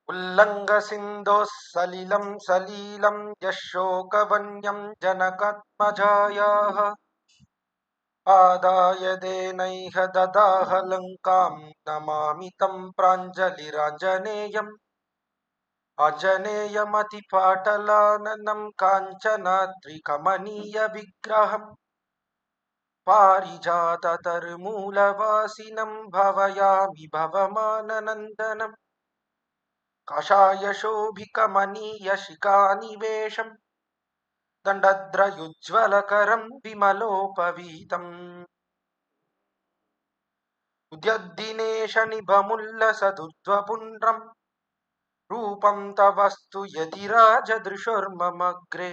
उल्लङ्घ सिन्धोः सलिलं सलीलं यशोकवन्यं जनकात्मजायाः आदाय देनैह ददाह लङ्कां नमामि तं प्राञ्जलिराञ्जनेयम् आञ्जनेयमतिपाटलाननं काञ्चनाद्रिकमनीयविग्रहम् पारिजाततरुमूलवासिनं भवयामि भवमाननन्दनम् काषायशोभिकमनीयशिखानिवेशम् दण्डद्रयुज्ज्वलकरं विमलोपवीतम् उद्यद्दिनेशनिभमुल्लसदुर्ध्वपुण्ड्रम् रूपं तवस्तु यतिराजदृशुर्ममग्रे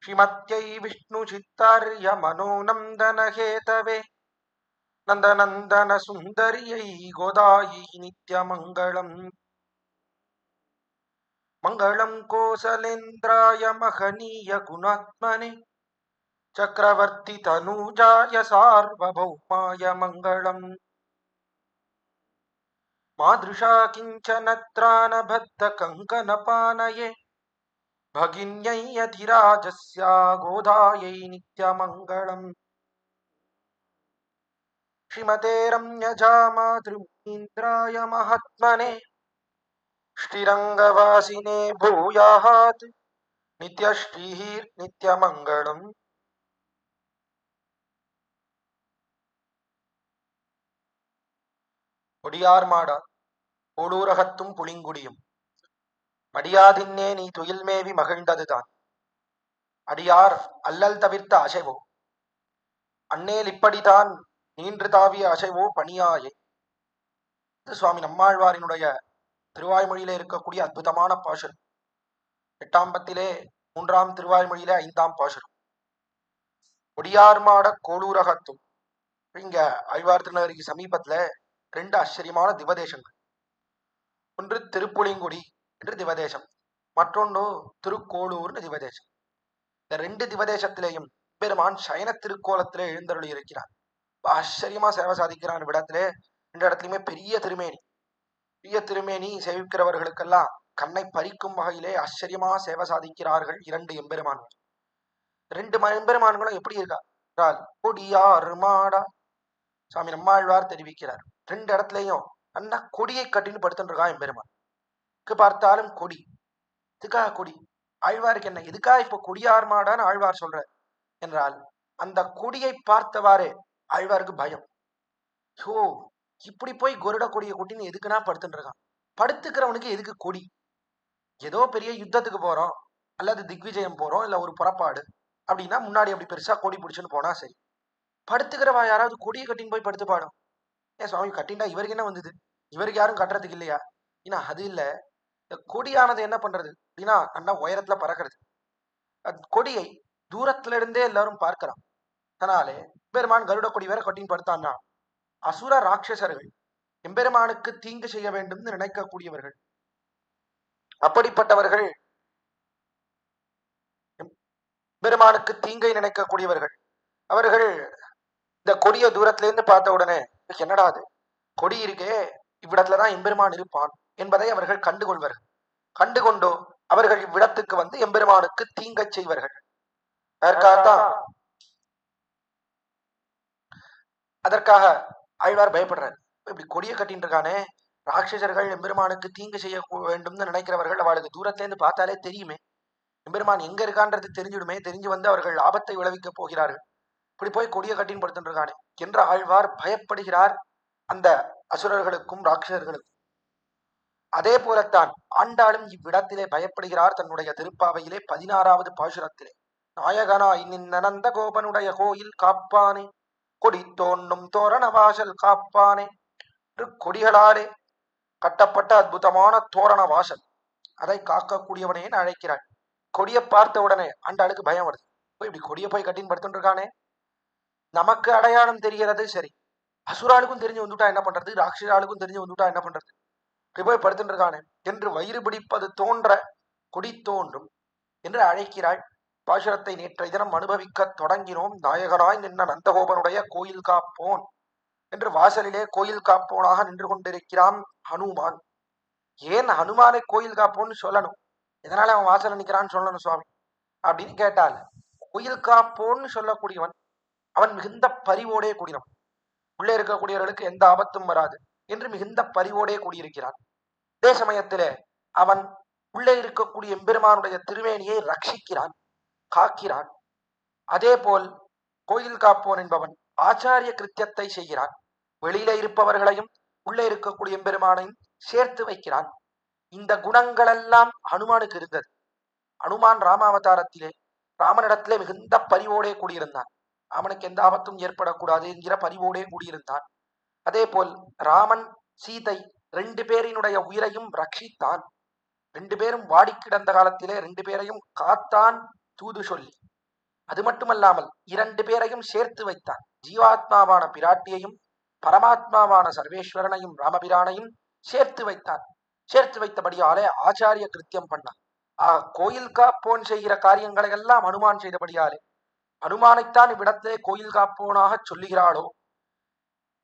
श्रीमत्यै विष्णुचित्तार्यमनोनन्दनहेतवे नन्दनन्दनसुन्दर्यै गोदायै नित्यमङ्गलम् मङ्गलं कोसलेन्द्राय महनीय गुणात्मने चक्रवर्ति तनूजाय सार्वभौमाय मङ्गलम् मादृशा किञ्चन त्राणबद्ध कङ्कणपाणये भगिन्यै यतिराजस्या गोदायै नित्यमङ्गलम् श्रीमते रम्यजामातृमुनीन्द्राय महात्मने श्रीरङ्गवासिने भूयात् नित्यश्रीः नित्यमङ्गलम् ஒடியார்மாடா ஓடூரகத்தும் புளிங்குடியும் மடியாதின்னே நீ துயில்மேவி மகிழ்ந்ததுதான் அடியார் அல்லல் தவிர்த்த அசைவோ அன்னேல் இப்படித்தான் நீன்று தாவிய அசைவோ பணியாயே. இது சுவாமி நம்மாழ்வாரினுடைய திருவாய்மொழியிலே இருக்கக்கூடிய அற்புதமான பாசுரம். 8ஆம் பத்திலே 3ஆம் திருவாய்மொழியிலே 5ஆம் பாசுரம். ஒடியார்மாட கோளூரகத்தும். இங்க ஆழ்வார் திருநகரிக்கு சமீபத்துல 2 ஆச்சரியமான திவதேசங்கள். ஒன்று திருப்புளிங்குடி என்று திவதேசம், மற்றொன்று திருக்கோளூர்னு திவதேசம். இந்த 2 திவதேசத்திலேயும் பெருமான் சயன திருக்கோலத்திலே எழுந்தருளி இருக்கிறார். ஆச்சரியமா சேவை சாதிக்கிறான். இவ்விடத்திலே 2 இடத்துலையுமே பெரிய திருமேனி சேவிக்கிறவர்களுக்கெல்லாம் கண்ணை பறிக்கும் வகையிலே ஆச்சரியமா சேவை சாதிக்கிறார்கள் 2 எம்பெருமான்கள். 2 எம்பெருமான்களும் எப்படி இருக்கா? கொடியார் மாடா சுவாமி நம்மாழ்வார் தெரிவிக்கிறார். 2 இடத்துலையும் அண்ணா கொடியை கட்டின்னு படுத்துட்டு இருக்கான் எம்பெருமான். பார்த்தாலும் கொடி. இதுக்காக கொடி. ஆழ்வாருக்கு என்ன எதுக்கா இப்ப கொடியார் மாடான்னு ஆழ்வார் சொல்ற என்றால், அந்த கொடியை பார்த்தவாறே ஆழ்வாருக்கு பயம். ஹோ, இப்படி போய் கொருட கொடியை கொட்டின்னு எதுக்குன்னா படுத்துட்டு இருக்கான். படுத்துக்கிறவனுக்கு எதுக்கு கொடி? ஏதோ பெரிய யுத்தத்துக்கு போறோம் அல்லது திக்விஜயம் போறோம் இல்ல ஒரு புறப்பாடு அப்படின்னா முன்னாடி அப்படி பெருசா கொடி பிடிச்சுன்னு போனா சரி. படுத்துக்கிறவா யாராவது கொடியை கட்டின்னு போய் படுத்து பாடும். ஏன் சுவாமி கட்டிண்டா இவருக்கு என்ன வந்தது? இவருக்கு யாரும் கட்டுறதுக்கு இல்லையா? ஏன்னா அது இல்ல. இந்த கொடியானது என்ன பண்றது அப்படின்னா நல்லா உயரத்துல பறக்கிறது. கொடியை தூரத்துல இருந்தே எல்லாரும் பார்க்கலாம். அதனாலே எம்பெருமான் கருட கொடி வேற கட்டின்னு படுத்தான்னா அசுர ராட்சசர்கள் எம்பெருமானுக்கு தீங்கு செய்ய வேண்டும் நினைக்கக்கூடியவர்கள். அப்படிப்பட்டவர்கள் எம்பெருமானுக்கு தீங்கை நினைக்கக்கூடியவர்கள். அவர்கள் இந்த கொடிய தூரத்துல இருந்து பார்த்த உடனே என்னடா அது கொடி இருக்கே, இவ்விடத்துலதான் எம்பெருமான் இருப்பான் என்பதை அவர்கள் கண்டுகொள்வார்கள். கண்டுகொண்டோ அவர்கள் இவ்விடத்துக்கு வந்து எம்பெருமானுக்கு தீங்கை செய்வார்கள். அதற்காக ஆழ்வார் பயப்படுறார். இப்படி கொடியை கட்டின்னு இருக்கானே, ராட்சசர்கள் எம்பெருமானுக்கு தீங்கு செய்ய வேண்டும்னு நினைக்கிறவர்கள் அவளுக்கு தூரத்துல இருந்து பார்த்தாலே தெரியுமே, எம்பெருமான் எங்க இருக்கான்றது தெரிஞ்சிடுமே, தெரிஞ்சு வந்து அவர்கள் ஆபத்தை விளைவிக்க போகிறார்கள். இப்படி போய் கொடியை கட்டின்னு படுத்துட்டு இருக்கானே என்ற ஆழ்வார் பயப்படுகிறார் அந்த அசுரர்களுக்கும் ராட்சசர்களுக்கும். அதே போலத்தான் ஆண்டாளும் இவ்விடத்திலே பயப்படுகிறார். தன்னுடைய திருப்பாவையிலே 16ஆவது பாசுரத்திலே நாயகனாய் நின்னந்த கோபனுடைய கோயில் காப்பானே, கொடி தோன்றும் தோரண வாசல் காப்பானே. கொடிகளாலே கட்டப்பட்ட அற்புதமான தோரண வாசல், அதை காக்கக்கூடியவனே அழைக்கிறாள். கொடியை பார்த்த உடனே ஆண்டாளுக்கு பயம் வருது. இப்படி கொடியை போய் கட்டின்னு படுத்துட்டு இருக்கானே, நமக்கு அடையாளம் தெரிகிறது சரி, அசுராளுக்கும் தெரிஞ்சு வந்துட்டா என்ன பண்றது, ராட்சசாளுக்கும் தெரிஞ்சு வந்துட்டா என்ன பண்றது, போய் படுத்துட்டு இருக்கானே என்று வயிறு பிடிப்பது தோன்ற கொடி தோன்றும் என்று அழைக்கிறாள். பாசுரத்தை நேற்றைய தினம் அனுபவிக்க தொடங்கினோம். நாயகனாய் நின்ன நந்தகோபனுடைய கோயில் காப்போன் என்று வாசலிலே கோயில் காப்போனாக நின்று கொண்டிருக்கிறான் ஹனுமான். ஏன் ஹனுமானை கோயில் காப்போன்னு சொல்லணும், எதனால அவன் வாசல்ல நிக்கிறான்னு சொல்லணும் சுவாமி அப்படின்னு கேட்டால், கோயில் காப்போன்னு சொல்லக்கூடியவன் அவன் மிகுந்த பரிவோடே கூடினவன். உள்ளே இருக்கக்கூடியவர்களுக்கு எந்த ஆபத்தும் வராது என்று மிகுந்த பரிவோடே கூடியிருக்கிறான். அதே சமயத்திலே அவன் உள்ளே இருக்கக்கூடிய எம்பெருமானுடைய திருவேணியை ரட்சிக்கிறான், காக்கிறான். அதே போல் கோயில் காப்போன் என்பவன் ஆச்சாரிய கிருத்தியத்தை செய்கிறான். வெளியில இருப்பவர்களையும் உள்ளே இருக்கக்கூடிய எம்பெருமானையும் சேர்த்து வைக்கிறான். இந்த குணங்களெல்லாம் ஹனுமானுக்கு இருந்தது. ஹனுமான் ராமாவதாரத்திலே ராமனிடத்திலே மிகுந்த பரிவோடே கூடியிருந்தான். அவனுக்கு எந்த ஆபத்தும் ஏற்படக்கூடாது என்கிற பரிவோடே கூடியிருந்தான். அதே போல் ராமன் சீதை 2 பேரினுடைய உயிரையும் ரட்சித்தான். 2 பேரும் வாடி கிடந்த காலத்திலே 2 பேரையும் காத்தான் தூது சொல்லி. அது மட்டுமல்லாமல் 2 பேரையும் சேர்த்து வைத்தான். ஜீவாத்மாவான பிராட்டியையும் பரமாத்மாவான சர்வேஸ்வரனையும் ராமபிரானையும் சேர்த்து வைத்தான். சேர்த்து வைத்தபடியாலே ஆச்சாரிய கிருத்தியம் பண்ணான். கோயில் காப்போன் செய்கிற காரியங்களை எல்லாம் ஹனுமான் செய்தபடியாலே ஹனுமானைத்தான் இவ்விடத்திலே கோயில் காப்போனாக சொல்லுகிறாளோ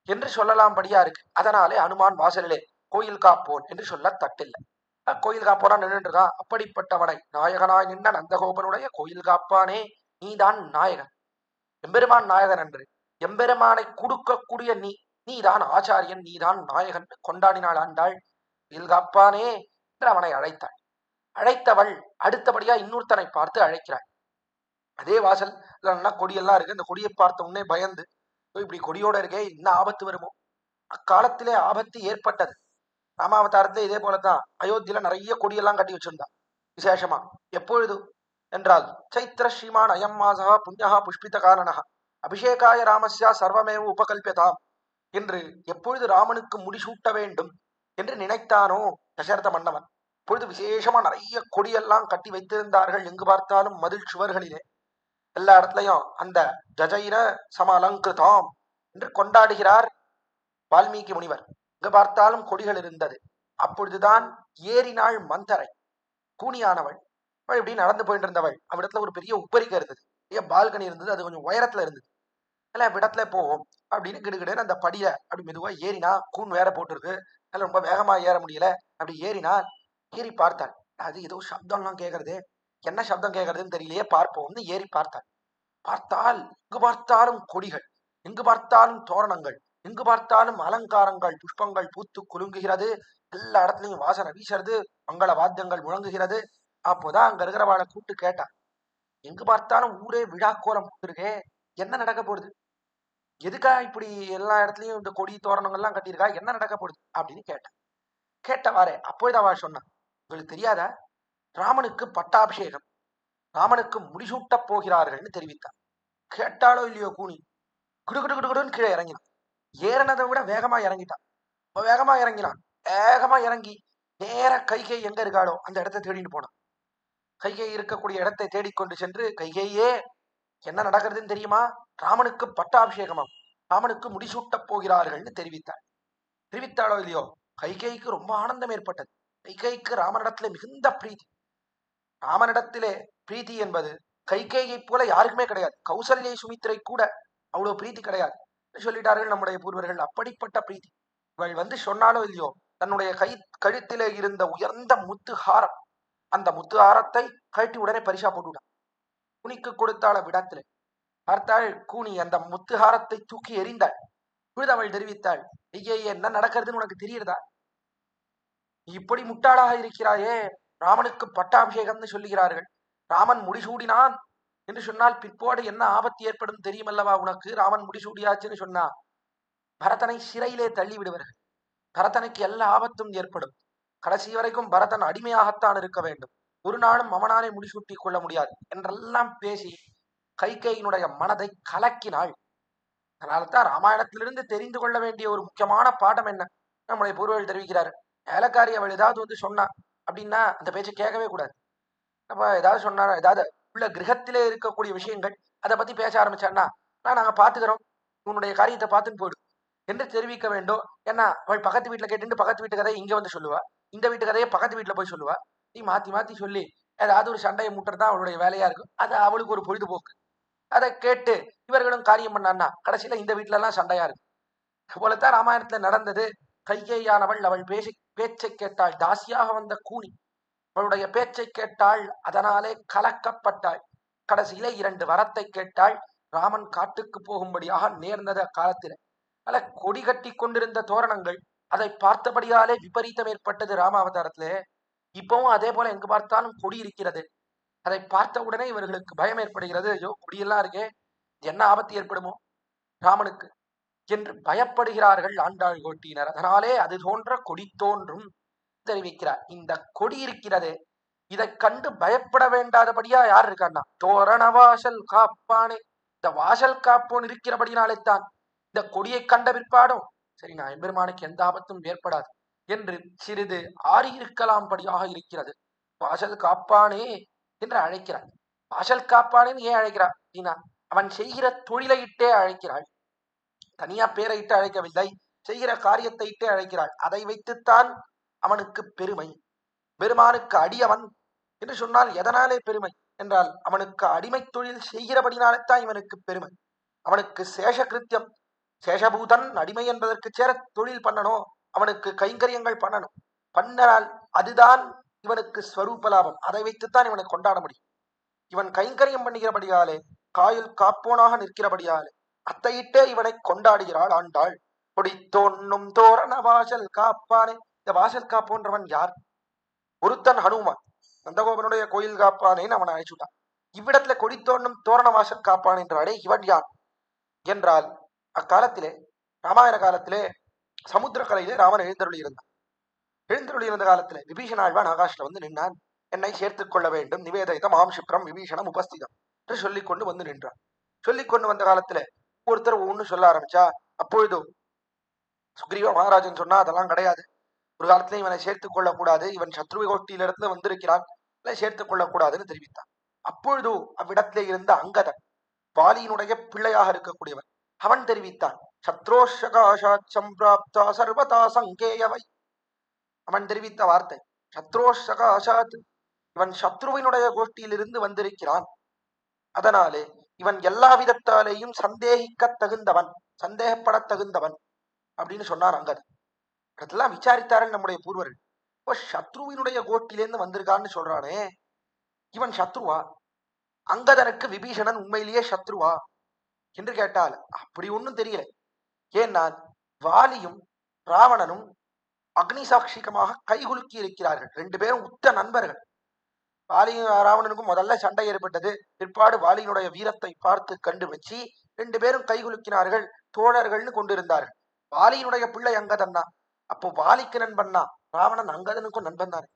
என்று சொல்லலாம்படியா இருக்கு. அதனாலே ஹனுமான் வாசலிலே கோயில் காப்போன் என்று சொல்ல தட்டில்லை. கோயில் காப்போனா நின்றுதான். அப்படிப்பட்டவனை நாயகனாய் நின்ற நந்தகோபனுடைய கோயில் காப்பானே நீதான் நாயகன், எம்பெருமான் நாயகன் என்று எம்பெருமானை கொடுக்கக்கூடிய நீதான் ஆச்சாரியன், நீதான் நாயகன் கொண்டாடினாள் ஆண்டாள். கோயில் காப்பானே என்று அவனை அழைத்தாள். அழைத்தவள் அடுத்தபடியா இன்னொருத்தனை பார்த்து அழைக்கிறாள். அதே வாசல் கொடியெல்லாம் இருக்கு. அந்த கொடியை பார்த்த உடனே பயந்து, இப்படி கொடியோட இருக்கே என்ன ஆபத்து வருமோ? அக்காலத்திலே ஆபத்து ஏற்பட்டது. ராமாவதாரத்திலே இதே போலதான் அயோத்தியில நிறைய கொடியெல்லாம் கட்டி வச்சிருந்தான் விசேஷமா. எப்பொழுது என்றால் சைத்திர ஸ்ரீமான் அயம் மாசா புண்ணியா புஷ்பித காரணா அபிஷேகாய ராமஸ்யா சர்வமேவ உபகல்பியதாம் என்று எப்பொழுது ராமனுக்கு முடிசூட்ட வேண்டும் என்று நினைத்தானோ தசரத மன்னவன், இப்பொழுது விசேஷமா நிறைய கொடியெல்லாம் கட்டி வைத்திருந்தார்கள். எங்கு பார்த்தாலும் மதில் சுவர்களிலே எல்லா இடத்துலையும் அந்த ஜஜைன சமலங்கிருதாம் என்று கொண்டாடுகிறார் வால்மீகி முனிவர். எங்கு பார்த்தாலும் கொடிகள் இருந்தது. அப்பொழுதுதான் ஏறினாள் மந்தரை, கூனியானவள். அவள் இப்படி நடந்து போயிட்டு இருந்தவள். அவ்விடத்துல ஒரு பெரிய உப்பரிக்கை இருந்தது, பெரிய பால்கனி இருந்தது. அது கொஞ்சம் உயரத்துல இருந்தது. இல்ல விடத்துல போவோம் அப்படின்னு கிடுகிடுன்னு அந்த படிய அப்படி மெதுவா ஏறினா. கூன் வேற போட்டிருக்கு, அதனால ரொம்ப வேகமா ஏற முடியல. அப்படி ஏறினாள். ஏறி பார்த்தாள். அது ஏதோ சப்தம்லாம் கேட்கறது, என்ன சப்தம் கேட்கறதுன்னு தெரியலையே, பார்ப்போம்னு ஏறி பார்த்தாள். பார்த்தால் எங்கு பார்த்தாலும் கொடிகள், எங்கு பார்த்தாலும் தோரணங்கள், எங்கு பார்த்தாலும் அலங்காரங்கள், புஷ்பங்கள் பூத்து குலுங்குகிறது. எல்லா இடத்துலையும் வாசனை வீசுறது, மங்கள வாத்தியங்கள் முழங்குகிறது. அப்போதான் அங்க இருக்கிறவாளை கூப்பிட்டு கேட்டா, எங்கு பார்த்தாலும் ஊரே விழா கோலம் போட்டிருக்கே, என்ன நடக்க போடுது? எதுக்கா இப்படி எல்லா இடத்துலயும் இந்த கொடி தோரணங்கள்லாம் கட்டியிருக்கா, என்ன நடக்க போடுது அப்படின்னு கேட்டா. கேட்டவாறே அப்பொழுது அவள் சொன்னான், உங்களுக்கு தெரியாதா, ராமனுக்கு பட்டாபிஷேகம், ராமனுக்கு முடிசூட்ட போகிறார்கள்னு தெரிவித்தான். கேட்டாலோ இல்லையோ கூனி கிடுகிடுன்னு கீழே இறங்கினான். ஏறினதை விட வேகமா இறங்கிட்டான். வேகமா இறங்கினான். வேகமா இறங்கி நேர கைகை எங்க இருக்காளோ அந்த இடத்தை தேடிட்டு போனான். கைகை இருக்கக்கூடிய இடத்தை தேடிக்கொண்டு சென்று, கைகையே என்ன நடக்கிறதுன்னு தெரியுமா, ராமனுக்கு பட்டாபிஷேகமாம், ராமனுக்கு முடிசூட்ட போகிறார்கள்னு தெரிவித்தாள். தெரிவித்தாளோ இல்லையோ கைகைக்கு ரொம்ப ஆனந்தம் ஏற்பட்டது. கைகைக்கு ராமனிடத்திலே மிகுந்த பிரீதி. ராமனிடத்திலே பிரீதி என்பது கைகேயை போல யாருக்குமே கிடையாது. கௌசல்யை சுமித்திரை கூட அவ்வளவு பிரீத்தி கிடையாது சொல்லிட்டார்கள் நம்முடைய பூர்வர்கள். அப்படிப்பட்ட பிரீத்தி. இவள் வந்து சொன்னாலோ இல்லையோ தன்னுடைய கழுத்திலே இருந்த உயர்ந்த முத்து ஹாரம், அந்த முத்து ஹாரத்தை கழட்டி உடனே பரிசா போட்டுவிட்டான். கூனிக்கு கொடுத்தாள். விடத்திலே பார்த்தாள் கூனி அந்த முத்து ஹாரத்தை தூக்கி எறிந்தாள். இப்பொழுது அவள் தெரிவித்தாள், ஐயே என்ன நடக்கிறதுன்னு உனக்கு தெரியுறதா? இப்படி முட்டாளாக இருக்கிறாயே, ராமனுக்கு பட்டாபிஷேகம்னு சொல்லுகிறார்கள், ராமன் முடிசூடினான் என்று சொன்னால் பிற்போடு என்ன ஆபத்து ஏற்படும் தெரியுமல்லவா உனக்கு? ராமன் முடிசூடியாச்சுன்னு சொன்னா பரதனை சிறையிலே தள்ளி விடுவார்கள். பரதனுக்கு எல்லா ஆபத்தும் ஏற்படும். கடைசி வரைக்கும் பரதன் அடிமையாகத்தான் இருக்க வேண்டும். ஒரு நாளும் அவனாலே முடிசூட்டி கொள்ள முடியாது என்றெல்லாம் பேசி கைகையினுடைய மனதை கலக்கினாள். அதனால்தான் ராமாயணத்திலிருந்து தெரிந்து கொள்ள வேண்டிய ஒரு முக்கியமான பாடம் என்ன நம்முடைய பூர்வர்கள் தெரிவிக்கிறார். ஏலக்காரி அவள் ஏதாவது வந்து சொன்னா அப்படின்னா அந்த பேச்சை கேட்கவே கூடாது. நம்ம ஏதாவது சொன்னா, ஏதாவது உள்ள கிரகத்திலே இருக்கக்கூடிய விஷயங்கள் அதை பத்தி பேச ஆரம்பிச்சான்னா, நாங்க பாத்துக்கிறோம், உன்னுடைய காரியத்தை பார்த்துன்னு போயிடும் என்று தெரிவிக்க வேண்டும். ஏன்னா அவள் பக்கத்து வீட்டுல கேட்டு பக்கத்து வீட்டு கதையை இங்க வந்து சொல்லுவா, இந்த வீட்டு கதையை பக்கத்து வீட்டுல போய் சொல்லுவா. நீ மாத்தி மாத்தி சொல்லி ஏதாவது ஒரு சண்டையை முட்டுறதுதான் அவளுடைய வேலையா இருக்கும். அது அவளுக்கு ஒரு பொழுதுபோக்கு. அதை கேட்டு இவர்களும் காரியம் பண்ணான்னா கடைசியில இந்த வீட்டுல எல்லாம் சண்டையா இருக்கு. போலத்தான் ராமாயணத்துல நடந்தது. கைகேயானவள் அவள் பேச்சை கேட்டாள். தாசியாக வந்த கூனி அவளுடைய பேச்சை கேட்டாள். அதனாலே கலக்கப்பட்டாள். கடைசியில 2 வரத்தை கேட்டாள். ராமன் காட்டுக்கு போகும்படியாக நேர்ந்தது அக்காலத்தில. பல கொடி கட்டி கொண்டிருந்த தோரணங்கள் அதை பார்த்தபடியாலே விபரீதம் ஏற்பட்டது ராமாவதாரத்திலே. இப்பவும் அதே போல எங்கு பார்த்தாலும் கொடி இருக்கிறது. அதை பார்த்த உடனே இவர்களுக்கு பயம் ஏற்படுகிறது. ஐயோ, கொடியெல்லாம் இருக்கே, என்ன ஆபத்து ஏற்படுமோ ராமனுக்கு என்று பயப்படுகிறார்கள் ஆண்டாள் கோட்டியினர். அதனாலே அது தோன்ற கொடி தோன்றும் தெரிவிக்கிறார். இந்த கொடி இருக்கிறது, இதை கண்டு பயப்பட வேண்டாதபடியா யார் இருக்கான்னா தோரண வாசல் காப்பானே. இந்த வாசல் காப்போன் இருக்கிறபடினாலே தான் இந்த கொடியை கண்ட பிற்பாடும் சரி, நான் எம்பெருமானுக்கு எந்த ஆபத்தும் ஏற்படாது என்று சிறிது ஆறியிருக்கலாம் படியாக இருக்கிறது. வாசல் காப்பானே என்று அழைக்கிறார். வாசல் காப்பானேன்னு ஏன் அழைக்கிறார் அப்படின்னா அவன் செய்கிற தொழிலை இட்டே அழைக்கிறாள். தனியா பேரை இட்டு அழைக்கவில்லை, செய்கிற காரியத்தை இட்டு அழைக்கிறாள். அதை வைத்துத்தான் அவனுக்கு பெருமை. பெருமானுக்கு அடியவன் என்று சொன்னால் எதனாலே பெருமை என்றால் அவனுக்கு அடிமை தொழில் செய்கிறபடினாலே தான் இவனுக்கு பெருமை. அவனுக்கு சேஷ கிருத்தியம், சேஷபூதன் அடிமை என்பதற்கு சேர தொழில் பண்ணணும், அவனுக்கு கைங்கரியங்கள் பண்ணணும். பண்ணால் அதுதான் இவனுக்கு ஸ்வரூப லாபம். அதை வைத்துத்தான் இவனை கொண்டாட முடியும். இவன் கைங்கரியம் பண்ணுகிறபடியாலே, காயில் காப்போனாக நிற்கிறபடியாலே அத்தையிட்டே இவனை கொண்டாடுகிறாள் ஆண்டாள். கொடி தோன்னும் தோரண வாசல் காப்பானே. இந்த வாசல் காப்போன்றவன் யார்? ஒருத்தன் ஹனுமான், நந்தகோபனுடைய கோயில் காப்பானேன்னு அவனை அழைச்சுட்டான். இவ்விடத்துல கொடி தோன்னும் தோரண வாசல் காப்பான் என்றாடே, இவன் யார் என்றால் அக்காலத்திலே ராமாயண காலத்திலே சமுத்திரக்கரையிலே ராமன் எழுந்தருளி இருந்தான். எழுந்தருளி இருந்த காலத்திலே விபீஷண ஆழ்வான் ஆகாஷ்ல வந்து நின்றான். என்னை சேர்த்துக் கொள்ள வேண்டும், நிவேதிதம் ஆம் சிப்ரம் விபீஷணம் உபஸ்திதம் என்று சொல்லிக் கொண்டு வந்து நின்றான். சொல்லிக் கொண்டு வந்த காலத்துல ஒருத்தர் ஒண்ணு சொல்ல ஆரம்பிச்சா, அப்பொழுது சுக்ரீவ மகாராஜன் சொன்னா அதெல்லாம் கிடையாது, ஒரு காலத்துல இவனை சேர்த்துக் கொள்ளக்கூடாது, இவன் சத்ருவ கோஷ்டியிலிருந்து வந்திருக்கிறான், சேர்த்துக் கொள்ளக்கூடாதுன்னு தெரிவித்தான். அப்பொழுது அவ்விடத்திலே இருந்த அங்கதன், வாலியினுடைய பிள்ளையாக இருக்கக்கூடியவன், அவன் தெரிவித்தான், சத்ரோஷகாஷாத் சம்பிராப்தா சர்வதா சங்கேயவை. அவன் தெரிவித்த வார்த்தை சத்ரோஷகாஷாத், இவன் சத்ருவினுடைய கோஷ்டியிலிருந்து வந்திருக்கிறான், அதனாலே இவன் எல்லா விதத்தாலேயும் சந்தேகிக்க தகுந்தவன், சந்தேகப்பட தகுந்தவன் அப்படின்னு சொன்னார் அங்கதன். அதெல்லாம் விசாரித்தாரன் நம்முடைய பூர்வர்கள். இப்போ சத்ருவினுடைய கோட்டிலேருந்து வந்திருக்கான்னு சொல்றானே, இவன் சத்ருவா? அங்கதனுக்கு விபீஷணன் உண்மையிலேயே சத்ருவா என்று கேட்டால் அப்படி ஒன்றும் தெரியல. ஏன்னா வாலியும் ராவணனும் அக்னி சாட்சிகமாக கைகுலுக்கி இருக்கிறார்கள். 2 பேரும் உத்த நண்பர்கள். வாலியும் ராவணனுக்கும் முதல்ல சண்டை ஏற்பட்டது. பிற்பாடு வாலியினுடைய வீரத்தை பார்த்து கண்டு வச்சு 2 பேரும் கைகுலுக்கினார்கள், தோழர்கள்னு கொண்டிருந்தார்கள். வாலியினுடைய பிள்ளை அங்கதன் தான். அப்போ வாலிக்கு நண்பன்னா ராவணன் அங்கதனுக்கும் நண்பன் தானே.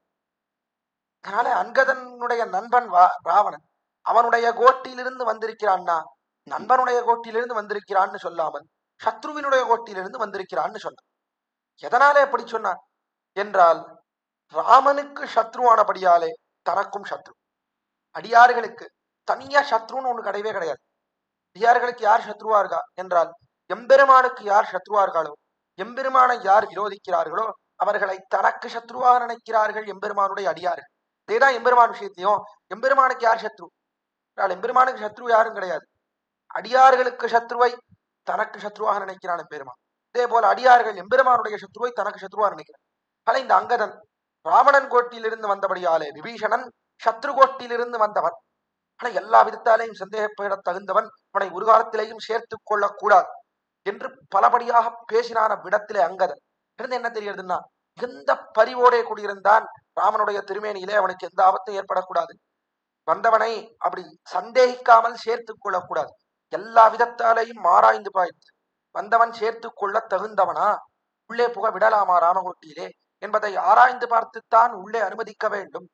அதனால அங்கதனுடைய நண்பன் ராவணன் அவனுடைய கோட்டிலிருந்து வந்திருக்கிறான்னா நண்பனுடைய கோட்டிலிருந்து வந்திருக்கிறான்னு சொல்லாமல் சத்ருவினுடைய கோட்டிலிருந்து வந்திருக்கிறான்னு சொன்னான். எதனாலே எப்படி சொன்னான் என்றால், ராமனுக்கு சத்ருவானபடியாலே தனக்கும் சத்ரு. அடியார்களுக்கு தனியா சத்ருன்னு ஒண்ணு கிடையவே கிடையாது. அடியார்களுக்கு யார் சத்ருவா இருக்கா என்றால், எம்பெருமானுக்கு யார் சத்ருவா இருக்காளோ, எம்பெருமானை யார் விரோதிக்கிறார்களோ அவர்களை தனக்கு சத்ருவாக நினைக்கிறார்கள் எம்பெருமானுடைய அடியார்கள். இதேதான் எம்பெருமான் விஷயத்தையும். எம்பெருமானுக்கு யார் சத்ரு என்றால், எம்பெருமானுக்கு சத்ரு யாரும் கிடையாது. அடியார்களுக்கு சத்ருவை தனக்கு சத்ருவாக நினைக்கிறான் எம்பெருமான். இதே போல அடியார்கள் எம்பெருமானுடைய சத்ருவை தனக்கு சத்ருவா நினைக்கிறான். ஆனா இந்த அங்கதன் ராவணன் கோட்டிலிருந்து வந்தபடியாலே விபீஷணன் சத்ரு கோட்டிலிருந்து வந்தவன். ஆனா எல்லா விதத்தாலேயும் சந்தேகப்பட தகுந்தவன், அவனை ஒரு காலத்திலேயும் சேர்த்து கொள்ளக்கூடாது என்று பலபடியாக பேசினான விடத்திலே அங்கதன் இருந்து என்ன தெரிகிறதுன்னா, மிகுந்த பரிவோடே கூடியிருந்தான். ராமனுடைய திருமேனியிலே அவனுக்கு எந்த ஆபத்தும் ஏற்படக்கூடாது, வந்தவனை அப்படி சந்தேகிக்காமல் சேர்த்து கொள்ளக்கூடாது, எல்லா விதத்தாலேயும் ஆராய்ந்து பார்த்து வந்தவன் சேர்த்து கொள்ள தகுந்தவனா, உள்ளே புக விடலாமா ராமகோட்டியிலே என்பதை ஆராய்ந்து பார்த்துத்தான் உள்ளே அனுமதிக்க வேண்டும்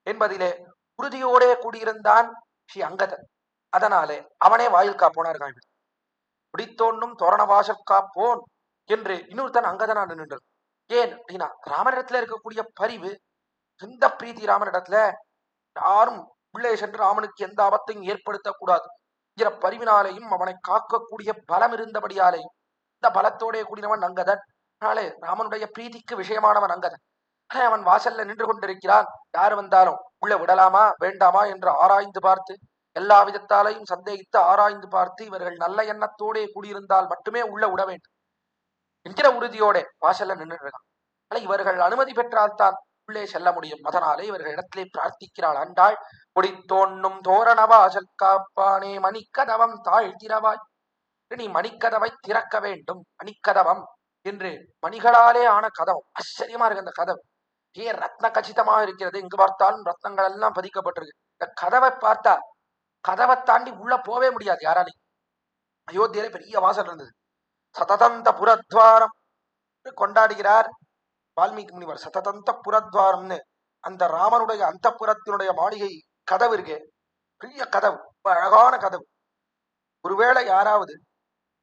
என்பதிலே உறுதியோடே கூடியிருந்தான் ஸ்ரீ அங்கதன். அதனாலே அவனே வாயில் காப்போனார். குடித்தோன்னும் தோரண வாசல் காப்போன் என்று இன்னொருத்தன் அங்கதனா நின்றது. ஏன் அப்படின்னா, ராமனிடத்துல இருக்கக்கூடிய பரிவு, எந்த பிரீதி ராமனிடத்துல, யாரும் உள்ளே சென்று ராமனுக்கு எந்த ஆபத்தையும் ஏற்படுத்தக்கூடாது என்கிற பரிவினாலேயும் அவனை காக்கக்கூடிய பலம் இருந்தபடியாலேயும் இந்த பலத்தோடைய கூடினவன் அங்கதன். அதனாலே ராமனுடைய பிரீதிக்கு விஷயமானவன் அங்கதன். அவன் வாசல்ல நின்று கொண்டிருக்கிறான். யார் வந்தாலும் உள்ள விடலாமா வேண்டாமா என்று ஆராய்ந்து பார்த்து, எல்லா விதத்தாலையும் சந்தேகித்து ஆராய்ந்து பார்த்து, இவர்கள் நல்ல எண்ணத்தோடே கூடியிருந்தால் மட்டுமே உள்ள விட வேண்டும். என்கிற உறுதியோட வாசல்ல நின்று இருக்கான். ஆனா இவர்கள் அனுமதி பெற்றால்தான் உள்ளே செல்ல முடியும். அதனாலே இவர்கள் இடத்திலே பிரார்த்திக்கிறாள் ஆண்டாள். கொடி தோன்னும் தோரண வாசல் காப்பானே மணிக்கதவம் தாழ்த்திரவாய். நீ மணிக்கதவை திறக்க வேண்டும். மணிக்கதவம் என்று மணிகளாலே ஆன கதவம். ஆச்சரியமா இருக்கு அந்த கதவு. ஏன் ரத்ன கச்சிதமாக இருக்கிறது. இங்கு பார்த்தாலும் ரத்னங்கள் எல்லாம் பதிக்கப்பட்டிருக்கு. இந்த கதவை பார்த்தா கதவை தாண்டி உள்ள போவே முடியாது யாராலையும். அயோத்தியில பெரிய வாசல் இருந்தது. சததந்த புரத்வாரம் கொண்டாடுகிறார் வால்மீகி முனிவர். சததந்த புரத்வாரம்னு அந்த ராமனுடைய அந்த புறத்தினுடைய மாளிகை கதவு இருக்கே, பெரிய கதவு, அழகான கதவு. ஒருவேளை யாராவது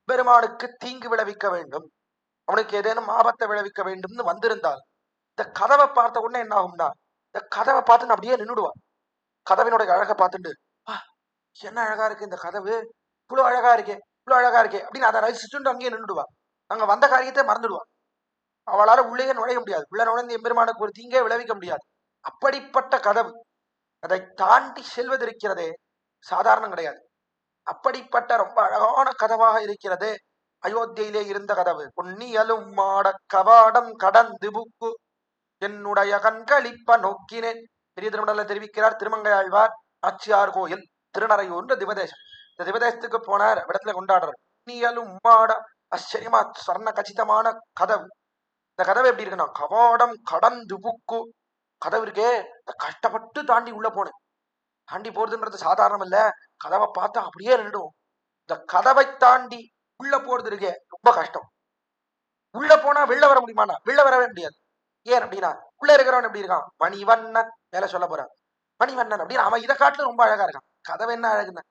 பெருமானுக்கு தீங்கு விளைவிக்க வேண்டும், அவனுக்கு ஏதேனும் ஆபத்தை விளைவிக்க வேண்டும்னு வந்திருந்தால் இந்த கதவை பார்த்த உடனே என்ன ஆகும்னா, இந்த கதவை பார்த்து அப்படியே நின்றுடுவான். கதவினுடைய அழகை பார்த்துட்டு என்ன அழகா இருக்கு இந்த கதவு, இவ்வளவு அழகா இருக்கே, இவ்வளவு அழகா இருக்கே அப்படின்னு அதை ரசிச்சுட்டு அங்கேயே நின்றுடுவான். அங்க வந்த காரியத்தை மறந்துடுவான். அவளால உள்ளே நுழைய முடியாது. உள்ள நுழைந்து எம்பெருமானுக்கு ஒரு தீங்கே விளைவிக்க முடியாது. அப்படிப்பட்ட கதவு. அதை தாண்டி செல்வது இருக்கிறதே சாதாரணம் கிடையாது. அப்படிப்பட்ட ரொம்ப அழகான கதவாக இருக்கிறது அயோத்தியிலே இருந்த கதவு. பொன்னியலும் மாட கவாடம் கடந்து புக்கு என்னுடைய கண்களிப்ப நோக்கினேன். பெரிய திருமணல தெரிவிக்கிறார் திருமங்கையாழ்வார். நாச்சியார் கோயில் திருநறையூர் திவதேசம். இந்த திவதேசத்துக்கு போனார், இடத்துல கொண்டாடுறார். பொன்னியலும் மாட ஆச்சரியமா சொர்ண கச்சிதமான கதவு. இந்த கதவு எப்படி இருக்குன்னா, கவாடம் கடந்து புக்கு. கதவு இருக்கே, கஷ்டப்பட்டு தாண்டி உள்ள போனேன். தாண்டி போறதுன்றது சாதாரணம் இல்ல. கதவை பார்த்தா அப்படியே நின்றுடும். இந்த கதவை தாண்டி உள்ள போறது இருக்கே ரொம்ப கஷ்டம். உள்ள போனா வெளில வர முடியுமாண்ணா? வெளில வரவே முடியாது. ஏன் அப்படின்னா, உள்ள இருக்கிறவன் எப்படி இருக்கான்? மணிவண்ணன் மேல சொல்ல போறான். மணிவண்ணன் அப்படின்னு அவன் இதை காட்டுல ரொம்ப அழகா இருக்கான். கதவை என்ன அழகுன்னா,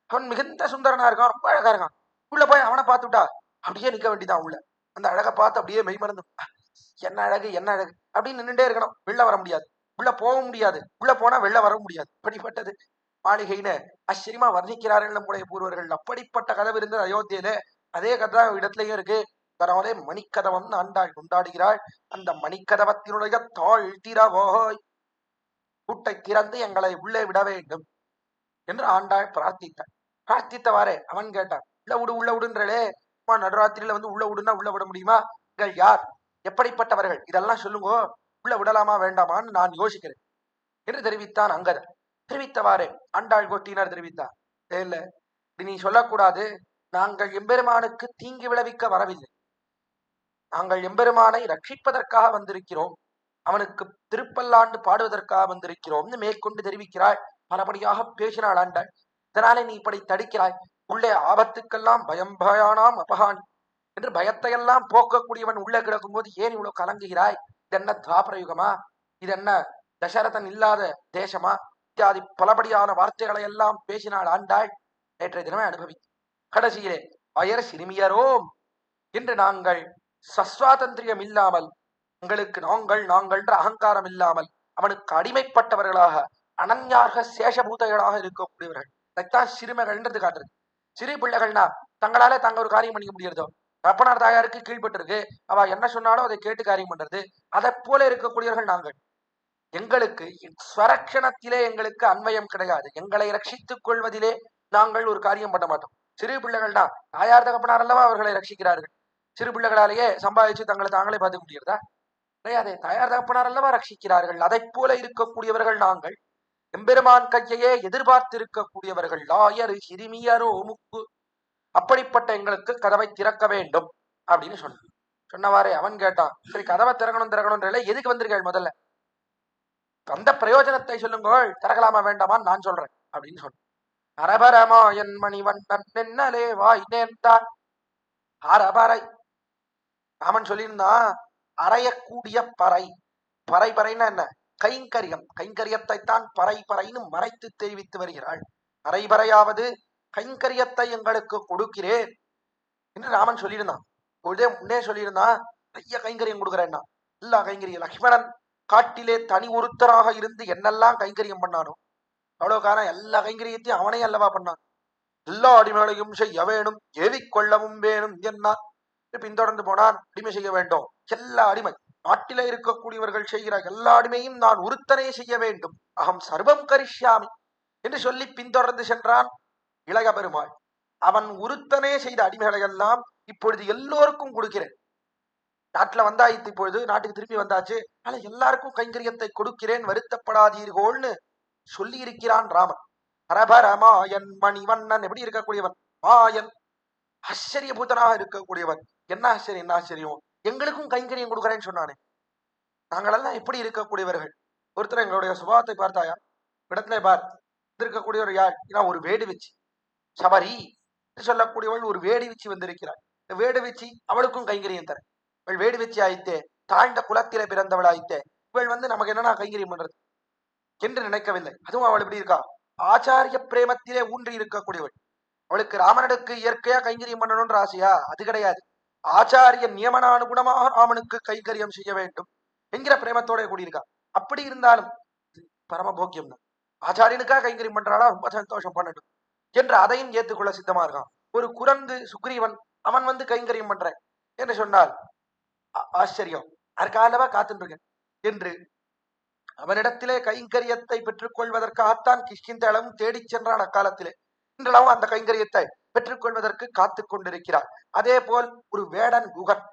அவன் மிகுந்த சுந்தரனா இருக்கான், ரொம்ப அழகா இருக்கான். உள்ள போய் அவனை பார்த்துட்டா அப்படியே நிக்க வேண்டியதான். உள்ள அந்த அழகை பார்த்து அப்படியே மெய்மறந்து என்ன அழகு என்ன அழகு அப்படின்னு நின்றுட்டே இருக்கணும். வெளில வர முடியாது, உள்ள போக முடியாது. உள்ள போனா வெளில வர முடியாது. இப்படிப்பட்டது மாளிகைன்னு ஆச்சரியமா வர்ணிக்கிறார்கள் நம்முடைய பூர்வர்கள். அப்படிப்பட்ட கதவு இருந்தது அயோத்தியில. அதே கதை இடத்துலயும் இருக்கு. அதனாலே மணிக்கதவம் ஆண்டாள் கொண்டாடுகிறாள். அந்த மணிக்கதவத்தினுடைய தாழ்த்திரவாய், கூட்டை திறந்து எங்களை உள்ளே விட வேண்டும் என்று ஆண்டாள் பிரார்த்தித்தாள். பிரார்த்தித்தவாறே அவன் கேட்டான், உள்ள விடு உள்ள விடுன்றே, நடுராத்திரியில வந்து உள்ள விடுனா உள்ள விட முடியுமா? நீங்கள் யார், எப்படிப்பட்டவர்கள், இதெல்லாம் சொல்லுங்க, உள்ள விடலாமா வேண்டாமான்னு நான் யோசிக்கிறேன் என்று தெரிவித்தான் அங்கதன். தெரிவித்தவாறே ஆண்டாள் கோட்டினார் தெரிவித்தார். இல்ல, நீ சொல்லக்கூடாது. நாங்கள் எம்பெருமானுக்கு தீங்கு விளைவிக்க வரவில்லை. நாங்கள் எம்பெருமானை ரட்சிப்பதற்காக வந்திருக்கிறோம், அவனுக்கு திருப்பல்லாண்டு பாடுவதற்காக வந்திருக்கிறோம்னு மேற்கொண்டு தெரிவிக்கிறாள். பலபடியாக பேசினாள் ஆண்டாள். இதனாலே நீ இப்படி தடுக்கிறாய். உள்ளே ஆபத்துக்கெல்லாம் பயம் பயானாம் அபகானி என்று பயத்தையெல்லாம் போக்கக்கூடியவன் உள்ளே கிடக்கும் போது ஏன் இவ்வளவு கலங்குகிறாய்? இது என்ன துவாபரயுகமா? இது என்ன தசரதன் இல்லாத தேசமா? இத்தியாதி பலபடியான வார்த்தைகளை எல்லாம் பேசினாள் ஆண்டாள். நேற்றைய தினமே அனுபவித்து கடைசியிலே வயர் சிறுமியரோம் என்று நாங்கள் சஸ்வாதந்திரியம் இல்லாமல், உங்களுக்கு நாங்கள் நாங்கள்ன்ற அகங்காரம் இல்லாமல் அவனுக்கு அடிமைப்பட்டவர்களாக அனன்யாக சேஷபூதைகளாக இருக்கக்கூடியவர்கள். இதைத்தான் சிறுமைகள்ன்றது காட்டுறது. சிறு பிள்ளைகள்னா தங்களால தாங்க ஒரு காரியம் பண்ணிக்க முடியறதோ, அப்பனார் தாயாருக்கு கீழ்பட்டு இருக்கு, அவ என்ன சொன்னாலும் அதை கேட்டு காரியம் பண்றது, அதை போல இருக்கக்கூடியவர்கள் நாங்கள். எங்களுக்கு ஸ்வரக்ஷணத்திலே எங்களுக்கு அன்வயம் கிடையாது. எங்களை ரட்சித்துக் கொள்வதிலே நாங்கள் ஒரு காரியம் பண்ண மாட்டோம். சிறு பிள்ளைகள்னா தாயார் தகப்பனார் அல்லவா அவர்களை ரட்சிக்கிறார்கள். சிறு பிள்ளைகளாலேயே சம்பாதிச்சு தங்களை தாங்களே பார்த்துக்க முடியறதா? கிடையாது. தாயார் தகப்பனார் அல்லவா ரட்சிக்கிறார்கள். அதை போல இருக்கக்கூடியவர்கள் நாங்கள். எம்பெருமான் கையையே எதிர்பார்த்து இருக்கக்கூடியவர்கள். லாயரு சிறுமியரோ முக்கு. அப்படிப்பட்ட எங்களுக்கு கதவை திறக்க வேண்டும் அப்படின்னு சொன்னவாறே அவன் கேட்டான், சரி கதவை திறக்கணும் எதுக்கு வந்திருக்கேள்? முதல்ல அந்த பிரயோஜனத்தை சொல்லுங்கள், திறக்கலாமா வேண்டாமான்னு நான் சொல்றேன் அப்படின்னு சொன்ன. அரபரமா என் மணிவண்ணன் நென்னலே வாய் நேர்ந்தான். அரபறை ராமன் சொல்லியிருந்தான், அறையக்கூடிய பறை. பறை பறைன்னா என்ன? கைங்கரியம். கைங்கரியத்தை தான் பறை பறைன்னு மறைத்து தெரிவித்து வருகிறாள். அரைபறையாவது கைங்கரியத்தை எங்களுக்கு கொடுக்கிறேன் என்று ராமன் சொல்லியிருந்தான். முன்னே சொல்லியிருந்தான், நிறைய கைங்கரியம் கொடுக்குறேன்னா. எல்லா கைங்கரியம் லக்ஷ்மணன் காட்டிலே தனி ஒருத்தராக இருந்து என்னெல்லாம் கைங்கரியம் பண்ணானோ அவ்வளவு காலம் எல்லா கைங்கரியத்தையும் அவனே அல்லவா பண்ணான். எல்லா அடிமைகளையும் செய்ய வேணும், ஏவிக்கொள்ளவும் வேணும் என்னான். பின்தொடர்ந்து போனான், அடிமை செய்ய வேண்டும். எல்லா அடிமை நாட்டில இருக்கக்கூடியவர்கள் செய்கிற எல்லா அடிமையும் நான் ஒருத்தனே செய்ய வேண்டும். அகம் சர்வம் கரிஷ்யாமி என்று சொல்லி பின்தொடர்ந்து சென்றான் இளைய பெருமாள். அவன் ஒருத்தனே செய்த அடிமைகளை எல்லாம் இப்பொழுது எல்லோருக்கும் கொடுக்கிறேன். நாட்டுல வந்தாயித்து, இப்பொழுது நாட்டுக்கு திரும்பி வந்தாச்சு. ஆனா எல்லாருக்கும் கைங்கரியத்தை கொடுக்கிறேன், வருத்தப்படாதீர்கள்னு சொல்லி இருக்கிறான் ராமன். ஹரபரமாயன் மணிவண்ணன் எப்படி இருக்கக்கூடியவன்? மாயன், ஆச்சரியபூதனாக இருக்கக்கூடியவன். என்ன ஆச்சரியம், என்ன ஆச்சரியம்! எங்களுக்கும் கைங்கரியம் கொடுக்குறேன்னு சொன்னானே. நாங்களெல்லாம் எப்படி இருக்கக்கூடியவர்கள்? ஒருத்தர் எங்களுடைய சுபாவத்தை பார்த்தாயா? இடத்துல பார், இருக்கக்கூடியவர் யார்? ஒரு வேடு வச்சு சபரி சொல்லக்கூடியவள் ஒரு வேடு வச்சு வந்திருக்கிறாள். வேடு வச்சு அவளுக்கும் கைங்கரியம் தர. இவள் வேடு வச்சு ஆயித்தே, தாழ்ந்த குலத்திலே பிறந்தவள் ஆயித்தே, இவள் நமக்கு என்னன்னா கைங்கரியம் பண்றது என்று நினைக்கவில்லை. அதுவும் அவள் எப்படி இருக்கா? ஆச்சாரிய பிரேமத்திலே ஊன்றி இருக்கக்கூடியவள். அவளுக்கு ராமனுக்கு இயற்கையா கைங்கரியம் பண்ணணும்ன்ற ஆசையா? அது கிடையாது. ஆச்சாரிய நியமனானுகுணமாக ராமனுக்கு கைங்கரியம் செய்ய வேண்டும் என்கிற பிரேமத்தோட கூடியிருக்கா. அப்படி இருந்தாலும் பரமபோக்கியம் தான். ஆச்சாரியனுக்காக கைங்கரியம் பண்றாளா, ரொம்ப சந்தோஷம், பண்ணட்டும் என்று அதையும் ஏற்றுக்கொள்ள சித்தமா இருக்கான். ஒரு குரங்கு சுக்ரீவன், அவன் கைங்கரியம் பண்றேன் என்று சொன்னால் ஆச்சரியம், அதற்காகவா காத்துருக்கேன் என்று அவனிடத்திலே கைங்கரியத்தை பெற்றுக் கொள்வதற்காகத்தான் கிஷ்கிந்தளவும் தேடிச் சென்றான் அக்காலத்திலே. இன்றளவும் அந்த கைங்கரியத்தை பெற்றுக் கொள்வதற்கு காத்து கொண்டிருக்கிறார். அதே போல் ஒரு வேடன் குகன்,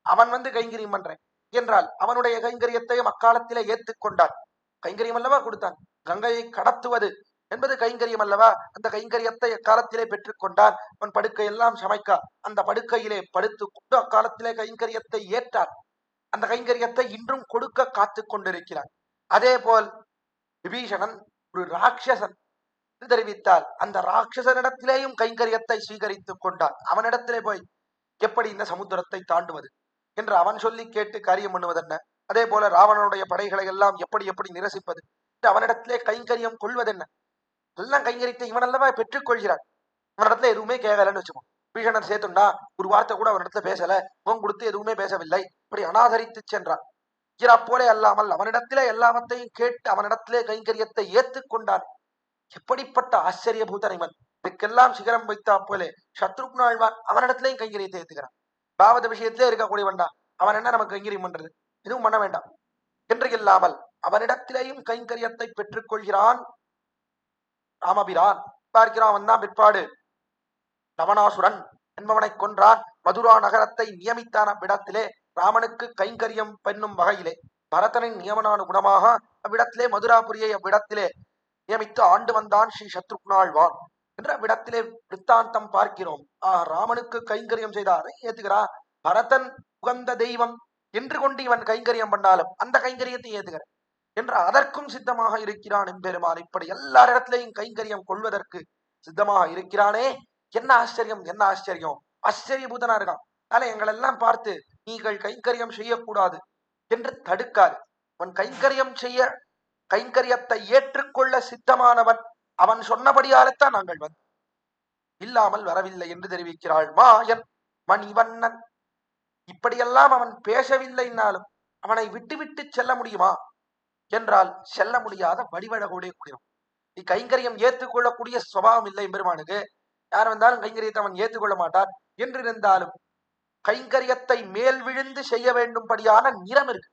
அவன் கைங்கரியம் பண்றேன் என்றால் அவனுடைய கைங்கரியத்தையும் அக்காலத்திலே ஏற்றுக்கொண்டான். கைங்கரியம் அல்லவா கொடுத்தான். கங்கையை கடத்துவது என்பது கைங்கரியம் அல்லவா? அந்த கைங்கரியத்தை அக்காலத்திலே பெற்றுக் கொண்டான். அவன் படுக்கையெல்லாம் சமைக்க அந்த படுக்கையிலே படுத்து கொண்டு அக்காலத்திலே கைங்கரியத்தை ஏற்றான். அந்த கைங்கரியத்தை இன்றும் கொடுக்க காத்து கொண்டிருக்கிறான். அதே போல் விபீஷணன் ஒரு ராட்சசன் தெரிவித்தால் அந்த ராட்சசனிடத்திலேயும் கைங்கரியத்தை ஸ்வீகரித்துக் கொண்டான். அவனிடத்திலே போய் எப்படி இந்த சமுத்திரத்தை தாண்டுவது என்று அவன் சொல்லி கேட்டு காரியம் பண்ணுவதென்ன? அதே போல ராவணனுடைய படைகளை எல்லாம் எப்படி எப்படி நிரசிப்பது, அவனிடத்திலே கைங்கரியம் கொள்வதென்ன? எல்லாம் கைங்கரியத்தை இவன் அல்லவா பெற்றுக் கொள்கிறான். அவனிடத்துல எதுவுமே கேட்கலன்னு வச்சுக்கோ. பீஷணன் சேர்த்துண்டா ஒரு வார்த்தை கூட அவனிடத்துல பேசல, முகம் கொடுத்து எதுவுமே பேசவில்லை, இப்படி அனாதரித்து சென்றான். போலே அல்லாமல் அவனிடத்திலே எல்லாவற்றையும் கேட்டு அவனிடத்திலே கைங்கரியத்தை ஏற்றுக்கொண்டான். எப்படிப்பட்ட ஆச்சரியபூதன் இவன்! இதுக்கெல்லாம் சிகரம் வைத்தா போலே சத்ருக்ன ஆழ்வான் அவனிடத்திலேயும் கைங்கரியத்தை ஏத்துக்கிறான். பாவத விஷயத்திலே இருக்கக்கூடியவன்டா, அவன் என்ன நமக்கு கைங்கரியம் பண்றது? எதுவும் பண்ண வேண்டாம் என்று இல்லாமல் அவனிடத்திலேயும் கைங்கரியத்தை பெற்றுக் கொள்கிறான் ராமபிரான். பார்க்கிறான், அவன் தான் பிற்பாடு லவணாசுரன் என்பவனை கொன்றான். மதுரா நகரத்தை நியமித்தான அவ்விடத்திலே ராமனுக்கு கைங்கரியம் பெண்ணும் வகையிலே பரதனின் நியமனானுகுணமாக அவ்விடத்திலே மதுராபுரியை அவ்விடத்திலே நியமித்து ஆண்டு வந்தான் ஸ்ரீ சத்ருக்னாழ்வான் என்ற அவ்விடத்திலே விற்த்தாந்தம் பார்க்கிறோம். ராமனுக்கு கைங்கரியம் செய்தாரை ஏத்துக்கிறான். பரதன் உகந்த தெய்வம் என்று கொண்டு இவன் கைங்கரியம் பண்ணாலும் அந்த கைங்கரியத்தை ஏத்துக்கிறான் என்று அதற்கும் சித்தமாக இருக்கிறான் எம்பெருமான். இப்படி எல்லாரிடத்திலையும் கைங்கரியம் கொள்வதற்கு சித்தமாக இருக்கிறானே. என்ன ஆச்சரியம், என்ன ஆச்சரியம்! ஆச்சரியபூதனா இருக்கான். அதனால எங்களெல்லாம் பார்த்து நீங்கள் கைங்கரியம் செய்யக்கூடாது என்று தடுக்காது. அவன் கைங்கரியம் செய்ய, கைங்கரியத்தை ஏற்றுக்கொள்ள சித்தமானவன். அவன் சொன்னபடியால்தான் நாங்கள் இல்லாமல் வரவில்லை என்று தெரிவிக்கிறாள். மாயன் மணிவண்ணன், இப்படியெல்லாம் அவன் பேசவில்லைன்னாலும் அவனை விட்டுவிட்டு செல்ல முடியுமா என்றால் செல்ல முடியாத வடிவழகோடைய கூடியவன். கைங்கரியம் ஏற்றுக்கொள்ளக்கூடிய சுபாவம் இல்லை பெருமானுக்கு. யார் வந்தாலும் கைங்கரியத்தை அவன் ஏற்றுக்கொள்ள மாட்டார் என்றிருந்தாலும் கைங்கரியத்தை மேல் விழுந்து செய்ய வேண்டும்படியான நிறம் இருக்கு.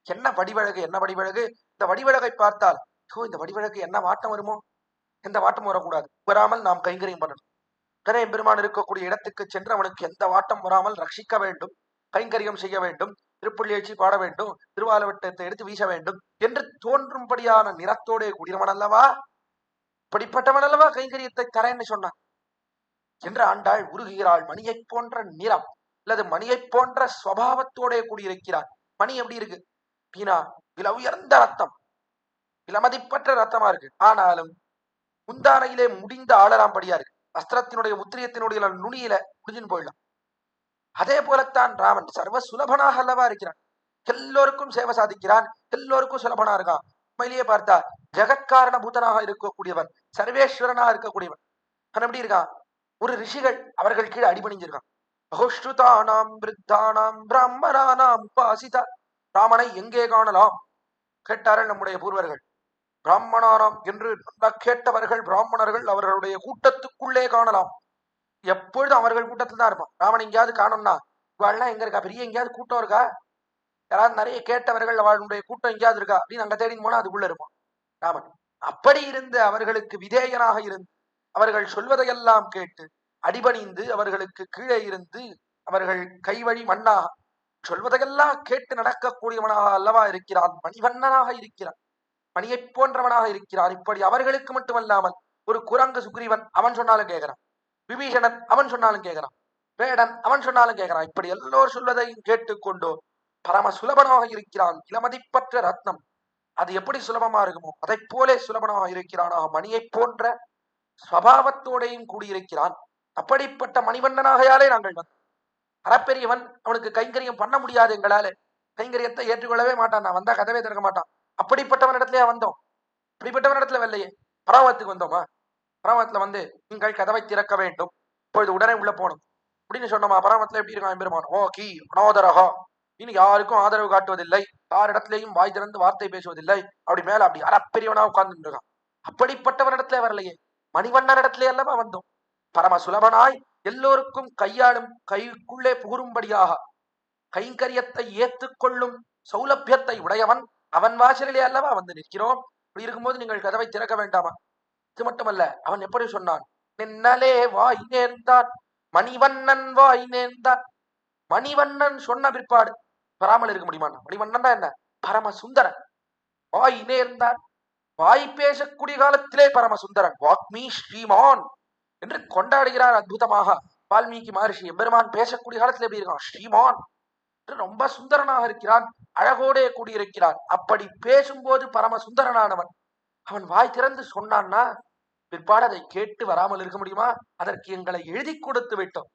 என்ன வடிவழகு, என்ன வடிவழகு! இந்த வடிவழகை பார்த்தால் இந்த வடிவழகு என்ன வாட்டம் வருமோ? எந்த வாட்டம் வரக்கூடாது, வராமல் நாம் கைங்கரியம் பண்ணணும். உடனே பெருமான் இருக்கக்கூடிய இடத்துக்கு சென்று அவனுக்கு எந்த வாட்டம் வராமல் ரட்சிக்க வேண்டும், கைங்கரியம் செய்ய வேண்டும், திருப்புள்ளி எழுச்சி பாட வேண்டும், திருவாலவட்டத்தை எடுத்து வீச வேண்டும் என்று தோன்றும்படியான நிறத்தோட கூடியவன் அல்லவா? இப்படிப்பட்டவன் அல்லவா கைங்கரியத்தை தரேன்னு சொன்னான் என்று ஆண்டாள் உருகுகிறாள். மணியை போன்ற நிறம் அல்லது மணியை போன்ற சுவாவத்தோட கூடியிருக்கிறான். மணி எப்படி இருக்கு? பீனா வில உயர்ந்த ரத்தம், விலமதிப்பற்ற ரத்தமா இருக்கு. ஆனாலும் முந்தானையிலே முடிந்த ஆளலாம்படியா இருக்கு. அஸ்திரத்தினுடைய உத்திரியத்தினுடைய நுனியில முடிஞ்சுன்னு போயிடலாம். அதே போலத்தான் ராமன் சர்வ சுலபனாக அல்லவா இருக்கிறான். எல்லோருக்கும் சேவை சாதிக்கிறான், எல்லோருக்கும் சுலபனா இருக்கான். உண்மையிலேயே பார்த்தா ஜெகத்காரண பூதனாக இருக்கக்கூடியவன், சர்வேஸ்வரனா இருக்கக்கூடியவன். எப்படி இருக்கான்? ஒரு ரிஷிகள் அவர்கள் கீழே அடிபணிஞ்சிருக்கான். பகுஷ்ருதானாம் விருத்தானாம் பிராமணானாம் உபாசிதா. ராமனை எங்கே காணலாம் கேட்டார்கள் நம்முடைய பூர்வர்கள். பிராமணானாம் என்று கேட்டவர்கள் பிராமணர்கள் அவர்களுடைய கூட்டத்துக்குள்ளே காணலாம். எப்பொழுதும் அவர்கள் கூட்டத்தில் தான் இருப்பான். ராமன் எங்கேயாவது காணோம்னா இவாள்லாம் எங்க இருக்கா, பெரிய எங்கேயாவது கூட்டம் இருக்கா, யாராவது நிறைய கேட்டவர்கள் அவளுடைய கூட்டம் எங்கேயாவது இருக்கா அப்படின்னு அங்க தேடின்னு போனா அதுக்குள்ள இருப்பான் ராமன். அப்படி இருந்து அவர்களுக்கு விதேயனாக இருந்து அவர்கள் சொல்வதையெல்லாம் கேட்டு அடிபணிந்து அவர்களுக்கு கீழே இருந்து அவர்கள் கைவழி மண்ணாக சொல்வதையெல்லாம் கேட்டு நடக்கக்கூடியவனாக அல்லவா இருக்கிறான். மணிவண்ணனாக இருக்கிறான், மணியைப் போன்றவனாக இருக்கிறான். இப்படி அவர்களுக்கு மட்டுமல்லாமல் ஒரு குரங்கு சுக்ரீவன் அவன் சொன்னாலும் கேட்கிறான், விபீஷணன் அவன் சொன்னாலும் கேட்கிறான், வேடன் அவன் சொன்னாலும் கேட்கிறான். இப்படி எல்லோரும் சொல்வதையும் கேட்டுக்கொண்டோ பரம சுலபனாக இருக்கிறான். இளமதிப்பற்ற ரத்னம் அது எப்படி சுலபமா இருக்குமோ அதை போலே சுலபனாக இருக்கிறானாக மணியை போன்ற ஸ்வபாவத்தோடையும் கூடியிருக்கிறான். அப்படிப்பட்ட மணிவண்ணனாகையாலே நாங்கள் வந்தோம். அறப்பெரியவன் அவனுக்கு கைங்கரியம் பண்ண முடியாது, எங்களால கைங்கரியத்தை ஏற்றுக்கொள்ளவே மாட்டான். நான் வந்தா கதவே திறக்க மாட்டான். அப்படிப்பட்டவன் இடத்துலயே வந்தோம். அப்படிப்பட்டவன் இடத்துல வரலையே. பராமத்துக்கு வந்தோமா? பராமத்துல வந்து நீங்கள் கதவை திறக்க வேண்டும், இப்பொழுது உடனே உள்ள போகணும் அப்படின்னு சொன்னோமா? பராமத்துல எப்படி இருக்கான் பெருமான்? ஓ கி அனோதரகா, இனி யாருக்கும் ஆதரவு காட்டுவதில்லை, யாரிடத்திலையும் வாய் திறந்து வார்த்தை பேசுவதில்லை, அப்படி மேல அப்படி அறப்பெரியவனா உட்கார்ந்து இருக்கான். அப்படிப்பட்டவன் இடத்துல வரலையே, மணிவண்ணன் இடத்துல அல்லவா வந்தோம். பரம சுலபனாய் எல்லோருக்கும் கையாளும், கைக்குள்ளே புகுரும்படியாக கைங்கரியத்தை ஏற்றுக்கொள்ளும் சௌலபியத்தை உடையவன். அவன் வாசலிலே அல்லவா வந்து நிற்கிறோம். இப்படி இருக்கும்போது நீங்கள் கதவை திறக்க வேண்டாமா? இது மட்டுமல்ல, அவன் எப்படி சொன்னான்? நின்னலே வாய் நேர்ந்தான், மணிவண்ணன் வாய் நேர்ந்தான். மணிவண்ணன் சொன்ன பிற்பாடு வராமல் இருக்க முடியுமா? மணிவண்ணன் தான் என்ன? பரம சுந்தரன். வாய் நேர்ந்தான், வாய் பேசக்கூடிய காலத்திலே பரம சுந்தரன், வாக்மீ ஸ்ரீமான் என்று கொண்டாடுகிறார் அற்புதமாக வால்மீகி மகர்ஷி. எம்பெருமான் பேசக்கூடிய காலத்துல எப்படி இருக்கான்? ஸ்ரீமான் என்று ரொம்ப சுந்தரனாக இருக்கிறான், அழகோடே கூடியிருக்கிறான். அப்படி பேசும்போது பரம சுந்தரனானவன் அவன் வாய் திறந்து சொன்னான்னா பிற்பாடு அதை கேட்டு வராமல் இருக்க முடியுமா? அதற்கு எங்களை எழுதி கொடுத்து விட்டோம்,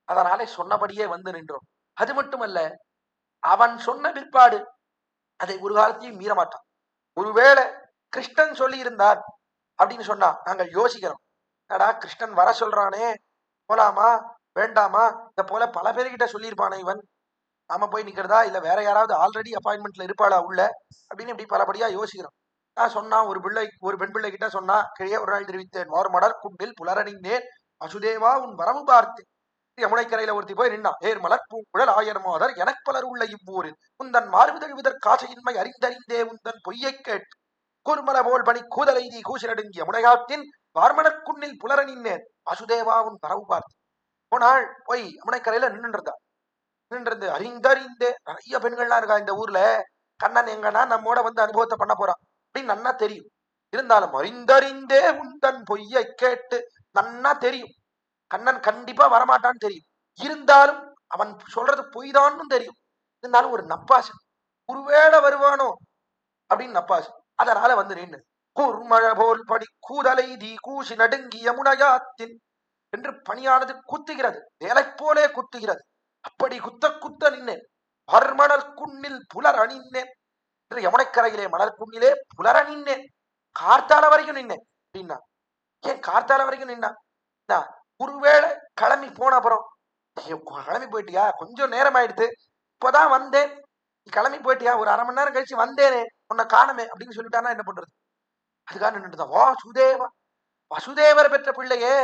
அதனாலே சொன்னபடியே வந்து நின்றோம். அது மட்டுமல்ல, அவன் சொன்ன பிற்பாடு அதை ஒரு காலத்தையும் மீற மாட்டான். ஒருவேளை கிருஷ்ணன் சொல்லி இருந்தார் அப்படின்னு சொன்னா நாங்கள் யோசிக்கிறோம், நடா கிருஷ்ணன் வர சொல்றானே, போலாமா வேண்டாமா, இத போல பல பேர்கிட்ட சொல்லியிருப்பானே இவன், நாம போய் நிக்கிறதா இல்ல வேற யாராவது ஆல்ரெடி அப்பாயின்மெண்ட்ல இருப்பாளா உள்ள அப்படின்னு இப்படி பலபடியா யோசிக்கிறோம். நான் சொன்னா ஒரு பெண் பிள்ளை கிட்ட சொன்னா, கிழிய ஒரு நாள் தெரிவித்தேன், மார்மலர் குண்டில் புலரணிந்தேன் வசுதேவா உன் வரவு பார்த்தேன். யமுனைக்கரையில ஒருத்தி போய் நின்னா, ஏர் மலர் பூங்குழல் ஆயர் மாதர் எனக்கு பலர் உள்ள இவ்வூரில் உந்தன் மார்புதழுவிதற் காசையின்மை அறிந்தறிந்தே உந்தன் பொய்யை கேட்டு கூர்மல போல் பணி கூதலைதி கூசிலடுங்கிய முனையாட்டின் வார்மலர் குன்னில் புலரணிந்தேன் வசுதேவா உன் வரவு பார்த்து. போனாள், போய் யமுனைக்கரையில நின்றுருந்து அறிந்தறிந்தே. நிறைய பெண்கள்லாம் இருக்கா இந்த ஊர்ல, கண்ணன் எங்கன்னா நம்மோட வந்து அனுபவத்தை பண்ண போறான் அப்படின்னு நன்னா தெரியும். இருந்தாலும் அறிந்தறிந்தே உந்தன் பொய்யை கேட்டு நன்னா தெரியும், கண்ணன் கண்டிப்பா வரமாட்டான்னு தெரியும். இருந்தாலும் அவன் சொல்றது பொய் தான்னு தெரியும். இருந்தாலும் ஒரு நப்பாசு, ஒருவேளை வருவானோ அப்படின்னு நப்பாசு. அதனால வந்து நின்று கூர்மழ போல் படி கூதலை தீ கூசி நடுங்கிய முனையாத்தின் என்று பணியானது குத்துகிறது, வேலை போலே குத்துகிறது. அப்படி குத்த நின்னேன். பர்மணல் குன்னில் புலர் அணிந்தேன் என்று யமுனைக்கரையிலே மணல் குன்னிலே புலர் அணிந்தேன். கார்த்தால வரைக்கும் நின்னேன் அப்படின்னா. ஏன் கார்த்தால வரைக்கும் நின்னா? ஒருவேளை கிளம்பி போன அப்புறம், கிளம்பி போயிட்டியா, கொஞ்சம் நேரம் ஆயிடுத்து, இப்பதான் வந்தேன், நீ கிளம்பி போயிட்டியா, ஒரு அரை மணி நேரம் கழிச்சு வந்தேனே, உன்னை காணமே அப்படின்னு சொல்லிட்டானா என்ன பண்றது? அதுக்காக நின்றுதான். வா சுதேவா, வசுதேவர் பெற்ற பிள்ளையே,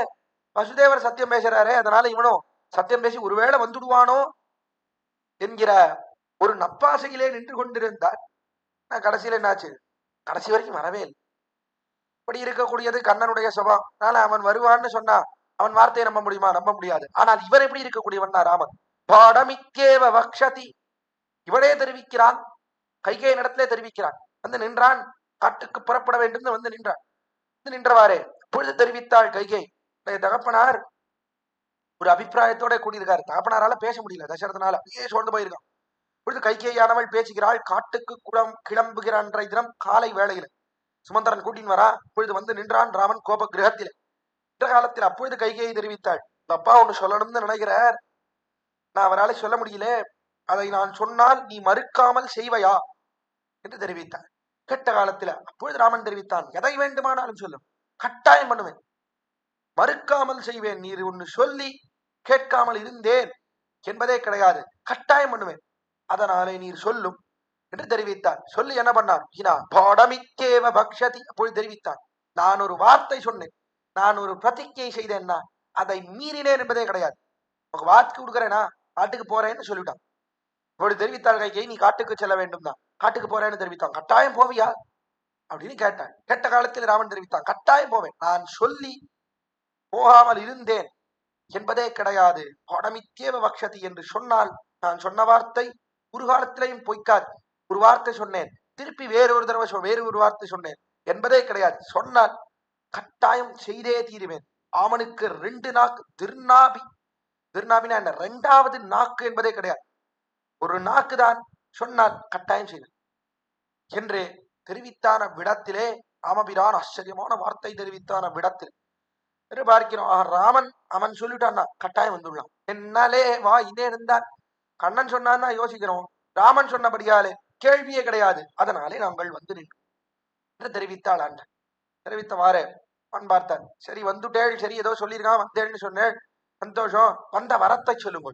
வசுதேவர் சத்தியம் பேசுறாரே, அதனால இவனும் சத்தியம் பேசி ஒருவேளை வந்துடுவானோ என்கிற ஒரு நப்பாசையிலே நின்று கொண்டிருந்தார். நான் கடைசியில என்னாச்சு? கடைசி வரைக்கும் வரவே இல்லை. இப்படி இருக்கக்கூடியது கண்ணனுடைய சுபாவம். அதனால அவன் வருவான்னு சொன்னா அவன் வார்த்தையை நம்ப முடியுமா? நம்ப முடியாது. ஆனால் இவர் எப்படி இருக்கக்கூடியவன்? ராமன் பாடமிக்கேவ வக்ஷதி, இவனே தெரிவிக்கிறான், கைகேயின் இடத்திலே தெரிவிக்கிறான். வந்து நின்றான், காட்டுக்கு புறப்பட வேண்டும் வந்து நின்றான். நின்றவாறே அப்பொழுது தெரிவித்தாள் கைகை. தகப்பனார் ஒரு அபிப்பிராயத்தோட கூடியிருக்காரு. தகப்பனாரால பேச முடியல, தசரதனால அப்படியே சோர்ந்து போயிருக்கான். பொழுது கைகேயானவள் பேசுகிறாள். காட்டுக்கு கிளம்புகிற அன்றைய தினம் காலை வேளையில சுமந்திரன் கூட்டின் வரா. அப்பொழுது வந்து நின்றான் ராமன் கோப கிரகத்திலே. என்ற காலத்தில் அப்பொழுது கைகேயை தெரிவித்தாள், அப்பா ஒண்ணு சொல்லணும்னு நினைக்கிறார், நான் அவரால் சொல்ல முடியல, அதை நான் சொன்னால் நீ மறுக்காமல் செய்வையா என்று தெரிவித்தாள். கெட்ட காலத்துல அப்பொழுது ராமன் தெரிவித்தான், எதை வேண்டுமானாலும் சொல்லும், கட்டாயம் பண்ணுவேன், மறுக்காமல் செய்வேன், நீர் ஒன்னு சொல்லி கேட்காமல் இருந்தேன் என்பதே கிடையாது, கட்டாயம் பண்ணுவேன், அதனாலே நீர் சொல்லும் என்று தெரிவித்தான். சொல்லி என்ன பண்ணான்? பாடமிக்கேவ பக்ஷதி. அப்பொழுது தெரிவித்தான், நான் ஒரு வார்த்தை சொன்னேன், நான் ஒரு பிரதிஜை செய்தேன்னா அதை மீறினேன் என்பதே கிடையாது, உனக்கு வாக்கு கொடுக்குறேனா, காட்டுக்கு போறேன்னு சொல்லிட்டான். இப்பொழுது தெரிவித்தாள் கைகை, நீ காட்டுக்கு செல்ல வேண்டும் தான், காட்டுக்கு போறேன்னு தெரிவித்தான். கட்டாயம் போவியா அப்படின்னு கேட்டான். கேட்ட காலத்தில் ராமன் தெரிவித்தான், கட்டாயம் போவேன், நான் சொல்லி போகாமல் இருந்தேன் என்பதே கிடையாது, பாடமிக்கேவ பக்ஷதி என்று சொன்னால் நான் சொன்ன வார்த்தை ஒரு காலத்திலையும் பொய்க்காது. ஒரு வார்த்தை சொன்னேன், திருப்பி வேறொரு தடவை வேறு ஒரு வார்த்தை சொன்னேன் என்பதே கிடையாது. சொன்னால் கட்டாயம் செய்தே தீருவேன். அவனுக்கு 2 நாக்கு, திருநாபி. திருநாபினா என்ன? 2வது நாக்கு என்பதே கிடையாது. ஒரு நாக்கு தான், சொன்னால் கட்டாயம் செய்வேன் என்று தெரிவித்தான விடத்திலே ராமபிரான் ஆச்சரியமான வார்த்தை தெரிவித்தான விடத்தில் பார்க்கிறோம். ராமன் அவன் சொல்லிட்டான்னா கட்டாயம் வந்துள்ளான். என்னாலே வா இன்னே இருந்தான். கண்ணன் சொன்னான்னா யோசிக்கிறோம், ராமன் சொன்னபடியாலே கேள்வியே கிடையாது. அதனாலே நாங்கள் வந்து நின்றோம் என்று தெரிவித்தாள். அன்று தெரிவித்தவாறு அவன் பார்த்தான். சரி வந்துட்டேள், சரி ஏதோ சொல்லியிருக்கான், வந்தேள்னு சொன்னேள், சந்தோஷம். வந்த வரத்தை சொல்லுங்க,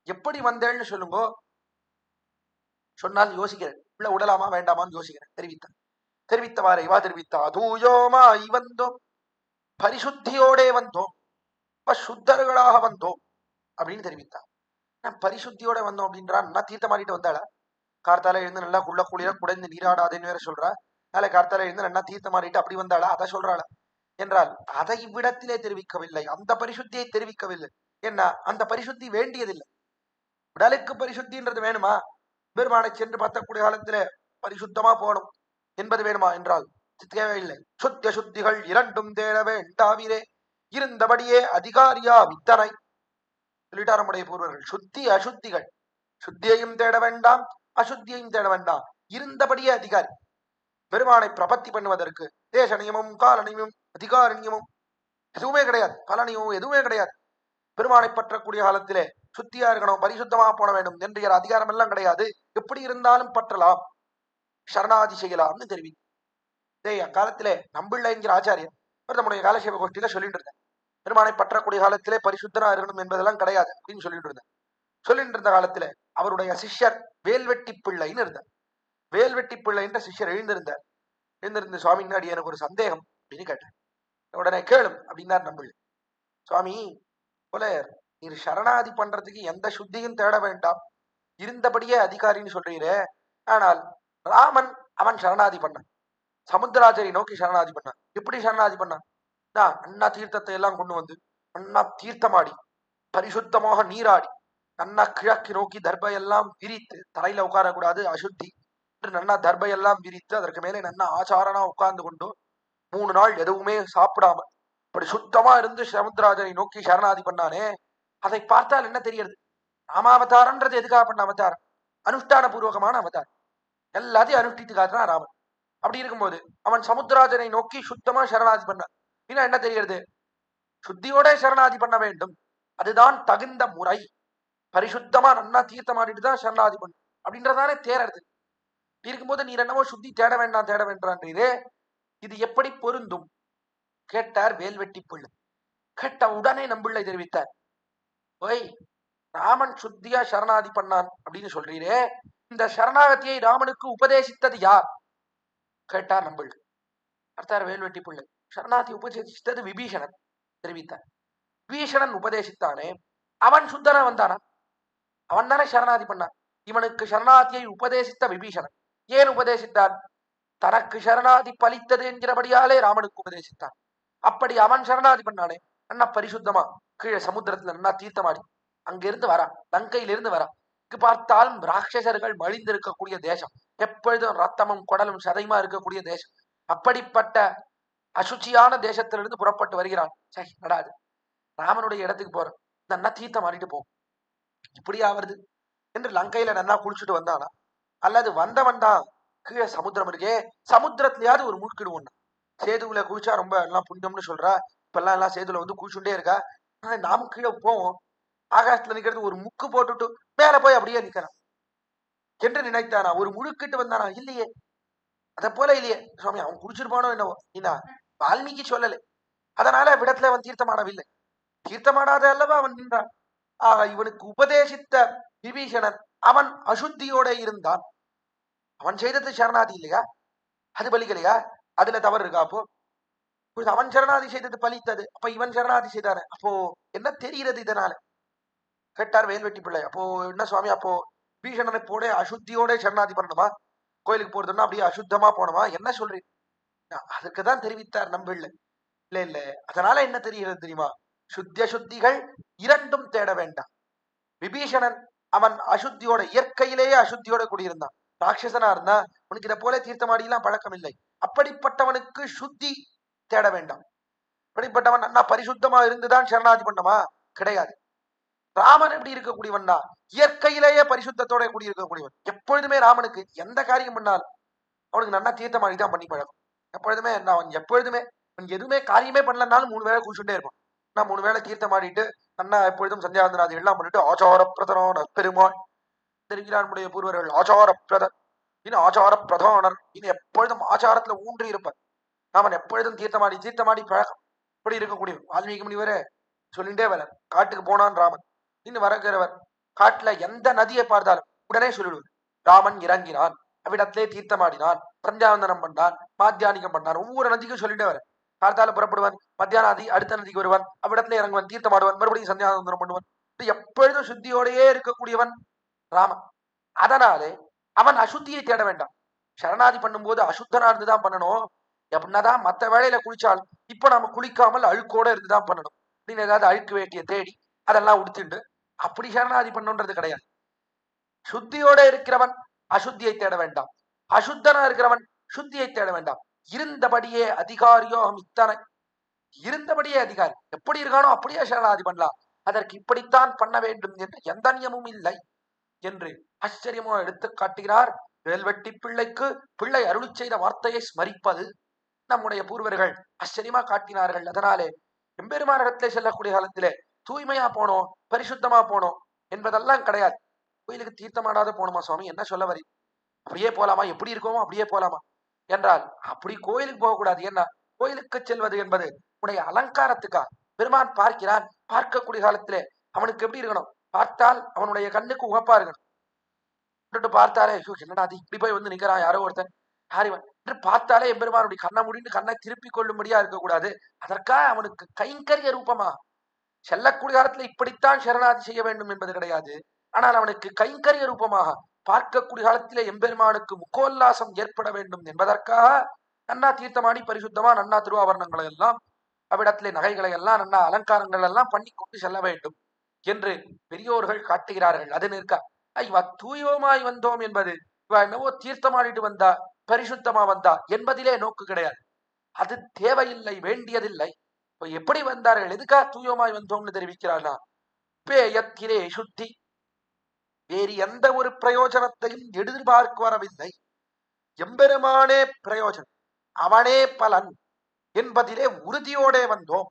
எப்படி வந்தேள்னு சொல்லுங்க. சொன்னால் யோசிக்கிறேன், உள்ள உடலாமா வேண்டாமான்னு யோசிக்கிறேன். தெரிவித்தான். தெரிவித்தவாறு இவா தெரிவித்தா, தூயோமாய் வந்தோம், பரிசுத்தியோடே வந்தோம், சுத்தர்களாக வந்தோம் அப்படின்னு தெரிவித்தான். பரிசுத்தியோட வந்தோம் அப்படின்றான். நான் தீர்த்த மாறிட்டு வந்தாளா? கார்த்தால எழுந்து நல்லா குள்ள குளிர குடைந்து நீராடாதேன்னு வேற சொல்றா. நாளை கார்த்தால எழுந்து நல்லா தீர்த்த மாறிட்டு அப்படி வந்தாளா? அதை சொல்றாளா என்றால் அதை இவ்விடத்திலே தெரிவிக்கவில்லை. அந்த பரிசுத்தியை தெரிவிக்கவில்லை. என்ன? அந்த பரிசுத்தி வேண்டியதில்லை. உடலுக்கு பரிசுத்தின்றது வேணுமா? பெருமானை சென்று பத்தக்கூடிய காலத்துல பரிசுத்தமா போகணும் என்பது வேணுமா என்றால் தேவையில்லை. சுத்திய சுத்திகள் இரண்டும் தேட வேண்டாவிரே, இருந்தபடியே அதிகாரியா வித்தனை சொல்லிட்டார் நம்முடைய பூர்வர்கள். சுத்தி அசுத்திகள், சுத்தியையும் தேட வேண்டாம், அசுத்தியையும் தேட வேண்டாம், இருந்தபடியே அதிகாரி. பெருமானை பிரபத்தி பண்ணுவதற்கு தேச நியமம், கால நியமம், அதிகார நியமம் எதுவுமே கிடையாது. பல நியமம் எதுவுமே கிடையாது. பெருமானை பற்றக்கூடிய காலத்திலே சுத்தியா இருக்கணும், பரிசுத்தமா போன வேண்டும் என்ற அதிகாரம் எல்லாம் கிடையாது. எப்படி இருந்தாலும் பற்றலாம், சரணாதி செய்யலாம்னு தெரிவிக்கும். அக்காலத்திலே நம்பிள்ளை என்கிற ஆச்சாரியர் நம்முடைய காலசேவ கோஷ்டியில சொல்லிட்டு இருந்தேன். பெருமானை பற்றக்கூடிய காலத்திலே பரிசுத்தனா இருக்கணும் என்பதெல்லாம் கிடையாது அப்படின்னு சொல்லிட்டு இருந்தேன். சொல்லிட்டு இருந்த காலத்துல அவருடைய சிஷ்யர் வேல்வெட்டி பிள்ளைன்னு இருந்தார். வேல்வெட்டி பிள்ளை என்ற சிஷ்யர் எழுந்திருந்தார். எழுந்திருந்த சுவாமி, முன்னாடி எனக்கு ஒரு சந்தேகம் அப்படின்னு கேட்டேன். உடனே கேளும் அப்படின்னார் நம்பிள்ளை. சுவாமி போல நீர் சரணாதி பண்றதுக்கு எந்த சுத்தியும் தேட வேண்டாம், இருந்தபடியே அதிகாரின்னு சொல்றீரே. ஆனால் ராமன் அவன் சரணாதி பண்ணான், சமுத்திராச்சரி நோக்கி சரணாதி பண்ணான். எப்படி சரணாதி பண்ணான்? அண்ணா தீர்த்தத்தை எல்லாம் கொண்டு வந்து அண்ணா தீர்த்தமாடி பரிசுத்தமாக நீராடி நன்னா கிழக்கு நோக்கி தர்பையெல்லாம் விரித்து, தரையில உட்காரக்கூடாது அசுத்தி என்று நன்னா தர்பையெல்லாம் விரித்து அதற்கு மேலே நன்னா ஆச்சாரனா உட்கார்ந்து கொண்டு 3 நாள் எதுவுமே சாப்பிடாம அப்படி சுத்தமா இருந்து சமுத்திராஜனை நோக்கி சரணாதி பண்ணானே. அதை பார்த்தால் என்ன தெரியுது? ராமாவதாரன்றது எதுக்காக பண்ண அவதாரம்? அனுஷ்டான பூர்வகமான அவதாரம். எல்லாத்தையும் அனுஷ்டித்து காட்டுறான் ராமன். அப்படி இருக்கும்போது அவன் சமுத்திராஜனை நோக்கி சுத்தமா சரணாதி பண்ணான். என்ன தெரிகிறது? சுத்தியோட சரணாதி பண்ண வேண்டும், அதுதான் தகுந்த முறை. பரிசுத்தமா நன்னா தீர்த்தமாடிட்டு தான் சரணாதி பண்ணும் அப்படின்றதானே தேரது. இருக்கும்போது நீர் என்னவோ சுத்தி தேட வேண்டாம் தேட வேண்டான்றீரே, இது எப்படி பொருந்தும் கேட்டார் வேல்வெட்டி பிள்ளை. கேட்ட உடனே நம்பிள்ளை தெரிவித்தார், ஓய் ராமன் சுத்தியா சரணாதி பண்ணான் அப்படின்னு சொல்றீரே, இந்த சரணாகதியை ராமனுக்கு உபதேசித்தது யார் கேட்டார் நம்பிள்ளை. பார்த்தார் வேல்வெட்டி பிள்ளை. சரணாதி உபதேசித்தது விபீஷணன் தெரிவித்தார். விபீஷணன் உபதேசித்தானே, அவன் சுத்தனா வந்தானா? அவன் தானே சரணாதி பண்ணான். இவனுக்கு சரணாதியை உபதேசித்த விபீஷணன் ஏன் உபதேசித்தான்? தனக்கு சரணாதி பலித்தது என்கிறபடியாலே ராமனுக்கு உபதேசித்தான். அப்படி அவன் சரணாதி பண்ணானே, அண்ணா பரிசுத்தமா கீழே சமுத்திரத்துல நன்னா தீர்த்தமாடி அங்கிருந்து வரா, லங்கையிலிருந்து வரா. பார்த்தாலும் ராட்சசர்கள் மழிந்திருக்கக்கூடிய தேசம், எப்பொழுதும் ரத்தமும் குடலும் சதையுமா இருக்கக்கூடிய தேசம். அப்படிப்பட்ட அசுச்சியான தேசத்திலிருந்து புறப்பட்டு வருகிறான். சரி நடாது, ராமனுடைய இடத்துக்கு போற நன்னா தீர்த்தம் ஆடிட்டு போ, இப்படியா வருது என்று லங்கையில நன்னா குளிச்சுட்டு வந்தானா? அல்லது வந்தவன் தான் கீழே சமுத்திரம் இருக்கே, சமுத்திரத்திலேயாவது ஒரு முழுக்கிடுவோம். சேதுல குளிச்சா ரொம்ப எல்லாம் புண்ணியம்னு சொல்றா. இப்பெல்லாம் எல்லாம் சேதுல வந்து குளிச்சுட்டே இருக்கா. நாமும் கீழே போவோம், ஆகாசத்துல நிக்கிறது ஒரு முக்கு போட்டுட்டு மேல போய் அப்படியே நிக்கிறான் என்று நினைத்தானா? ஒரு முழுக்கிட்டு வந்தானா? இல்லையே. அத போல இல்லையே. சுவாமி அவன் குடிச்சிருப்பானோ என்னவோ. என்ன வால்மீகி சொல்லலை, அதனால விடத்துல அவன் தீர்த்தமாடவில்லை. தீர்த்தமாடாத அல்லவா அவன் நின்றான். இவனுக்கு உபதேசித்த விபீஷணன் அவன் அசுத்தியோட இருந்தான். அவன் செய்தது சரணாதி இல்லையா? அது பலிக்கலையா? அதுல தவறு இருக்கா? அப்போ அவன் சரணாதி செய்தது பலித்தது, அப்ப இவன் சரணாதி செய்தானே, அப்போ என்ன தெரிகிறது இதனால கேட்டார் வேல்வெட்டி பிள்ளை. அப்போ என்ன சுவாமி, அப்போ பீஷணனை போட அசுத்தியோட சரணாதி பண்ணணுமா? கோயிலுக்கு போறதுன்னா அப்படியே அசுத்தமா போனோமா? என்ன சொல்றீங்க? அதுக்குதான் தெரிவித்தார் நம்பிள்ளை. இல்ல இல்ல, அதனால என்ன தெரிகிறது தெரியுமா? சுத்திய சுத்திகள் இரண்டும் தேட வேண்டாம். விபீஷணன் அவன் அசுத்தியோட இயற்கையிலேயே அசுத்தியோட கூடியிருந்தான். ராட்சசனா இருந்தா உனக்கு இதை போல தீர்த்தமாடிலாம் பழக்கம் இல்லை. அப்படிப்பட்டவனுக்கு சுத்தி தேட வேண்டாம். அப்படிப்பட்டவன் அண்ணா பரிசுத்தமா இருந்துதான் சரணாதி பண்ணமா கிடையாது. ராமன் எப்படி இருக்கக்கூடியவன்னா இயற்கையிலேயே பரிசுத்தத்தோட கூடி இருக்கக்கூடியவன். எப்பொழுதுமே ராமனுக்கு எந்த காரியம் பண்ணாலும் அவனுக்கு நன்னா தீர்த்தமாடி தான் பண்ணி பழக்கம். எப்பொழுதுமே அவன் எப்பொழுதுமே எதுவுமே காரியமே பண்ணலனாலும் 3 வேளை குளிச்சுட்டே இருப்பான். நான் 3 வேளை தீர்த்தமாடிட்டு நன்னா எப்பொழுதும் சந்தியாவந்தனாதி எல்லாம் பண்ணிட்டு ஆச்சார பிரதனோ பெருமாள் தெரிகிறார். நம்முடைய பூர்வர்கள் ஆச்சார பிரதன் இன்னும் ஆச்சார பிரதானர் இன்னும் எப்பொழுதும் ஆச்சாரத்துல ஊன்றி இருப்பார். ராமன் எப்பொழுதும் தீர்த்தமாடி பழக்கம். இப்படி இருக்கக்கூடிய வால்மீகி முனிவரே சொல்லிட்டே வர காட்டுக்கு போனான் ராமன். இன்னும் வரக்கிறவர் காட்டுல எந்த நதியை பார்த்தாலும் உடனே சொல்லிடுவார் ராமன் இறங்கினான், அவ்விடத்திலே தீர்த்தமாடினான், சந்தியாவந்தனம் பண்ணான், மாத்தியானிகம் பண்ணான். ஒவ்வொரு நதிக்கும் சொல்லிட்டே வர கார்த்தால புறப்படுவான், மத்தியான நதி அடுத்த நதிக்கு வருவான், அவ்விடத்துல இறங்குவான், தீர்த்தமாடுவான், மறுபடியும் சந்தியாவந்தனம் பண்ணுவான். எப்பொழுதும் சுத்தியோடையே இருக்கக்கூடியவன் ராமன். அதனாலே அவன் அசுத்தியை தேட வேண்டாம். சரணாதி பண்ணும்போது அசுத்தனா இருந்துதான் பண்ணணும். எப்படின்னாதான் மற்ற வேலையில குளிச்சால் இப்ப நம்ம குளிக்காமல் அழுக்கோட இருந்துதான் பண்ணணும். அப்படின்னு ஏதாவது அழுக்கு வேட்டிய தேடி அதெல்லாம் உடுத்திண்டு அப்படி சரணாதி பண்ணுன்றது கிடையாது. சுத்தியோட இருக்கிறவன் அசுத்தியை தேட வேண்டாம், அசுத்தனா இருக்கிறவன் சுத்தியை தேட வேண்டாம். இருந்தபடியே அதிகாரியோகம் இத்தனை இருந்தபடியே அதிகாரி எப்படி இருக்கானோ அப்படியே சரணாதி பண்ணலாம். அதற்கு இப்படித்தான் பண்ண வேண்டும் என்று எந்த நியமும் இல்லை என்று ஆச்சரியமோ எடுத்து காட்டுகிறார். வேல்வெட்டி பிள்ளைக்கு பிள்ளை அருளி செய்த வார்த்தையை ஸ்மரிப்பது நம்முடைய பூர்வர்கள் ஆச்சரியமா காட்டினார்கள். அதனாலே எம்பெருமானிடத்திலே செல்லக்கூடிய காலத்திலே தூய்மையா போனோம், பரிசுத்தமா போனோம் என்பதெல்லாம் கிடையாது. கோயிலுக்கு தீர்த்தமாடாத போனோமா சுவாமி, என்ன சொல்ல வரி? அப்படியே போலாமா, எப்படி இருக்கோமோ அப்படியே போலாமா என்றால் அப்படி கோயிலுக்கு போகக்கூடாது. ஏன்னா கோயிலுக்கு செல்வது என்பது உடைய அலங்காரத்துக்கா. பெருமான் பார்க்கிறான், பார்க்கக்கூடிய காலத்திலே அவனுக்கு எப்படி இருக்கணும், பார்த்தால் அவனுடைய கண்ணுக்கு உகப்பா இருக்கணும். பார்த்தாலே என்னடா அது இப்படி போய் வந்து நிக்கிறான் யாரோ ஒருத்தன் யாரிவன் என்று பார்த்தாலே எம்பெருமானுடைய கண்ணை முடிந்து கண்ணை திருப்பி கொள்ளும்படியா இருக்கக்கூடாது. அதற்காக அவனுக்கு கைங்கரிய ரூபமா செல்லக்கூடிய காலத்துல இப்படித்தான் சரணாதி செய்ய வேண்டும் என்பது கிடையாது. ஆனால் அவனுக்கு கைங்கரிய ரூபமாக பார்க்கக்கூடிய காலத்திலே எம்பெருமானுக்கு முக்கோல்லாசம் ஏற்பட வேண்டும் என்பதற்காக நன்னா தீர்த்தமாடி பரிசுத்தமா நன்னா திருவாபரணங்களை எல்லாம் அவ்விடத்திலே நகைகளை எல்லாம் நன்னா அலங்காரங்கள் எல்லாம் பண்ணி கொண்டு செல்ல வேண்டும் என்று பெரியோர்கள் காட்டுகிறார்கள். அது நிற்க இவ தூயோமாய் வந்தோம் என்பது இவ என்னவோ தீர்த்தமாடிட்டு வந்தா பரிசுத்தமா வந்தா என்பதிலே நோக்கு கிடையாது. அது தேவையில்லை, வேண்டியதில்லை. இப்ப எப்படி வந்தார்கள், எதுக்காக தூயோமாய் வந்தோம்னு தெரிவிக்கிறார்களா? பேயத்திலே சுத்தி, வேறு எந்த ஒரு பிரயோஜனத்தையும் எதிர்பார்க்க வரவில்லை. எம்பெருமானே பிரயோஜனம், அவனே பலன் என்பதிலே உறுதியோட வந்தோம்.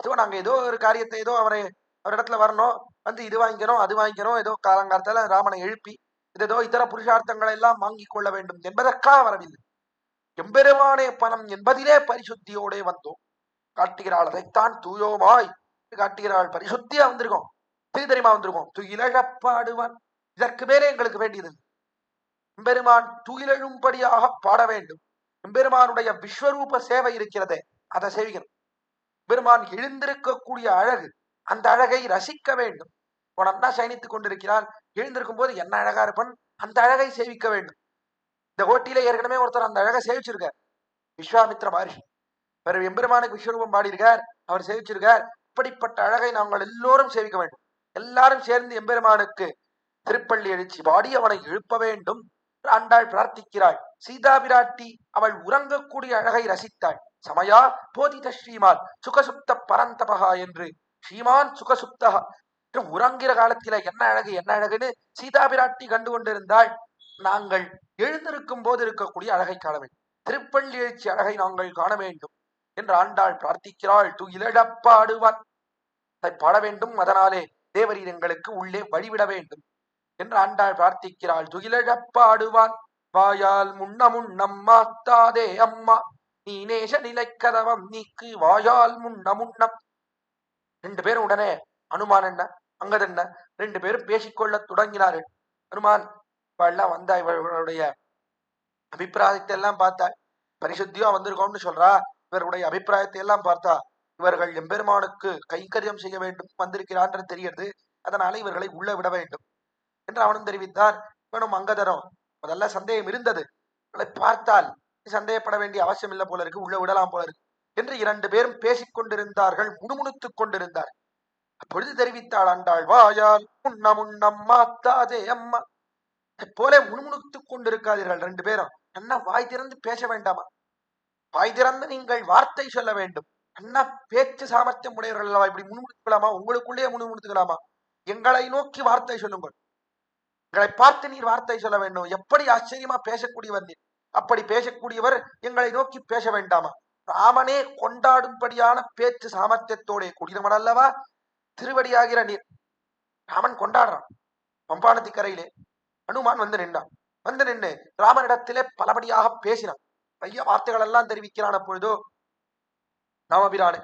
ஏதோ நாங்க ஏதோ ஒரு காரியத்தை ஏதோ அவரிடத்துல வரணும், வந்து இது வாங்கிக்கணும் அது வாங்கிக்கணும், ஏதோ காலங்காலத்துல ராமனை எழுப்பி இதோ இதர புருஷார்த்தங்களை எல்லாம் வாங்கிக் கொள்ள வேண்டும் என்பதற்காக வரவில்லை. எம்பெருமானே பலம் என்பதிலே பரிசுத்தியோட வந்தோம் காட்டுகிறாள். அதைத்தான் தூயோமாய் காட்டுகிறாள். பரிசுத்தியா வந்திருக்கோம், தெரியுமா வந்திருக்கோம். துயிலழப்பாடுவான், இதற்கு மேலே எங்களுக்கு வேண்டியது. எம்பெருமான் துயிலழும்படியாக பாட வேண்டும். எம்பெருமானுடைய விஸ்வரூப சேவை இருக்கிறதே அதை சேவிக்கணும். பெருமான் எழுந்திருக்கக்கூடிய அழகு, அந்த அழகை ரசிக்க வேண்டும். உனன்னா சயனித்துக் கொண்டிருக்கிறான், எழுந்திருக்கும் போது என்ன அழகா இருப்பன், அந்த அழகை சேவிக்க வேண்டும். இந்த கோட்டியில ஏற்கனவே ஒருத்தர் அந்த அழகை சேவிச்சிருக்கார், விஸ்வாமித்ர மகர்ஷி. வேற எம்பெருமானுக்கு விஸ்வரூபம் பாடியிருக்கார், அவர் சேவிச்சிருக்கார். இப்படிப்பட்ட அழகை நாங்கள் எல்லோரும் சேவிக்க வேண்டும். எல்லாரும் சேர்ந்து எம்பெருமானுக்கு திருப்பள்ளி எழுச்சி பாடி அவனை எழுப்ப வேண்டும் ஆண்டாள் பிரார்த்திக்கிறாள். சீதா பிராட்டி அவள் உறங்கக்கூடிய அழகை ரசித்தாள். சமயா போதித ஸ்ரீமான் சுகசுப்த பரந்தபகா என்று ஸ்ரீமான் சுகசுப்தகா உறங்கிற காலத்தில என்ன அழகு என்ன அழகுன்னு சீதா பிராட்டி கண்டு கொண்டிருந்தாள். நாங்கள் எழுந்திருக்கும் போது இருக்கக்கூடிய அழகை காண வேண்டும், திருப்பள்ளி எழுச்சி அழகை நாங்கள் காண வேண்டும் என்று ஆண்டாள் பிரார்த்திக்கிறாள். துயிலழப்பாடுவான், அதை பாட வேண்டும், அதனாலே தேவரீர் எங்களுக்கு உள்ளே வழிவிட வேண்டும் என்று ஆண்டாள் பிரார்த்திக்கிறாள். துயிலழப்பாடுவான் வாயால் முன்னம் மாத்தாதே அம்மா, நீ நேச நிலைக்கதவம் நீக்கு வாயால் முன்னம். 2 பேரும் உடனே அனுமான் என்ன அங்கது என்ன 2 பேரும் பேசிக்கொள்ள தொடங்கினார்கள். அனுமான் எல்லாம் வந்தா இவர்களுடைய அபிப்பிராயத்தை எல்லாம் பார்த்தா பரிசுத்தியா வந்திருக்கோம்னு சொல்றா. இவருடைய அபிப்பிராயத்தை எல்லாம் பார்த்தா இவர்கள் எம்பெருமானுக்கு கைங்கரியம் செய்ய வேண்டும் வந்திருக்கிறான் தெரிகிறது, அதனால இவர்களை உள்ள விட வேண்டும் என்று அவனும் தெரிவித்தார். இவனும் அங்கதரும் முதல்ல சந்தேகம் இருந்தது, இவளை பார்த்தால் சந்தேகப்பட வேண்டிய அவசியம் இல்லை போல இருக்கு, உள்ள விடலாம் போல இருக்கு என்று 2 பேரும் பேசிக் கொண்டிருந்தார்கள், முணுமுணுத்துக் கொண்டிருந்தார். அப்பொழுது தெரிவித்தாள் ஆண்டாள், வாயால் முன்னம் மாத்தாதே அம்மா. போல முணுமுணுத்துக் கொண்டிருக்காதீர்கள் ரெண்டு பேரும். என்ன வாய் திறந்து பேச வேண்டாமா? வாய் திறந்து நீங்கள் வார்த்தை சொல்ல வேண்டும். என்ன பேச்சு சாமர்த்தியம் உடையவர்கள் அல்லவா? இப்படி முணுமுணுத்துக்கலாமா? உங்களுக்குள்ளேயே முணுமுணுத்துக்கலாமா? எங்களை நோக்கி வார்த்தை சொல்லுங்கள். எங்களை பார்த்து நீர் வார்த்தை சொல்ல வேண்டும். எப்படி ஆச்சரியமா பேசக்கூடியவர் நீர். அப்படி பேசக்கூடியவர் எங்களை நோக்கி பேச வேண்டாமா? ராமனே கொண்டாடும்படியான பேச்சு சாமர்த்தியத்தோட கூடியவன் அல்லவா திருவடியாகிற நீர். ராமன் கொண்டாடுறான் பம்பானத்தி கரையிலே. அனுமான் வந்து நின்றான். வந்து நின்று ராமனிடத்திலே பலபடியாக பேசினான். பைய வார்த்தைகள் எல்லாம் தெரிவிக்கிறான். அப்பொழுதோ ராமபிரானே,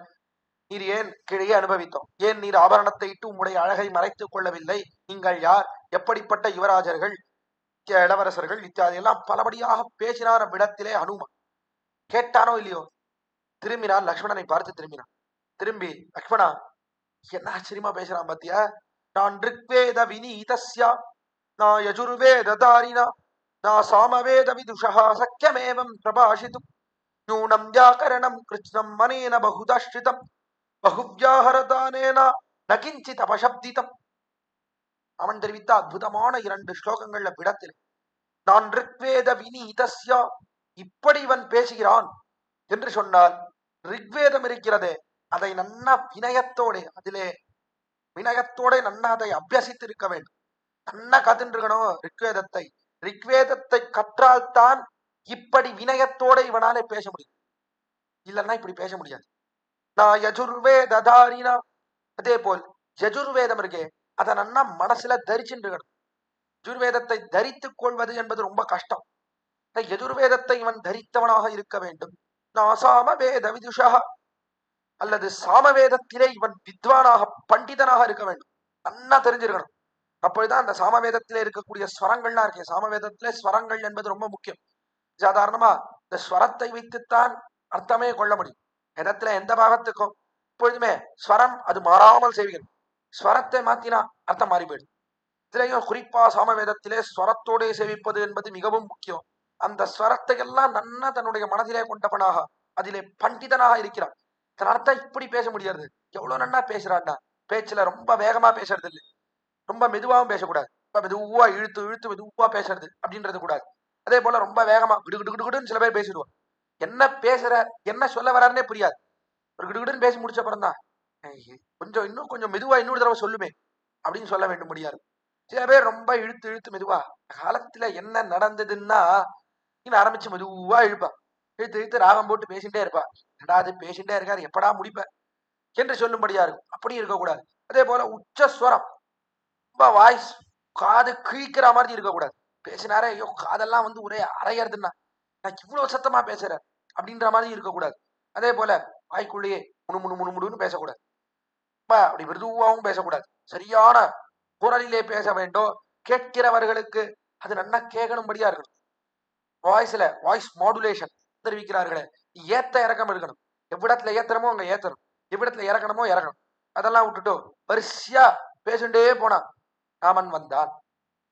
நீர் ஏன் கீழே அனுபவித்தோம்? ஏன் நீர் ஆபரணத்தை இட்டு உம்முடைய அழகை மறைத்துக் கொள்ளவில்லை? நீங்கள் யார்? எப்படிப்பட்ட யுவராஜர்கள், இளவரசர்கள் இத்தியாதி எல்லாம் பலபடியாக பேசினார். அவ்விடத்திலே அனுமான் கேட்டானோ இல்லையோ, திரும்பினான். லக்ஷ்மணனை பார்த்து திரும்பினான். திரும்பி, லக்ஷ்மணா, என்ன ஆச்சரியமா பேசுறான் பாத்தியா? நான் ரிக்வேத வினீதஸ்யா நா யஜுர்வேத தாரினா நா சாமவேத விதுஷா சக்கியமேவம் பிரபாஷிதும் நூனம் வியாகரணம் கிருஷ்ணம் மனேன பகுதாஷ்டிதம் பகுவியாஹரதானேன நகிஞ்சித் அபசப்திதம். அவன் தெரிவித்த அற்புதமான 2 ஸ்லோகங்கள்ல விடத்தில், நான் ரிக்வேத வினீதஸ்யா, இப்படி இவன் பேசுகிறான் என்று சொன்னால், ரிக்வேதம் இருக்கிறதே அதை நன்னா வினயத்தோட, அதிலே வினயத்தோட நன்னா அதை அபியசித்து இருக்க வேண்டும். நன்னா கத்துருக்கணும் ரிக்வேதத்தை. ரிக்வேதத்தை கற்றால்தான் இப்படி வினயத்தோட இவனாலே பேச முடியும். இல்லைன்னா இப்படி பேச முடியாது. நான் யஜுர்வேதாரினா, அதே போல் யஜுர்வேதம் இருக்கே அதை நன்னா மனசுல தரிச்சுட்டு இருக்கணும். யஜுர்வேதத்தை தரித்துக் கொள்வது என்பது ரொம்ப கஷ்டம். யஜுர்வேதத்தை இவன் தரித்தவனாக இருக்க வேண்டும். நான் சாமவேத விதுஷா, அல்லது சாமவேதத்திலே இவன் வித்வானாக பண்டிதனாக இருக்க வேண்டும். நன்னா தெரிஞ்சிருக்கணும். அப்பொழுதுதான் அந்த சாமவேதத்திலே இருக்கக்கூடிய ஸ்வரங்கள்லாம் இருக்கு. சாமவேதத்திலே ஸ்வரங்கள் என்பது ரொம்ப முக்கியம். சாதாரணமா இந்த ஸ்வரத்தை வைத்துத்தான் அர்த்தமே கொள்ள முடியும். இடத்துல எந்த பாகத்துக்கும் எப்பொழுதுமே ஸ்வரம் அது மாறாமல் செய்கிறது. ஸ்வரத்தை மாத்தினா அர்த்தம் மாறி போயிடும். இதுலயும் குறிப்பா சாமவேதத்திலே ஸ்வரத்தோட சேவிப்பது என்பது மிகவும் முக்கியம். அந்த ஸ்வரத்தை எல்லாம் நன்னா தன்னுடைய மனதிலே கொண்டவனாக, அதிலே பண்டிதனாக இருக்கிறான். தன் அர்த்தம் இப்படி பேச முடியாது. எவ்வளவு நன்னா பேசுறான்டா. பேச்சுல ரொம்ப வேகமா பேசுறது இல்லை, ரொம்ப மெதுவாகவும் பேசக்கூடாது. இப்ப மெதுவா இழுத்து இழுத்து மெதுவா பேசுறது அப்படின்றது கூடாது. அதே போல ரொம்ப வேகமா கிடுகிடுன்னு சில பேர் பேசிடுவான். என்ன பேசுற, என்ன சொல்ல வராருன்னே புரியாது. ஒரு கிடுகிடுன்னு பேசி முடிச்ச அப்புறம் தான் இன்னும் கொஞ்சம் மெதுவா இன்னொரு தடவை சொல்லுமே அப்படின்னு சொல்ல வேண்டும் முடியாது. சில பேர் ரொம்ப இழுத்து இழுத்து மெதுவா, காலத்துல என்ன நடந்ததுன்னா ஆரம்பிச்சு மெதுவா இழுப்பா, இழுத்து இழுத்து ராகம் போட்டு பேசிட்டே இருப்பா. அது பேசிட்டே இருக்காரு, எப்படா முடிப்ப என்று சொல்லும்படியா இருக்கும். அப்படி இருக்கக்கூடாது. அதே போல உச்சஸ்வரம், ரொம்ப வாய்ஸ் காது கிழிக்கிற மாதிரி இருக்கக்கூடாது. பேசினாரே ஐயோ காதெல்லாம் வந்து ஒரே அரையறதுன்னா, நான் இவ்வளவு சத்தமா பேசுறேன் அப்படின்ற மாதிரி இருக்கக்கூடாது. அதே போல வாய்க்குள்ளேயே முணுமுணுன்னு பேசக்கூடாது. அப்படி மிருதுவாகவும் பேசக்கூடாது. சரியான குரலிலே பேச வேண்டும். கேட்கிறவர்களுக்கு அது நல்லா கேட்கணும்படியா இருக்கணும். வாய்ஸ்ல வாய்ஸ் மாடுலேஷன் தெரிவிக்கிறார்களே, ஏத்த இறக்கம் இருக்கணும். எவ்விடத்துல ஏத்தனமோ அங்க ஏத்தணும், எவ்விடத்துல இறக்கணுமோ இறக்கணும். அதெல்லாம் விட்டுட்டு வரிசையா பேசிண்டே போனா, ராமன் வந்தான்,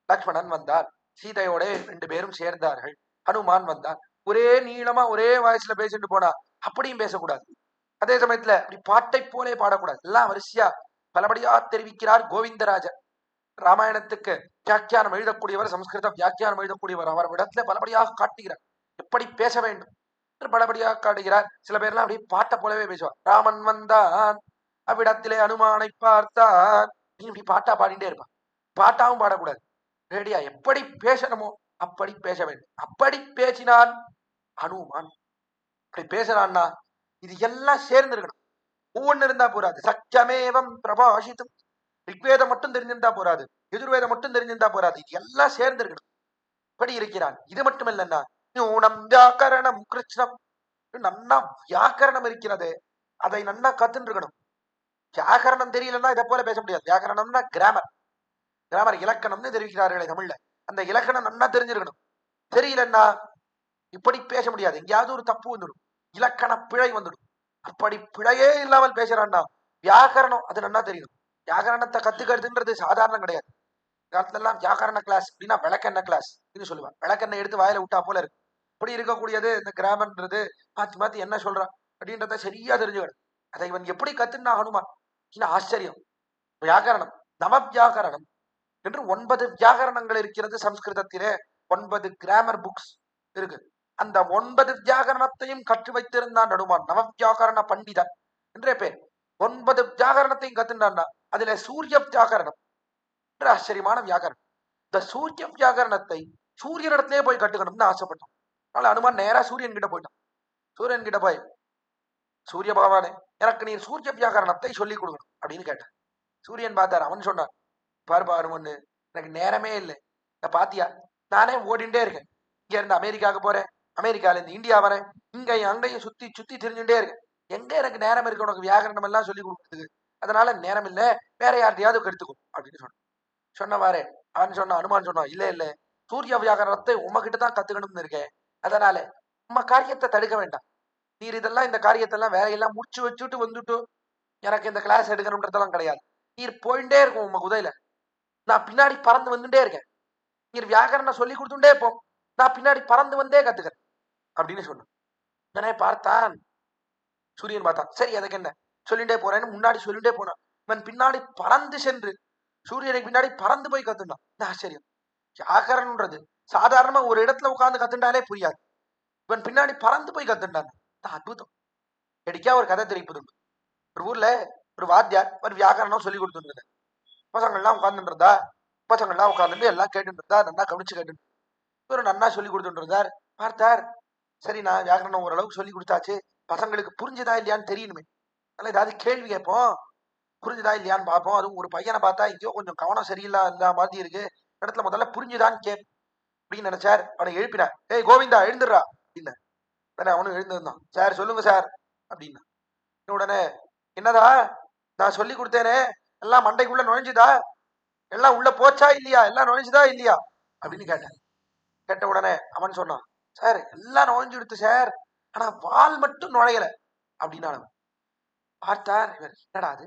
லக்ஷ்மணன் வந்தான், சீதையோட 2 பேரும் சேர்ந்தார்கள், ஹனுமான் வந்தான், ஒரே நீளமா ஒரே வாய்ஸ்ல பேசிட்டு போனா அப்படியும் பேசக்கூடாது. அதே சமயத்துல அப்படி பாட்டை போலே பாடக்கூடாது. எல்லாம் வரிசையா பலபடியா தெரிவிக்கிறார் கோவிந்தராஜர். ராமாயணத்துக்கு வியாக்கியானம் எழுதக்கூடியவர், சம்ஸ்கிருத வியாக்கியானம் எழுதக்கூடியவர். அவர் இடத்துல பலபடியாக காட்டுகிறார் எப்படி பேச வேண்டும் என்று பலபடியாக காட்டுகிறார். சில பேர்லாம் அப்படி பாட்டை போலவே பேசுவார். ராமன் வந்தான் அவ்விடத்திலே அனுமானை பார்த்தான், இப்படி பாட்டா பாடிட்டே இருப்பான். பாட்டாவும் பாடக்கூடாது. ரேடியா எப்படி பேசணுமோ அப்படி பேச வேண்டும். அப்படி பேசினான் அனுமான். அப்படி பேசுறான்னா இது எல்லாம் சேர்ந்து இருக்கணும். ஒவ்வொன்னு இருந்தா போறாது. சக்கியமேவம் பிரபாஷித்தும், ரிக்வேதம் மட்டும் தெரிஞ்சிருந்தா போறாது, எதிர்வேதம் மட்டும் தெரிஞ்சிருந்தா போறாது. இது எல்லாம் சேர்ந்து இருக்கணும். இப்படி இருக்கிறான். இது மட்டும் இல்லைன்னா நூனம் வியாக்கரணம் கிருஷ்ணம், நன்னா வியாக்கரணம் இருக்கிறது, அதை நன்னா கத்துன்னு இருக்கணும். வியாக்கரணம் தெரியலன்னா இதை போல பேச முடியாது. வியாக்கரணம்னா கிராமர், கிராமர் இலக்கணம்னு தெரிவிக்கிறார்களே தமிழ்ல, அந்த இலக்கணம் நன்னா தெரிஞ்சிருக்கணும். தெரியலன்னா இப்படி பேச முடியாது. எங்கேயாவது ஒரு தப்பு வந்துடும், இலக்கண பிழை வந்துடும். அப்படி பிழையே இல்லாமல் பேசுறான்னா வியாக்கரணம் அது நன்னா தெரியணும். வியாக்கரணத்தை கத்துக்கிறதுன்றது சாதாரணம் கிடையாது. காலத்துலாம் வியாக்கரண கிளாஸ் அப்படின்னா விளக்கெண்ண கிளாஸ் சொல்லுவாங்க. விளக்கெண்ணை எடுத்து வாயில விட்டா போல இருக்கு. இப்படி இருக்கக்கூடியது இந்த கிராமர்ன்றது. மாத்தி மாத்தி என்ன சொல்றான் அப்படின்றத சரியா தெரிஞ்சுக்கணும். அதை இவன் எப்படி கத்துனா ஹனுமான் ஆச்சரியம். வியாகரணம், நவவியாகரணம் என்று 9 வியாகரணங்கள் இருக்கிறது சம்ஸ்கிருதத்திலே. 9 கிராமர் புக்ஸ் இருக்கு. அந்த 9 வியாகரணத்தையும் கற்று வைத்திருந்தான் நடுமான். நவவியாகரண பண்டிதன் என்றே பேர். 9 வியாகரணத்தையும் கத்துண்டான். அதுல சூரிய வியாகரணம் என்ற ஆச்சரியமான வியாகரணம். இந்த சூரிய வியாகரணத்தை சூரியனிடத்திலே போய் கட்டுக்கணும்னு ஆசைப்பட்டான். அதனால அனுமான் நேரா சூரியன் கிட்ட போயிட்டான். சூரியன் கிட்ட போய், சூரிய பகவானே, எனக்கு நீர் சூரிய வியாகரணத்தை சொல்லிக் கொடுக்கணும் அப்படின்னு கேட்டான். சூரியன் பார்த்தார். அவன் சொன்னான், பாருப்பா அனுமன்னு, எனக்கு நேரமே இல்லை. பாத்தியா, நானே ஓடிண்டே இருக்கேன். இங்க இருந்து அமெரிக்காவுக்கு போறேன், அமெரிக்கால இருந்து இந்தியா வரேன், இங்கேயும் அங்கேயும் சுத்தி சுத்தி திரிஞ்சுட்டே இருக்கேன். எங்க எனக்கு நேரம் இருக்கு உனக்கு வியாகரணம் எல்லாம் சொல்லி கொடுக்கறதுக்கு? அதனால நேரம் இல்லை, வேற யார்ட்டையாவது கெடுத்துக்கும் அப்படின்னு சொன்னான். சொன்னவாறே அவன் சொன்னான். அனுமான் சொன்னான், இல்ல இல்ல, சூரிய வியாகரணத்தை உமகிட்ட தான் கத்துக்கணும்னு இருக்கேன். அதனால உம்ம காரியத்தை தடுக்க வேண்டாம். நீர் இதெல்லாம் இந்த காரியத்தெல்லாம் வேலையெல்லாம் முடிச்சு வச்சுட்டு வந்துட்டு எனக்கு இந்த கிளாஸ் எடுக்கணும்ன்றதெல்லாம் கிடையாது. நீர் போயிட்டே இருக்கும் உங்க குதையில, நான் பின்னாடி பறந்து வந்துட்டே இருக்கேன். நீர் வியாகரணம் சொல்லி கொடுத்துட்டே போம், நான் பின்னாடி பறந்து வந்தே கத்துக்கிறேன் அப்படின்னு சொன்னான். உடனே பார்த்தான், சூரியன் பார்த்தான். சரி, அதுக்கு என்ன, சொல்லிட்டே போறேன்னு முன்னாடி சொல்லிட்டே போனான். இவன் பின்னாடி பறந்து சென்று சூரியனுக்கு பின்னாடி பறந்து போய் கத்துனான். ஆச்சரியம். வியாகரணம்ன்றது சாதாரணமா ஒரு இடத்துல உட்கார்ந்து கத்துண்டாலே புரியாது. இவன் பின்னாடி பறந்து போய் கத்துண்டான். அற்புதம். எடிக்கா ஒரு கதை தெரிவிப்பது. ஒரு ஊர்ல ஒரு வாத்தியார் ஒரு வியாகரணம் சொல்லி கொடுத்துருந்தது. பசங்கள்லாம் உட்கார்ந்துருந்தா, பசங்கள்லாம் உட்கார்ந்துட்டு எல்லாம் கேட்டு இருந்தா, நல்லா கவனிச்சு கேட்டு இவரு நன்னா சொல்லி கொடுத்துட்டு இருந்தார். பார்த்தார், சரி நான் வியாகரணம் ஓரளவுக்கு சொல்லி கொடுத்தாச்சு, பசங்களுக்கு புரிஞ்சுதா இல்லையான்னு தெரியணுமே, அதனால ஏதாவது கேள்வி கேட்போம், புரிஞ்சுதா இல்லையான்னு பார்ப்போம். அதுவும் ஒரு பையனை பார்த்தா எங்கேயோ கொஞ்சம் கவனம் சரியில்லா மாதிரி இருக்கு, இடத்துல முதல்ல புரிஞ்சுதான்னு அப்படின்னு நினைச்சார். அவனை எழுப்பினார். ஏய் கோவிந்தா எழுந்துடுறா அப்படின்னு. அவனும் எழுந்திருந்தான். சார் சொல்லுங்க சார் அப்படின்னா. உடனே, என்னதா நான் சொல்லி கொடுத்தேனே எல்லாம் மண்டைக்குள்ள நுழைஞ்சுதா, எல்லாம் உள்ள போச்சா இல்லையா, எல்லாம் நுழைஞ்சுதா இல்லையா அப்படின்னு கேட்டேன். கேட்ட உடனே அவன் சொன்னான், சார் எல்லாம் நுழைஞ்சுடுத்து சார், ஆனா வால் மட்டும் நுழையல அப்படின்னா. பார்த்தார் இவர், என்னடா அது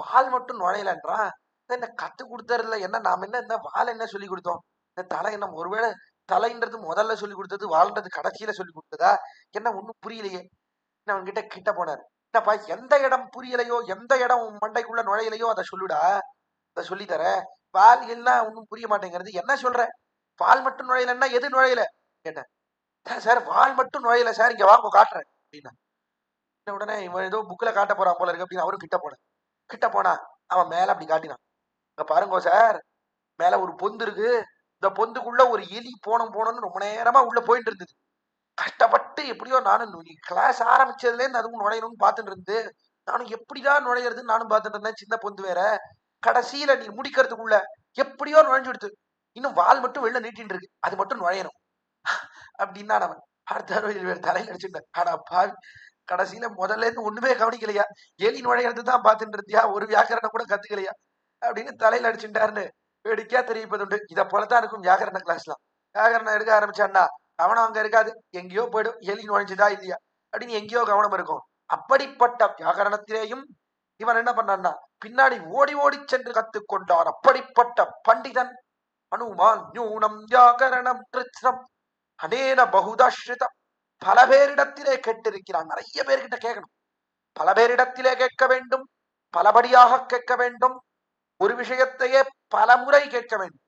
வால் மட்டும் நுழையலன்றான், என்ன கத்து கொடுத்ததுல என்ன, நாம என்ன இந்த வால் என்ன சொல்லி கொடுத்தோம், இந்த தலை என்ன, ஒருவேளை தலைன்றது முதல்ல சொல்லி கொடுத்தது, வாழ்ன்றது கடைசியில சொல்லி கொடுத்ததா, என்ன ஒண்ணும் புரியலையே. அவன் கிட்ட போனார். என்னப்பா, எந்த இடம் புரியலையோ, எந்த இடம் மண்டைக்குள்ள நுழையலையோ அதை சொல்லுடா, அதை சொல்லித்தர. வால் எல்லாம் ஒன்னும் புரிய மாட்டேங்கிறது, என்ன சொல்ற, வால் மட்டும் நுழையலன்னா எது நுழையல கேட்டேன். சார் வால் மட்டும் நுழையல சார், இங்க வாங்க காட்டுறேன் அப்படின்னா. உடனே இவன் ஏதோ புக்ல காட்ட போறான் போல இருக்கு அப்படின்னு அவரும் கிட்ட போனா அவன் மேல அப்படி காட்டினான். இங்க பாருங்க சார், மேல ஒரு பொந்து இருக்கு, இந்த பொந்துக்குள்ள ஒரு எலி போனோம்னு ரொம்ப நேரமா உள்ள போயிட்டு இருந்தது. கஷ்டப்பட்டு எப்படியோ நானும் கிளாஸ் ஆரம்பிச்சதுல இருந்து அதுவும் நுழையணும்னு பார்த்துட்டு இருந்து, நானும் எப்படிதான் நுழையிறதுன்னு நானும் பார்த்துட்டு இருந்தேன். சின்ன பொந்து வேற, கடைசியில நீ முடிக்கிறதுக்குள்ள எப்படியோ நுழைஞ்சு கொடுத்து, இன்னும் வால் மட்டும் வெளில நீட்டின்னு இருக்கு, அது மட்டும் நுழையணும் அப்படின்னா. அவன் அடுத்த தலையில அடிச்சுட்டேன். ஆனா பால் கடைசியில முதல்ல இருந்து ஒண்ணுமே கவனிக்கலையா, எலி நுழையிறது தான் பார்த்துட்டு இருந்தியா, ஒரு வியாக்கரணம் கூட கத்துக்கலையா அப்படின்னு தலையில அடிச்சுட்டாருன்னு வேடிக்கையா தெரிவிப்பது உண்டு. இதை போலதான் இருக்கும் வியாகரண கிளாஸ்லாம். வியாகரணம் எடுக்க ஆரம்பிச்சான்னா கவனம் அங்க இருக்காது, எங்கேயோ போயிடும், எலி நுழைஞ்சுதா இல்லையா அப்படின்னு எங்கேயோ கவனம் இருக்கும். அப்படிப்பட்ட வியாகரணத்திலேயும் இவன் என்ன பண்ணான்னா பின்னாடி ஓடி ஓடி சென்று கத்துக்கொண்டான். அப்படிப்பட்ட பண்டிதன் அனுமான். நியூனம் வியாகரணம் கிருத்னம் அனேன பகுதாஸ்ரிதம். பல பேரிடத்திலே கேட்டிருக்கிறான். நிறைய பேர்கிட்ட கேட்கணும், பல பேரிடத்திலே கேட்க வேண்டும், பலபடியாக கேட்க வேண்டும், ஒரு விஷயத்தையே பல முறை கேட்க வேண்டும்.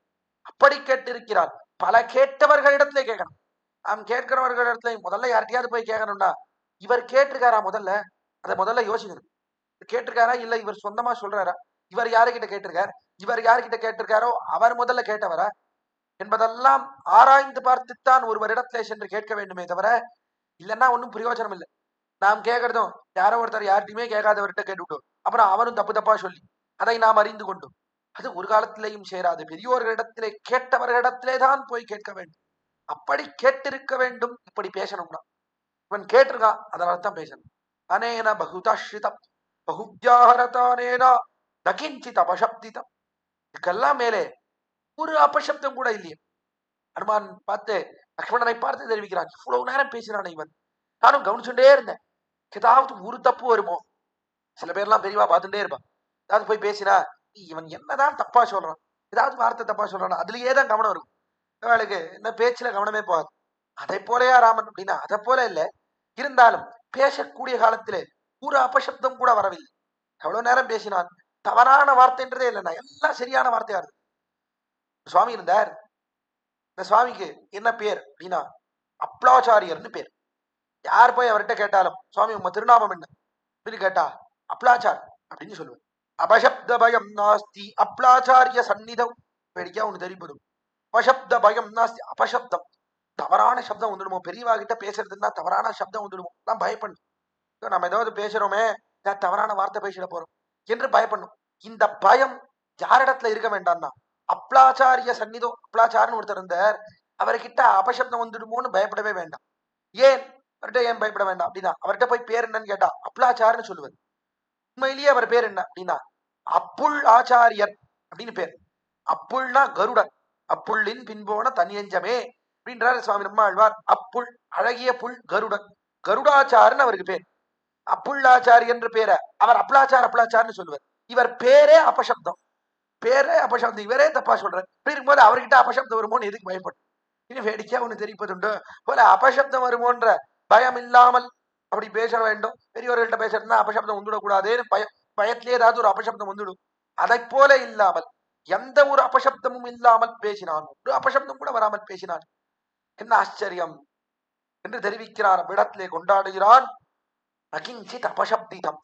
அப்படி கேட்டிருக்கிறான். பல கேட்டவர்களிடத்திலே கேட்கணும். நாம் கேட்கிறவர்களிடத்துல முதல்ல யார்கிட்டயாவது போய் கேட்கணும்னா, இவர் கேட்டிருக்காரா முதல்ல, அதை முதல்ல யோசிக்கணும். கேட்டிருக்காரா இல்ல இவர் சொந்தமா சொல்றாரா, இவர் யாருகிட்ட கேட்டிருக்கார், இவர் யாருகிட்ட கேட்டிருக்காரோ அவர் முதல்ல கேட்டவரா என்பதெல்லாம் ஆராய்ந்து பார்த்துத்தான் ஒருவரிடத்திலே சென்று கேட்க வேண்டுமே தவிர, இல்லைன்னா ஒன்றும் பிரயோஜனம் இல்லை. நாம் கேட்கறதும் யாரோ ஒருத்தர் யார்ட்டையுமே கேட்காதவர்கிட்ட கேட்டுவிட்டோம், அப்புறம் அவரும் தப்பு தப்பா சொல்லி அதை நாம் அறிந்து கொண்டோம், அது ஒரு காலத்திலேயும் சேராது. பெரியோர்களிடத்திலே கேட்டவர்களிடத்திலே தான் போய் கேட்க வேண்டும். அப்படி கேட்டிருக்க வேண்டும். இப்படி பேசணும்னா இவன் கேட்டிருக்கான், அதனால தான் பேசணும். அனேன பகுதாஸ்ரிதம் பகுவியாஹரதானேனா நகிஞ்சித் அபசப்திதம். இதுக்கெல்லாம் மேலே ஒரு அபசப்தம் கூட இல்லையே. அனுமான் பார்த்து லக்ஷ்மணனை பார்த்து தெரிவிக்கிறான், இவ்வளவு நேரம் பேசினான் இவன், நானும் கவனிச்சுட்டே இருந்தேன், ஏதாவது ஒரு தப்பு வருமோ. சில பேர்லாம் பெரியவா பார்த்துட்டே இருப்பான், ஏதாவது போய் பேசினா இவன் என்னதான் தப்பா சொல்றான், ஏதாவது வார்த்தை தப்பா சொல்றான், அதுலயே தான் கவனம் இருக்கும். அவளுக்கு என்ன பேச்சுல கவனமே போகாது. அதை போலயா ராமன் அப்படின்னா அதை போல இல்லை. இருந்தாலும் பேசக்கூடிய காலத்திலே ஒரு அபசப்தம் கூட வரவில்லை. எவ்வளவு நேரம் பேசினான், தவறான வார்த்தைன்றதே இல்லைண்ணா, எல்லாம் சரியான வார்த்தையா இருக்கு. சுவாமி இருந்தார், இந்த சுவாமிக்கு என்ன பேர் அப்படின்னா அப்ளாச்சாரியர்னு பேர். யார் போய் அவர்கிட்ட கேட்டாலும் சுவாமி உங்க திருநாமம் என்ன அப்படின்னு கேட்டா அப்ளாச்சார் அப்படின்னு சொல்லுவேன். அபசப்த பயம் நாஸ்தி அப்ளாச்சாரிய சந்நிதம். வேடிக்கையா ஒண்ணு தெரிவிப்படும். அபசப்த பயம் நாஸ்தி, அபசப்தம் தவறான சப்தம் வந்துடுமோ, பெரியவா கிட்ட பேசுறதுன்னா தவறான சப்தம் வந்துடுமோ நான் பயப்படணும். நம்ம ஏதாவது பேசுறோமே, தவறான வார்த்தை பேசிட போறோம் என்று பயப்படணும். இந்த பயம் யாரிடத்துல இருக்க வேண்டாம்னா அப்ளாச்சாரிய சந்நிதம். அப்ளாச்சார்னு ஒருத்தர் இருந்தார், அவர்கிட்ட அபசப்தம் வந்துடுமோன்னு பயப்படவே வேண்டாம். ஏன் அவர்கிட்ட ஏன் பயப்பட வேண்டாம் அப்படின்னா, அவர்கிட்ட போய் பேர் என்னன்னு கேட்டா அப்ளாச்சார்னு சொல்லுவார். உண்மையிலேயே அவர் பேர் என்ன அப்படின்னா அப்புள் ஆச்சாரியர் அப்படின்னு பேர். அப்புள்னா கருடன், அப்புள்ளின் பின்போன தனியஞ்சமே அப்படின்றார் சுவாமி நம்மாழ்வார். அப்புள் அழகிய புல் கருடன், கருடாச்சார்னு அவருக்கு பேர். அப்புள்ளாச்சாரி என்ற பேரை அவர் அப்ளாச்சார் அப்ளாச்சார்னு சொல்லுவார். இவர் பேரே அபசப்தம், பேரே அபசப்தம், இவரே தப்பா சொல்றார். இப்படி இருக்கும்போது அவர்கிட்ட அபசப்தம் வருமோன்னு எதுக்கு பயப்படும்? இனி வேடிக்கையா ஒண்ணு தெரிவிப்பதுண்டு போல அபசப்தம் வருமோன்ற பயம் இல்லாமல் அப்படி பேச வேண்டும். பெரியவர்கள்ட்ட பேசுறதுன்னா அபசப்தம் வந்துடக்கூடாதுன்னு பயத்திலே ஏதாவது ஒரு அபசப்தம் வந்துடும். அதை போல இல்லாமல் எந்த ஒரு அபசப்தமும் இல்லாமல் பேசினான், ஒரு அபசப்தம் கூட வராமல் பேசினான். என்ன ஆச்சரியம் என்று தெரிவிக்கிறார். விடத்திலே கொண்டாடுகிறான். அகிஞ்சித் அபசப்திதம்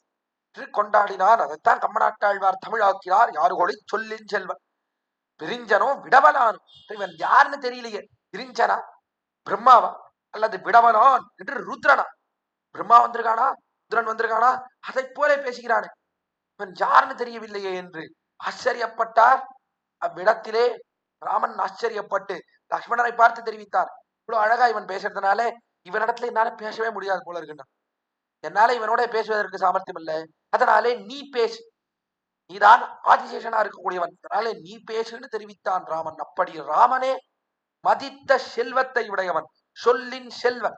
கொண்டாடினான். அதைத்தான் கம்மநாட்டாழ்வார் தமிழாக்கிறார். யாருகொலை சொல்லின் செல்வன் பிரிஞ்சனோ விடவனான். இவன் யாருன்னு தெரியலையே, பிரிஞ்சனா பிரம்மாவா அல்லது விடவனான் என்று ருத்ரனா. பிரம்மா வந்திருக்கானா, ருத்ரன் வந்திருக்கானா, அதை போல பேசுகிறானே, இவன் யாருன்னு தெரியவில்லையே என்று ஆச்சரியப்பட்டார். அவ்விடத்திலே ராமன் ஆச்சரியப்பட்டு லக்ஷ்மணனை பார்த்து தெரிவித்தார், இவ்வளவு அழகா இவன் பேசுறதுனால இவனிடத்துல என்னால பேசவே முடியாது போல இருக்குன்னா, என்னால இவனோட பேசுவதற்கு சாமர்த்தியம் இல்லை, அதனாலே நீ பேசு, நீதான் ஆதிசேஷனா இருக்கக்கூடியவன், அதனாலே நீ பேசுன்னு தெரிவித்தான் ராமன். அப்படி ராமனே மதித்த செல்வத்தை உடையவன், சொல்லின் செல்வன்,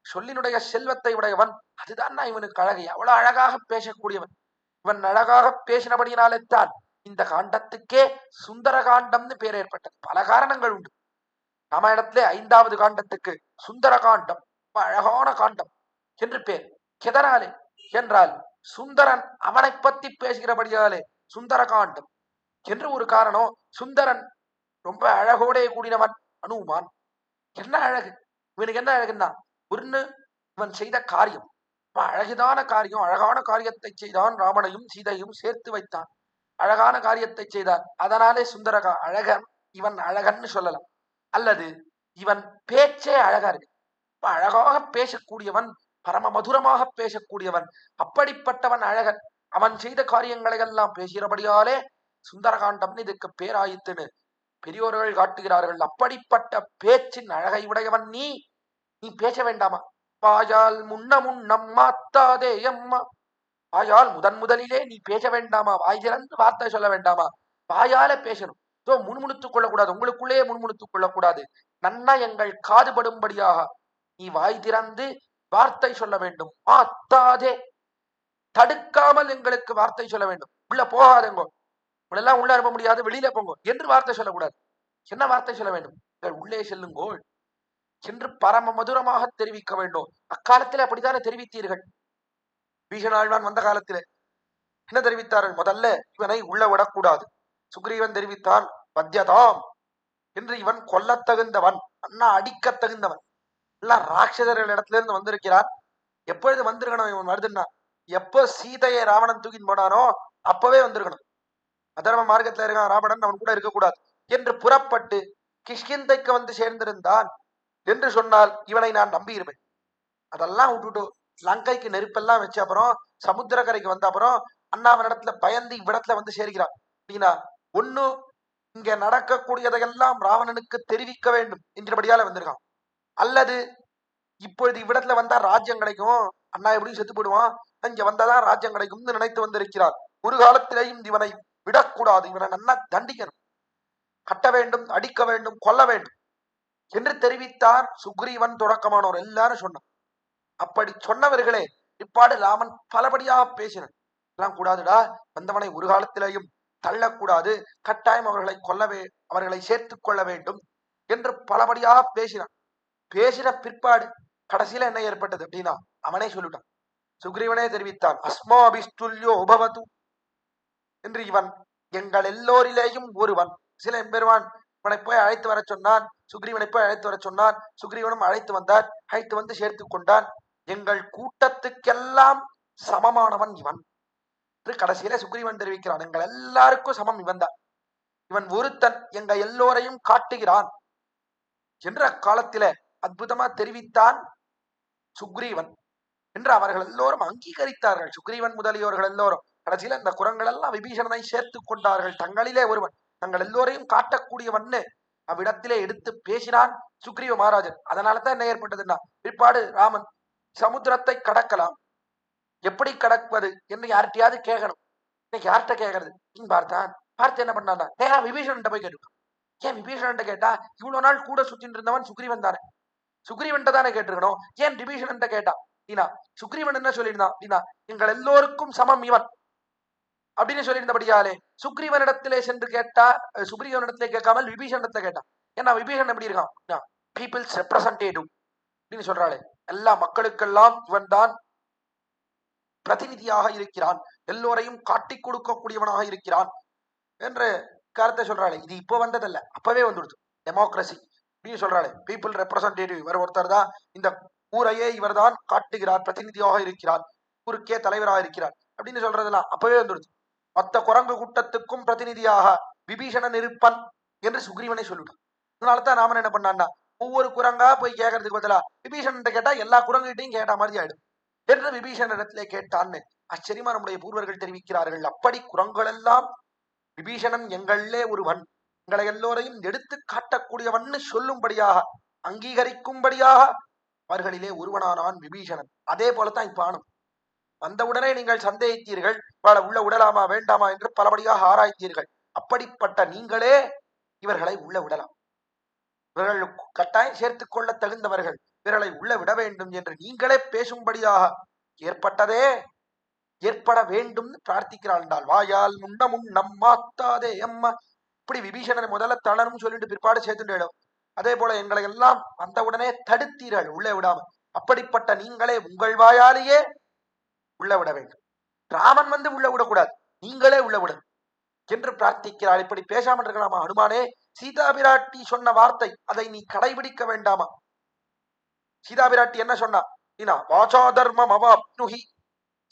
சொல்லினுடைய செல்வத்தை உடையவன். அதுதான் இவனுக்கு அழகு, எவ்வளவு அழகாக பேசக்கூடியவன். இவன் அழகாக பேசினபடியினாலே தான் இந்த காண்டத்துக்கே சுந்தர காண்டம்னு பேர் ஏற்பட்டது. பல காரணங்கள் உண்டு. ராமாயணத்திலே 5வது காண்டத்துக்கு சுந்தர காண்டம், அழகான காண்டம் என்று பேர். எதனாலே என்றால் சுந்தரன் அவனை பத்தி பேசுகிறபடியாலே சுந்தர காண்டம் என்று ஒரு காரணம். சுந்தரன் ரொம்ப அழகோட கூடினவன் அனுமான். என்ன அழகு இவனுக்கு, என்ன அழகுன்னா ஒன்னு இவன் செய்த காரியம் அழகுதான காரியம், அழகான காரியத்தை செய்தான். ராமனையும் சீதையும் சேர்த்து வைத்தான், அழகான காரியத்தை செய்தான். அதனாலே சுந்தரகா அழகன், இவன் அழகன்னு சொல்லலாம். அல்லது இவன் பேச்சே அழகா இருக்கு, அழகாக பேசக்கூடியவன், பரம மதுரமாக பேசக்கூடியவன், அப்படிப்பட்டவன் அழகன். அவன் செய்த காரியங்களை எல்லாம் பேசுகிறபடியாலே சுந்தரகாண்டம் இதுக்கு பேராயித்துன்னு பெரியோர்கள் காட்டுகிறார்கள். அப்படிப்பட்ட பேச்சின் அழகை உடையவன் நீ பேச வேண்டாமா? வாயால் முன்னம் மாத்தாதே அம்மா, வாயால் முதலிலே நீ பேச வேண்டாமா? வாய் திறந்து வார்த்தை சொல்ல வேண்டாமா? வாயால பேசணும். முணுமுணுத்துக் கொள்ளக்கூடாது, உங்களுக்குள்ளே முணுமுணுத்துக் கொள்ளக்கூடாது. நன்னா எங்கள் காதுபடும்படியாக நீ வாய் திறந்து வார்த்தை சொல்ல வேண்டும். மாத்தாதே, தடுக்காமல் எங்களுக்கு வார்த்தை சொல்ல வேண்டும். உள்ள போகாதங்கோ, உங்களெல்லாம் உள்ள அனுப்ப முடியாது, வெளியில போங்க என்று வார்த்தை சொல்லக்கூடாது. என்ன வார்த்தை சொல்ல வேண்டும்? உள்ளே செல்லுங்கோள் என்று பரம மதுரமாக தெரிவிக்க வேண்டும். அக்காலத்தில் அப்படித்தானே தெரிவித்தீர்கள். பீஷணாழ்வான் வந்த காலத்திலே என்ன தெரிவித்தார்கள்? முதல்ல இவனை உள்ள விடக்கூடாது. சுக்ரீவன் தெரிவித்தான், பத்தியதாம் என்று, இவன் கொல்ல தகுந்தவன், அண்ணா அடிக்க தகுந்தவன். எல்லாம் ராட்சதர்கள் இடத்துல இருந்து வந்திருக்கிறான். எப்பொழுது வந்திருக்கணும் இவன் வருதுன்னா, எப்போ சீதையை ராவணன் தூக்கின்னு போனானோ அப்பவே வந்திருக்கணும். அதர்ம மார்க்கத்துல இருக்கான் ராவணன், அவன் கூட இருக்கக்கூடாது என்று புறப்பட்டு கிஷ்கிந்தைக்கு வந்து சேர்ந்திருந்தான் என்று சொன்னால் இவனை நான் நம்பியிருப்பேன். அதெல்லாம் விட்டுட்டு லங்கைக்கு நெருப்பெல்லாம் வச்ச அப்புறம் சமுத்திரக்கரைக்கு வந்த அப்புறம் அண்ணாவன் இடத்துல பயந்து இவ்விடத்துல வந்து சேர்கிறான் அப்படின்னா, ஒண்ணு இங்க நடக்கக்கூடியதையெல்லாம் ராவணனுக்கு தெரிவிக்க வேண்டும் என்றபடியால வந்திருக்கான். அல்லது இப்பொழுது இவ்விடத்துல வந்தா ராஜ்யம் கிடைக்கும், அண்ணா எப்படியும் செத்து போடுவான், இங்க வந்தாதான் ராஜ்யம் கிடைக்கும்னு நினைத்து வந்திருக்கிறார். ஒரு காலத்திலேயும் இவனை விடக்கூடாது, இவனை நன்னா தண்டிக்கணும், கட்ட வேண்டும், அடிக்க வேண்டும், கொல்ல வேண்டும் என்று தெரிவித்தார் சுக்ரீவன் தொடக்கமானவர் எல்லாரும் சொன்னார். அப்படி சொன்னவர்களே இப்பாடு ராமன் பலபடியாக பேசினார். எல்லாம் கூடாதுடா, வந்தவனை ஒரு காலத்திலேயும் தள்ளக்கூடாது, கட்டாயம் அவர்களை கொல்லவே, அவர்களை சேர்த்துக் கொள்ள வேண்டும் என்று பலபடியாக பேசினான். பேசின பிற்பாடு கடைசியில என்ன ஏற்பட்டது அப்படின்னா, அவனே சொல்லிட்டான், சுக்ரீவனே தெரிவித்தான், அஸ்மாபிஸ்துல்யோ பவது என்று இவன் எங்கள் எல்லோரிலேயும் ஒருவன். சில எம்பெருமான் இவனை போய் அழைத்து வர சொன்னான், சுக்ரீவனை போய் அழைத்து வர சொன்னான், சுக்ரீவனும் அழைத்து வந்தார், அழைத்து வந்து சேர்த்து கொண்டான். எங்கள் கூட்டத்துக்கெல்லாம் சமமானவன் இவன் என்று கடைசியில சுக்ரீவன் தெரிவிக்கிறான். எங்கள் எல்லாருக்கும் சமம் இவன் தான், இவன் ஒருத்தன் எங்க எல்லோரையும் காட்டுகிறான் என்று அக்காலத்தில அற்புதமா தெரிவித்தான் சுக்ரீவன் என்று அவர்கள் எல்லோரும் அங்கீகரித்தார்கள். சுக்ரீவன் முதலியோர்கள் எல்லோரும் கடைசியில இந்த குரங்கள் எல்லாம் விபீஷணனை சேர்த்து கொண்டார்கள். தங்களிலே ஒருவன், தங்கள் எல்லோரையும் காட்டக்கூடியவன்னு அவ்விடத்திலே எடுத்து பேசினான் சுக்ரீவ மகாராஜன். அதனாலதான் என்ன ஏற்பட்டதுன்னா, பிற்பாடு ராமன் சமுத்திரத்தை கடக்கலாம், எப்படி கடப்பது என்று யார்கிட்டயாவது கேட்கணும். இன்னைக்கு யார்கிட்ட கேட்கறது பார்த்தான். பார்த்து என்ன பண்ணான், நேரா விபீஷணன் போய் கேட்டுட்டான். ஏன் விபீஷணன் கேட்டா, இவ்வளவு நாள் கூட சுத்திட்டு இருந்தவன் சுக்ரீவன் தானே, சுக்ரீவன் தானே கேட்டிருக்கணும், ஏன் விபீஷணன் கேட்டான் அப்படின்னா, சுக்ரீவன் என்ன சொல்லியிருந்தான் அப்படின்னா, எங்கள் எல்லோருக்கும் சமம் இவன் அப்படின்னு சொல்லியிருந்தபடியாலே சுக்ரீவனிடத்திலே சென்று கேட்டா, சுக்ரீவனிடத்திலே கேட்காமல் விபீஷணத்துல கேட்டான். ஏன்னா விபீஷணன் எப்படி இருக்கான், பீப்புள்ஸ் ரெப்ரசன்டேட்டிவ் அப்படின்னு சொல்றாளே, எல்லா மக்களுக்கெல்லாம் இவன் தான் பிரதிநிதியாக இருக்கிறான், எல்லோரையும் காட்டி கொடுக்கக்கூடியவனாக இருக்கிறான் என்று கருத்தை சொல்றாளே. இது இப்போ வந்ததல்ல, அப்பவே வந்துடுது டெமோக்ரஸி அப்படின்னு சொல்றாளே. பீப்புள் ரெப்ரசன்டேட்டிவ், இவர் ஒருத்தர் தான் இந்த ஊரையே இவர் தான் காட்டுகிறார், பிரதிநிதியாக இருக்கிறார், ஊருக்கே தலைவராக இருக்கிறார் அப்படின்னு சொல்றதெல்லாம் அப்பவே வந்துடுது. மொத்த குரங்கு கூட்டத்துக்கும் பிரதிநிதியாக விபீஷணன் இருப்பன் என்று சுக்ரீவனை சொல்லிட்டான். அதனாலதான் ராமன் என்ன பண்ணான்னா, ஒவ்வொரு குரங்கா போய் கேட்கறதுக்கு பதிலா விபீஷணன் கேட்டா எல்லா குரங்கிட்டையும் கேட்ட மாதிரி ஆயிடும் என்று விபீஷணனிடத்திலே கேட்டான்னு ஆச்சரியமா நம்முடைய பூர்வர்கள் தெரிவிக்கிறார்கள். அப்படி குரங்கள் எல்லாம் விபீஷணன் எங்களே ஒருவன், எங்களை எல்லோரையும் எடுத்து காட்டக்கூடியவன் சொல்லும்படியாக அங்கீகரிக்கும்படியாக அவர்களிலே ஒருவனானான் விபீஷணன். அதே போலத்தான் இப்பானும் வந்தவுடனே நீங்கள் சந்தேகித்தீர்கள், உள்ள விடலாமா வேண்டாமா என்று பலபடியாக ஆராய்த்தீர்கள். அப்படிப்பட்ட நீங்களே இவர்களை உள்ள விடலாம், இவர்கள் கட்டாயம் சேர்த்துக் கொள்ள தகுந்தவர்கள், இவர்களை உள்ள விட வேண்டும் என்று நீங்களே பேசும்படியாக ஏற்பட்டதே, ஏற்பட வேண்டும் பிரார்த்திக்கிறாள் என்றால், வாயால் முன்னமும் நம்மாத்தாதே அம்மா. இப்படி விபீஷணனை முதல்ல தளரும் சொல்லிட்டு பிற்பாடு சேர்த்துட்டு, அதே போல எங்களை எல்லாம் வந்தவுடனே தடுத்தீர்கள் உள்ளே விடாம, அப்படிப்பட்ட நீங்களே உங்கள் வாயாலேயே உள்ள விட வேண்டும். ராமன் வந்து உள்ள விடக்கூடாது, நீங்களே உள்ள விட என்று பிரார்த்திக்கிறாள். இப்படி பேசாமல் இருக்கலாமா ஹனுமானே? சீதா பிராட்டி சொன்ன வார்த்தை, அதை நீ கடைபிடிக்க வேண்டாமா? சீதா பிராட்டி என்ன சொன்னா, வாசா தர்மம் அவாப்னுஹி.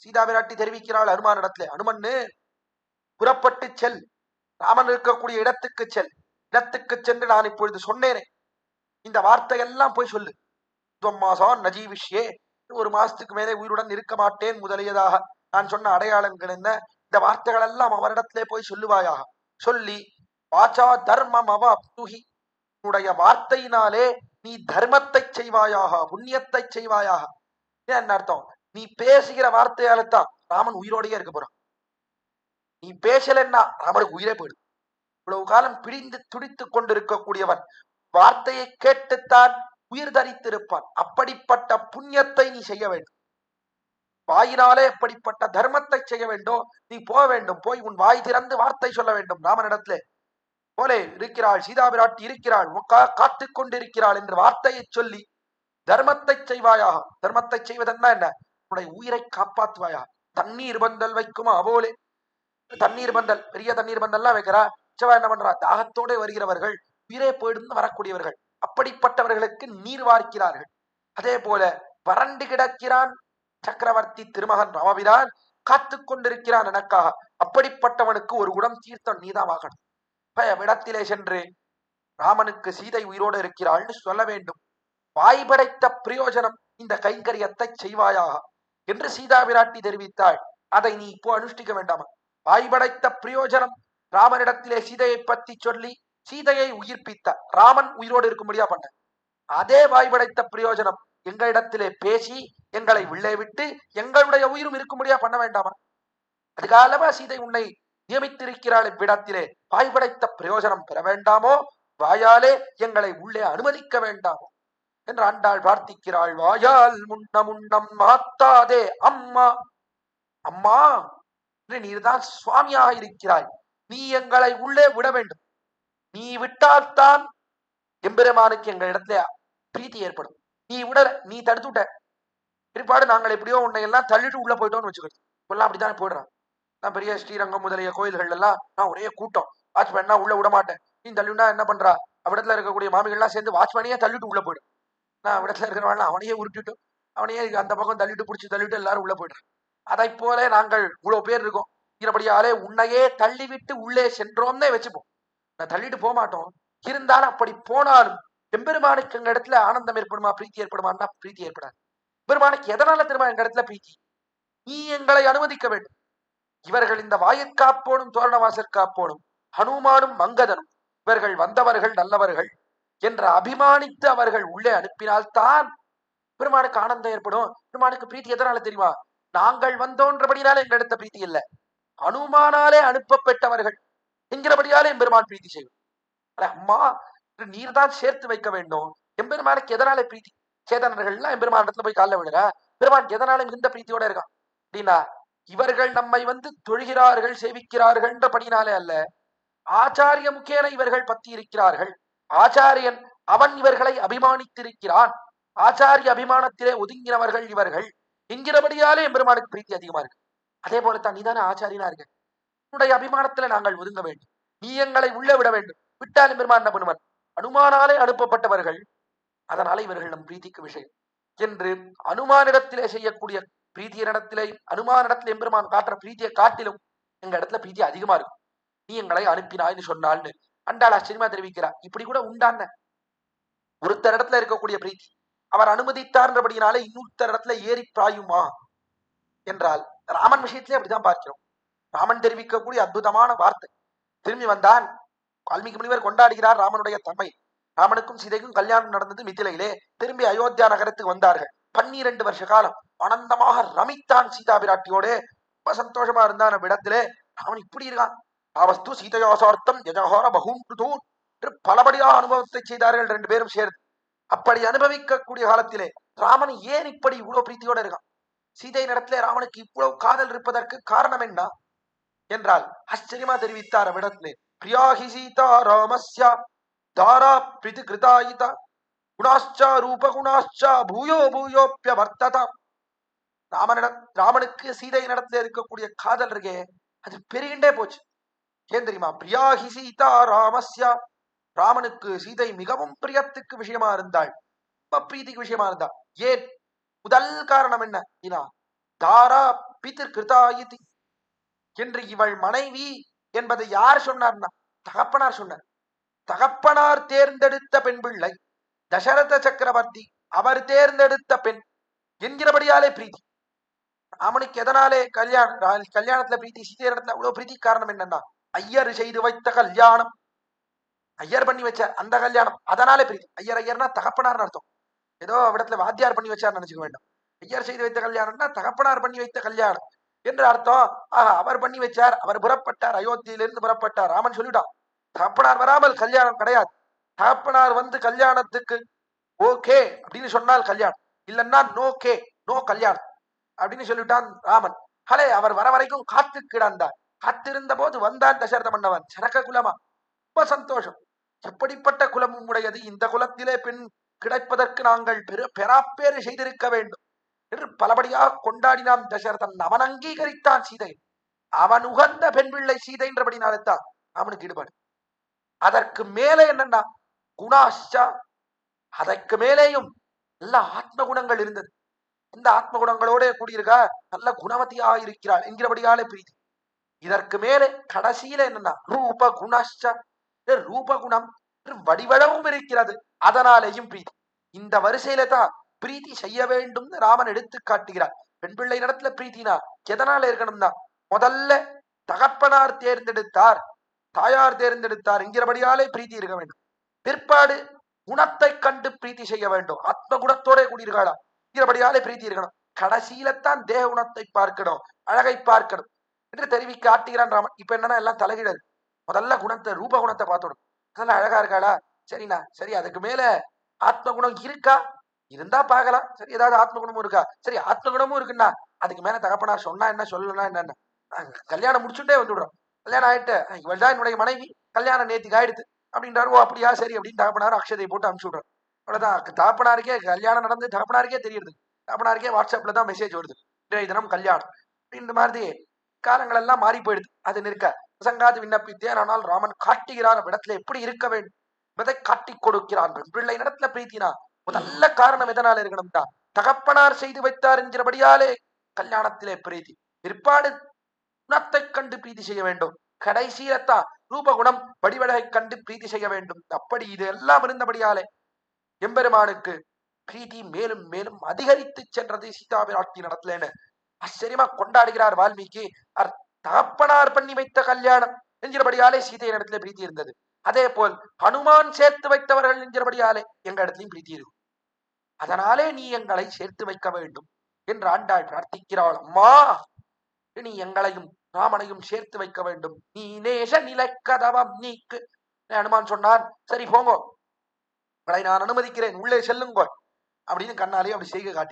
சீதா பிராட்டி தெரிவிக்கிறாள் ஹனுமானிடத்துல, ஹனுமன்னு புறப்பட்டு செல், ராமன் இருக்கக்கூடிய இடத்துக்கு செல், இடத்துக்கு சென்று நான் இப்பொழுது சொன்னேனே இந்த வார்த்தையெல்லாம் போய் சொல்லு. மாசம் நஜீவிஷ்யே, ஒரு மாசத்துக்கு மேலே உயிருடன் இருக்க மாட்டேன் முதலியதாக நான் சொன்ன அடையாளங்கள் என்ன, இந்த வார்த்தைகள் எல்லாம் அவரிடத்திலே போய் சொல்லுவாயாக. சொல்லி வாச்சா தர்மம் அவாப்னுஹி, உன்னுடைய வார்த்தையினாலே நீ தர்மத்தை செய்வாயாக, புண்ணியத்தை செய்வாயாக. என்ன அர்த்தம்? நீ பேசுகிற வார்த்தையால தான் ராமன் உயிரோடையே இருக்க போறான். நீ பேசலன்னா ராமனுக்கு உயிரே போயிடும். இவ்வளவு காலம் பிடிந்து துடித்துக் கொண்டிருக்கக்கூடியவன் வார்த்தையை கேட்டுத்தான் உயிர் தரித்திருப்பான். அப்படிப்பட்ட புண்ணியத்தை நீ செய்ய வேண்டும், வாயினாலே அப்படிப்பட்ட தர்மத்தை செய்ய வேண்டும். நீ போக வேண்டும், போய் உன் வாய் திறந்து வார்த்தை சொல்ல வேண்டும். ராமனிடத்திலே போலே இருக்கிறாள் சீதா பிராட்டி, இருக்கிறாள் காத்து கொண்டிருக்கிறாள் என்று வார்த்தையை சொல்லி தர்மத்தை செய்வாயாக. தர்மத்தை செய்வதென்னா என்ன? உன்னுடைய உயிரை காப்பாற்றுவாயா. தண்ணீர் பந்தல் வைக்குமா போலே, தண்ணீர் பந்தல், பெரிய தண்ணீர் பந்தல்லாம் வைக்கிறா, என்ன பண்றா, தாகத்தோட வருகிறவர்கள், உயிரே போயிடும் வரக்கூடியவர்கள், அப்படிப்பட்டவர்களுக்கு நீர் வார்க்கிறார்கள். அதே போல வறண்டு கிடக்கிறான் சக்கரவர்த்தி திருமகன் ராமபிரான், காத்து கொண்டிருக்கிறான் எனக்காக. அப்படிப்பட்டவனுக்கு ஒரு குடம் தீர்த்தம் நீதான் வாங்கணும். இடத்திலே சென்று ராமனுக்கு சீதை உயிரோடு இருக்கிறாள்னு சொல்ல வேண்டும். வாய் படைத்த பிரயோஜனம் இந்த கைங்கரியத்தை செய்வாயாக என்று சீதா பிராட்டி தெரிவித்தாள். அதை நீ இப்போ அனுஷ்டிக்க வேண்டாமா? வாய் படைத்த பிரயோஜனம் ராமனிடத்திலே சீதையை பற்றி சொல்லி சீதையை உயிர்ப்பித்த ராமன் உயிரோடு இருக்கும்படியா பண்ண, அதே வாய் படைத்த பிரயோஜனம் எங்களிடத்திலே பேசி எங்களை உள்ளே விட்டு எங்களுடைய உயிரும் இருக்கும்படியா பண்ண வேண்டாமா? அதுக்காகவா சீதை உன்னை நியமித்திருக்கிறாள் இவ்விடத்திலே, வாய் படைத்த பிரயோஜனம் பெற வேண்டாமோ? வாயாலே எங்களை உள்ளே அனுமதிக்க வேண்டாமோ என்று ஆண்டாள் பிரார்த்திக்கிறாள். வாயால் முன்னம் மாத்தாதே அம்மா. அம்மா, நீர்தான் சுவாமியாக இருக்கிறாய், நீ எங்களை உள்ளே விட வேண்டும். நீ விட்டால்தான் எம்பெருமானுக்கு எங்கள் இடத்துல பிரீத்தி ஏற்படும். நீ விடல, நீ தடுத்துட்ட பிற்பாடு நாங்கள் எப்படியோ உன்னை எல்லாம் தள்ளிட்டு உள்ள போயிட்டோம்னு வச்சுக்கிறது. இப்பெல்லாம் அப்படித்தானே போயிடுறான். நான் பெரிய ஸ்ரீரங்கம் முதலிய கோயில்கள் எல்லாம் நான் ஒரே கூட்டம், வாட்ச்மேன்னா உள்ள விட மாட்டேன். நீ தள்ளுனா என்ன பண்றா, அவ்விடத்துல இருக்கக்கூடிய மாமிகள்லாம் சேர்ந்து வாட்ச்மேனையே தள்ளிட்டு உள்ள போயிடும். நான் அவ்விடத்துல இருக்கிறவங்க அவனையே உருட்டிட்டு அவனையே அந்த பக்கம் தள்ளிட்டு பிடிச்சி தள்ளிட்டு எல்லாரும் உள்ள போயிடுறேன். அதை போல நாங்கள் இவ்வளவு பேர் இருக்கோம். இதுபடியாலே உன்னையே தள்ளிவிட்டு உள்ளே சென்றோம்னே வச்சுப்போம். நான் தள்ளிட்டு போக மாட்டோம். இருந்தாலும் அப்படி போனாலும் எம்பெருமானுக்கு எங்க இடத்துல ஆனந்தம் ஏற்படுமா, பிரீத்தி ஏற்படுமான்னா பிரீத்தி ஏற்படாது. பெருமானுக்கு எதனால திரும்ப எங்க இடத்துல பிரீத்தி? நீ எங்களை அனுமதிக்க வேண்டும். இவர்கள் இந்த வாயிற்காப்போனும் தோரணவாசற்காப்போனும் ஹனுமானும் மங்கதனும் இவர்கள் வந்தவர்கள் நல்லவர்கள் என்று அபிமானித்து அவர்கள் உள்ளே அனுப்பினால்தான் பெருமானுக்கு ஆனந்தம் ஏற்படும். பெருமானுக்கு பிரீத்தி எதனால தெரியுமா? நாங்கள் வந்தோன்றபடினாலே எங்க எடுத்த பிரீத்தி இல்லை, அனுமானாலே அனுப்பப்பட்டவர்கள் என்கிறபடியாலே எம்பெருமான் பிரீத்தி செய்யும். அம்மா நீர் தான் சேர்த்து வைக்க வேண்டும். எம்பெருமானுக்கு எதனால பிரீத்தி? சேதனர்கள்லாம் எம்பெருமான் இடத்துல போய் காலைல விடுற பெருமான் எதனால மிகுந்த பிரீத்தியோட இருக்கான் அப்படின்னா, இவர்கள் நம்மை வந்து தொழுகிறார்கள் சேவிக்கிறார்கள் என்ற படினாலே அல்ல, ஆச்சாரிய முக்கேன இவர்கள் பத்தி இருக்கிறார்கள். ஆச்சாரியன் அவன் இவர்களை அபிமானித்திருக்கிறான். ஆச்சாரிய அபிமானத்திலே ஒதுங்கினவர்கள் இவர்கள் என்கிறபடியாலே எம்பெருமானுக்கு பிரீத்தி அதிகமா இருக்கு. அதே போலத்தான் நீதானே ஆச்சாரியனா இருக்க, உன்னுடைய அபிமானத்துல நாங்கள் ஒதுங்க வேண்டும். நீ எங்களை உள்ளே விட வேண்டும். விட்டாலும் பெருமான் என்ன பண்ணுவன்? அனுமானாலே அனுப்பப்பட்டவர்கள், அதனால இவர்கள் நம் பிரீத்திக்கு விஷயம் என்று அனுமானிடத்திலே செய்யக்கூடிய பிரீத்தியினிடத்திலே அனுமானிடத்திலே எம்பெருமான் காட்டுற பிரீத்தியை காட்டிலும் எங்க இடத்துல பிரீத்தி அதிகமா இருக்கும். நீ எங்களை அனுப்பினாய்னு சொன்னால்னு அண்டாள் ஆச்சரியமா தெரிவிக்கிறார். இப்படி கூட உண்டான ஒருத்தர் இடத்துல இருக்கக்கூடிய பிரீத்தி அவர் அனுமதித்தார்ன்றபடினாலே இன்னொருத்தர் இடத்துல ஏறி பாயுமா என்றால், ராமன் விஷயத்திலே அப்படிதான் பார்க்கிறோம். ராமன் தெரிவிக்கக்கூடிய அற்புதமான வார்த்தை. திரும்பி வந்தான், வால்மீகி முனிவர் கொண்டாடுகிறார் ராமனுடைய தன்மை. ராமனுக்கும் சீதைக்கும் கல்யாணம் நடந்தது மிதிலையிலே. திரும்பி அயோத்தியா நகரத்துக்கு வந்தார்கள். 12 வருஷ காலம் ஆனந்தமாக ரமித்தான் சீதா பிராட்டியோட. ரொம்ப சந்தோஷமா இருந்தான் விடத்திலே. ராமன் இப்படி இருக்கான். ஆவஸ்து சீதையோசார்த்தம் யஜஹோர பகூன் பலபடியா அனுபவத்தை செய்தார்கள் 2 பேரும் சேர்ந்து. அப்படி அனுபவிக்கக்கூடிய காலத்திலே ராமன் ஏன் இப்படி இவ்வளவு பிரீத்தியோட இருக்கான்? சீதை இடத்திலே ராமனுக்கு இவ்வளவு காதல் இருப்பதற்கு காரணம் என்ன என்றால், ஆச்சரியமா தெரிவித்தார் அவ்விடத்திலே. பிரியாஹி சீதா ராமஸ்யா தாரா பிரிதி கிருதாயிதா குணாச்சா ரூப குணாச்சா பூயோ பூயோப்யவர்த்ததா. ராமனுக்கு சீதை இடத்துல இருக்கக்கூடிய காதல் இருக்கே, அது பெருகின்றே போச்சு. ஏன் தெரியுமா? பிரியாஹி சீதா ராமஸ்யா, ராமனுக்கு சீதை மிகவும் பிரியத்துக்கு விஷயமா இருந்தாள், பிரீதிக்கு விஷயமா இருந்தாள். ஏன்? முதல் காரணம் என்ன? தாரா பிதிர் கிருதாயிதி என்று இவள் மனைவி என்பதை யார் சொன்னார்னா தகப்பனார் சொன்னார். தகப்பனார் தேர்ந்தெடுத்த பெண் பிள்ளை தசரத சக்கரவர்த்தி அவர் தேர்ந்தெடுத்த பெண் என்கிறபடியாலே பிரீத்தி. ராமனுக்கு எதனாலே கல்யாணத்துல பிரீத்தி, சீதை இடத்துல அவ்வளவு பிரீத்தி காரணம் என்னன்னா, ஐயர் செய்து வைத்த கல்யாணம், ஐயர் பண்ணி வச்சார் அந்த கல்யாணம், அதனாலே பிரீத்தி. ஐயர்னா தகப்பனார்னு அர்த்தம். ஏதோ இடத்துல வாத்தியார் பண்ணி வச்சார் நினைச்சுக்க வேண்டாம். ஐயர் செய்து வைத்த கல்யாணம்னா தகப்பனார் பண்ணி வைத்த கல்யாணம் என்று அர்த்தம். அவர் பண்ணி வச்சார், அவர் புறப்பட்டார், அயோத்தியிலிருந்து புறப்பட்டார். ராமன் சொல்லிட்டான், தகப்பனார் வராமல் கல்யாணம் கிடையாது. தகப்பனார் வந்து கல்யாணத்துக்கு ஓகே அப்படின்னு சொன்னால் கல்யாணம், இல்லைன்னா நோ கே நோ கல்யாணம் அப்படின்னு சொல்லிட்டான் ராமன். ஹலே அவர் வர வரைக்கும் காத்து கிடந்தார். காத்திருந்த போது வந்தான் தசரத மன்னவன். சனக குலமா, ரொம்ப சந்தோஷம். எப்படிப்பட்ட குலமும் உடையது, இந்த குலத்திலே பெண் கிடைப்பதற்கு நாங்கள் பெறாப்பேறு செய்திருக்க வேண்டும் என்று பலபடியாக கொண்டாடினான் தசரதன். அவன் அங்கீகரித்தான் சீதை, அவன் உகந்த பெண் பிள்ளை சீதை என்றபடினால்தான் அவனுக்கு ஈடுபாடு. அதற்கு மேலே என்னன்னா குணாச்சா, அதற்கு மேலேயும் நல்ல ஆத்ம குணங்கள் இருந்தது. இந்த ஆத்ம குணங்களோட கூடியிருக்கா, நல்ல குணவதியாக இருக்கிறாள் என்கிறபடியாலே பிரீதி. இதற்கு மேலே கடைசியில என்னன்னா ரூப குணாச்சா, ரூப குணம் வடிவளவும் இருக்கிறது, அதனாலேயும் பிரீதி. இந்த வரிசையில தான் பிரீத்தி செய்ய வேண்டும் ராமன் எடுத்து காட்டுகிறார். பெண் பிள்ளை நடத்துல பிரீத்தினா எதனால இருக்கணும்னா, முதல்ல தகப்பனார் தேர்ந்தெடுத்தார், தாயார் தேர்ந்தெடுத்தார் என்கிறபடியாலே பிரீத்தி இருக்க வேண்டும். பிற்பாடு குணத்தை கண்டு பிரீத்தி செய்ய வேண்டும். ஆத்ம குணத்தோட கூடியிருக்காளா இருக்கிறபடியாலே பிரீத்தி இருக்கணும். கடைசியில்தான் தேக குணத்தை பார்க்கணும், அழகை பார்க்கணும் என்று தெரிவிக்க காட்டுகிறான் ராமன். இப்ப என்னன்னா எல்லாம் தலைகிடது. முதல்ல குணத்தை ரூப குணத்தை பார்த்துடும். அதெல்லாம் அழகா இருக்காளா, சரிண்ணா சரி. அதுக்கு மேல ஆத்ம குணம் இருக்கா, இருந்தா பார்க்கலாம். சரி ஏதாவது ஆத்ம குணமும் இருக்கா, சரி ஆத்ம குணமும் இருக்குன்னா அதுக்கு மேல தகப்பனார் சொன்னா என்ன சொல்லலாம் என்னன்னு கல்யாணம் முடிச்சுட்டே வந்துடுறோம். கல்யாணம் ஆயிட்டு இவள் தான் என்னுடைய மனைவி, கல்யாணம் நேற்றுக்கு ஆயிடுத்து அப்படின்றாரு. ஓ அப்படியா சரி அப்படின்னு தகப்பனார் அக்ஷதை போட்டு அனுப்பிச்சு விடுறாரு. அவ்வளவுதான். தகப்பனாருக்கே கல்யாணம் நடந்து தகப்பனாருக்கே தெரியுது, தகப்பனாருக்கே வாட்ஸ்அப்ல தான் மெசேஜ் வருது, இன்றைய தினம் கல்யாணம். இந்த மாதிரி காலங்கள் எல்லாம் மாறி போயிடுது. அது நிற்க பிரசங்காது விண்ணப்பித்தேன். ஆனால் ராமன் காட்டுகிறான் இடத்துல எப்படி இருக்க வேண்டும் என்பதை காட்டிக் கொடுக்கிறான். பெண் பிள்ளை இடத்துல பிரீத்தினா முதல்ல காரணம் எதனால இருக்கணும்டா, தகப்பனார் செய்து வைத்தார் என்கிறபடியாலே கல்யாணத்திலே பிரீத்தி. பிற்பாடு குணத்தை கண்டு பிரீத்தி செய்ய வேண்டும். கடைசியிலத்தான் ரூபகுணம் வடிவழகை கண்டு பிரீத்தி செய்ய வேண்டும். அப்படி இது எல்லாம் இருந்தபடியாலே எம்பெருமானுக்கு பிரீத்தி மேலும் மேலும் அதிகரித்து சென்றது சீதாபிராட்டி நடத்தலன்னு ஆச்சரியமா கொண்டாடுகிறார் வால்மீகி. தகப்பனார் பண்ணி வைத்த கல்யாணம் என்கிறபடியாலே சீதை இடத்துல பிரீத்தி இருந்தது. அதே போல் ஹனுமான் சேர்த்து வைத்தவர்கள் என்கிறபடியாலே எங்க இடத்துலயும் பிரீத்தி இருக்கும். அதனாலே நீ எங்களை சேர்த்து வைக்க வேண்டும் என்று ஆண்டாள் பிரார்த்திக்கிறாள். அம்மா, நீ எங்களையும் ராமனையும் சேர்த்து வைக்க வேண்டும். நீ நேச நிலைக்கதவம் நீக்கு. ஹனுமான் சொன்னார், சரி போங்கோ, உங்களை நான் அனுமதிக்கிறேன், உள்ளே செல்லுங்கோ அப்படின்னு கண்ணாலே அப்படி செய்க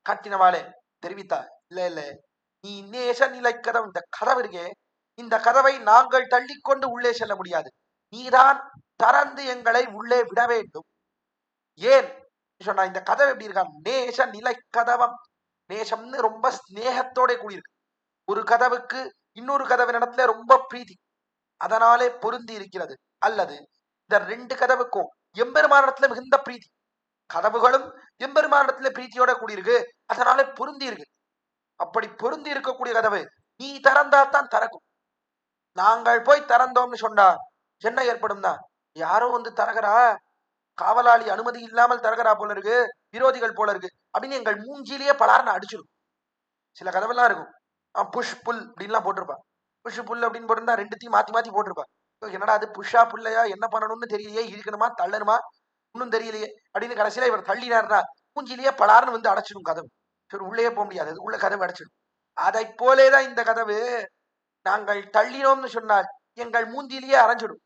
காட்டினவாளே தெரிவித்தா, இல்ல இல்ல, நீ நேச நிலைக்கதவம், இந்த கதவு இருக்கே, இந்த கதவை நாங்கள் தள்ளிக்கொண்டு உள்ளே செல்ல முடியாது, நீதான் திறந்து எங்களை உள்ளே விட வேண்டும். ஏன் சொன்னா, இந்த கதவு எப்படி இருக்கா, நேச நிலைக்கதவம். நேசம்னு ரொம்ப ஸ்நேகத்தோட கூடியிருக்கு. ஒரு கதவுக்கு இன்னொரு கதவு இடத்துல ரொம்ப பிரீதி, அதனாலே பொருந்தி இருக்கிறது. அல்லது இந்த ரெண்டு கதவுக்கும் எம்பெருமானிடத்துல மிகுந்த பிரீதி, கதவுகளும் எம்பெருமானிடத்துல பிரீத்தியோட கூடியிருக்கு, அதனால பொருந்தி இருக்கு. அப்படி பொருந்தி இருக்கக்கூடிய கதவு நீ திறந்தாத்தான் திறக்கும். நாங்கள் போய் திறந்தோம்னு சொன்னா என்ன ஏற்படும்னா, யாரோ வந்து திறகிறா, காவலாளி அனுமதி இல்லாமல் திறகிறா போல இருக்கு, விரோதிகள் போல இருக்கு அப்படின்னு எங்கள் மூஞ்சிலேயே பலார்னு அடிச்சிடும். சில கதவெல்லாம் இருக்கும், புஷ் புல் அப்படின்லாம் போட்டிருப்பா. புஷ் புல் அப்படின்னு போட்டிருந்தா ரெண்டுத்தையும் மாத்தி மாத்தி போட்டிருப்பா. என்னடா அது புஷ்ஷா புல்லையா, என்ன பண்ணணும்னு தெரியலையே, இழுக்கணுமா தள்ளணுமா இன்னும் தெரியலையே அப்படின்னு கடைசியில இவர் தள்ளினார்னா மூஞ்சிலேயே பலார்னு வந்து அடைச்சிடும் கதவு. சரி, உள்ளே போக முடியாது, உள்ள கதவு அடைச்சிடும். அதை போலேதான் இந்த கதவு, நாங்கள் தள்ளினோம்னு சொன்னால் எங்கள் மூஞ்சிலேயே அரைஞ்சிடும்.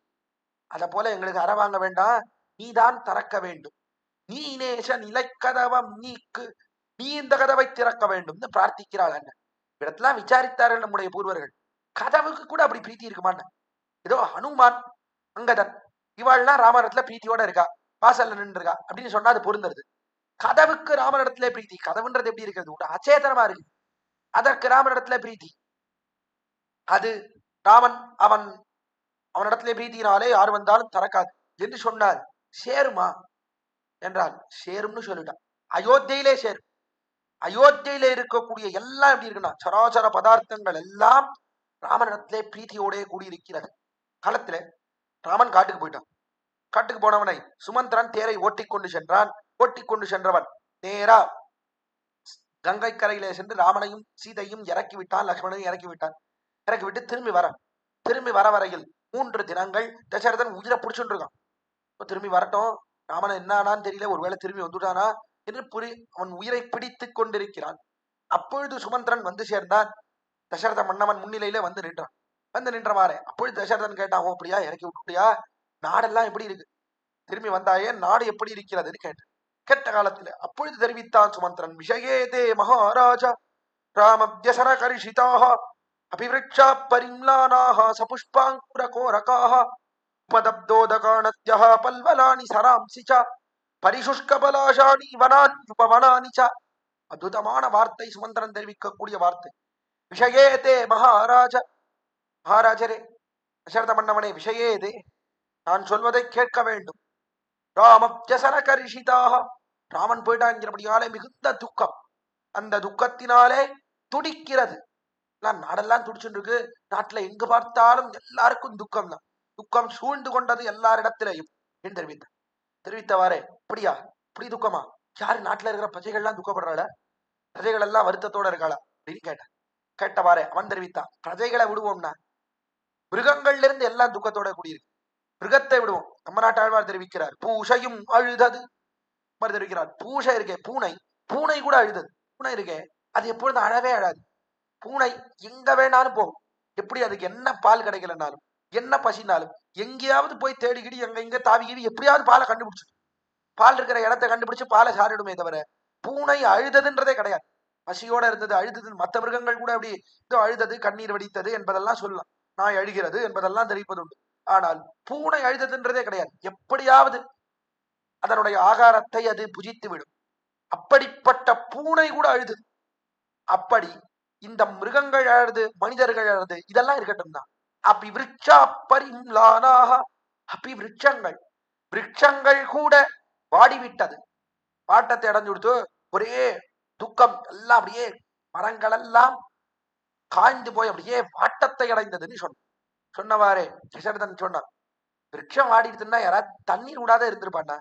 அத போல எங்களுக்கு அற வாங்க வேண்டாம், நீதான் திறக்க வேண்டும். நீ நேச நிலைக்கதவம் நீக்கு, நீ இந்த கதவை திறக்க வேண்டும் பிரார்த்திக்கிறாள். அண்ணன் இடத்துல விசாரித்தார்கள் நம்முடைய பூர்வர்கள், கதவுக்கு கூட அப்படி பிரீத்தி இருக்குமான்னு. ஏதோ ஹனுமான் அங்கதன் இவாள்லாம் ராமனிடத்துல பிரீத்தியோட இருக்கா, வாசல்ல நின்று இருக்கா அப்படின்னு சொன்னா அது பொருந்தது. கதவுக்கு ராமனிடத்துல பிரீத்தி, கதவுன்றது எப்படி இருக்கிறது, ஒரு அச்சேதனமா இருக்கு, அதற்கு ராமனிடத்துல பிரீத்தி. அது ராமன் அவனிடத்துல பிரீத்தினாலே யார் வந்தாலும் திறக்காது என்று சொன்னார். சேருமா என்றால் சேரும்னு சொல்லிட்டான். அயோத்தியிலே சேரும். அயோத்தியில இருக்கக்கூடிய எல்லாம் எப்படி இருக்குன்னா, சராசர பதார்த்தங்கள் எல்லாம் ராமனிடத்திலே பிரீத்தியோட கூடியிருக்கிறது. காலத்துல ராமன் காட்டுக்கு போயிட்டான். காட்டுக்கு போனவனை சுமந்திரன் தேரை ஓட்டிக்கொண்டு சென்றான். ஓட்டிக்கொண்டு சென்றவன் நேரா கங்கை கரையிலே சென்று ராமனையும் சீதையும் இறக்கி விட்டான், லக்ஷ்மணனையும் இறக்கி விட்டான். இறக்கி விட்டு திரும்பி வர வரையில் 3 தினங்கள் தசரதன் உயிரை பிடிச்சுட்டு இருக்கான். திரும்பி வரட்டும், ராமன் என்னானான்னு தெரியல, ஒருவேளை திரும்பி வந்துட்டானா என்று அவன் உயிரை பிடித்து கொண்டிருக்கிறான். அப்பொழுது சுமந்திரன் வந்து சேர்ந்தான். தசரத மன்னவன் முன்னிலையில வந்து நின்றவாறே. அப்பொழுது தசரதன் கேட்டான், அப்படியா இறக்கி விட்டுட்டியா, நாடெல்லாம் எப்படி இருக்கு, திரும்பி வந்தாயே, நாடு எப்படி இருக்கிறதுன்னு கேட்ட காலத்துல அப்பொழுது தெரிவித்தான் சுமந்திரன், விஷயேதே மகாராஜா ராமத்யசர கரிஷிதாக அபிவிருட்சா பரிம்லானாஹ சபுஷ்பாங்குர கோரகாஹ உபதப்தோதகாணத்யஹ பல்வலானி சராம்சி ச பரிசுஷ்க பலாஷாணி வனானி உபவனானி ச. அற்புதமான வார்த்தை சுமந்திரன் தெரிவிக்கக்கூடிய வார்த்தை. விஷயேதே மகாராஜரே, தசரத மன்னவனே, விஷயேதே, நான் சொல்வதை கேட்க வேண்டும். ராமத்யசர கரிஷிதாக, ராமன் போயிட்டாங்கிறபடியாலே மிகுந்த துக்கம், அந்த துக்கத்தினாலே துடிக்கிறது. நாடெல்லாம் துடிச்சுட்டு இருக்கு, நாட்டுல எங்கு பார்த்தாலும் எல்லாருக்கும் துக்கம் தான், துக்கம் சூழ்ந்து கொண்டது எல்லாரிடத்திலையும் என்று தெரிவித்தவாறே. அப்படியா, இப்படி துக்கமா, யாரு நாட்டுல இருக்கிற பிரஜைகள்லாம் துக்கப்படுறாள, பிரஜைகள் எல்லாம் வருத்தத்தோட இருக்காளா அப்படின்னு கேட்டவாறே அவன் தெரிவித்தான், பிரஜைகளை விடுவோம்னா மிருகங்கள்ல இருந்து எல்லாம் துக்கத்தோட கூடியிருக்கு, மிருகத்தை விடுவோம். நம்ம நாட்டாழ்வார் தெரிவிக்கிறார், பூஷையும் அழுதது தெரிவிக்கிறார். பூஷை இருக்கே, பூனை கூட அழுதது. பூனை இருக்கே, அது எப்பொழுதும் அழவே அழாது. பூனை எங்க வேணாலும் போகும். எப்படி அதுக்கு என்ன பால் கிடைக்கலனாலும், என்ன பசினாலும், எங்கேயாவது போய் தேடிக்கிடி எங்க தாவிக்கிடி எப்படியாவது பாலை கண்டுபிடிச்சு, பால் இருக்கிற இடத்தை கண்டுபிடிச்சு பாலை சாரிடுமே தவிர பூனை அழுததுன்றதே கிடையாது. பசியோட இருந்தது, அழுதது. மற்ற மிருகங்கள் கூட அப்படி அழுதது, கண்ணீர் வடித்தது என்பதெல்லாம் சொல்லலாம், நாய் அழுகிறது என்பதெல்லாம் தெரிவிப்பது உண்டு. ஆனால் பூனை அழுததுன்றதே கிடையாது. எப்படியாவது அதனுடைய ஆகாரத்தை அது புஜித்து விடும். அப்படிப்பட்ட பூனை கூட அழுது. அப்படி இந்த மிருகங்கள் அழுது மனிதர்கள் அழுது இதெல்லாம் இருக்கட்டும் தான். அப்பி விருட்சா பரிம்லானாக, அப்பி விருட்சங்கள் கூட வாடிவிட்டது. வாட்டத்தை அடைஞ்சு கொடுத்து ஒரே துக்கம் எல்லாம் அப்படியே மரங்கள் எல்லாம் காய்ந்து போய் அப்படியே வாட்டத்தை அடைந்ததுன்னு சொன்னவாறே தசரதன் சொன்னான். விருட்சம் வாடிடுதுன்னா யாராவது தண்ணீர் விடாத இருந்திருப்பாண்ணா,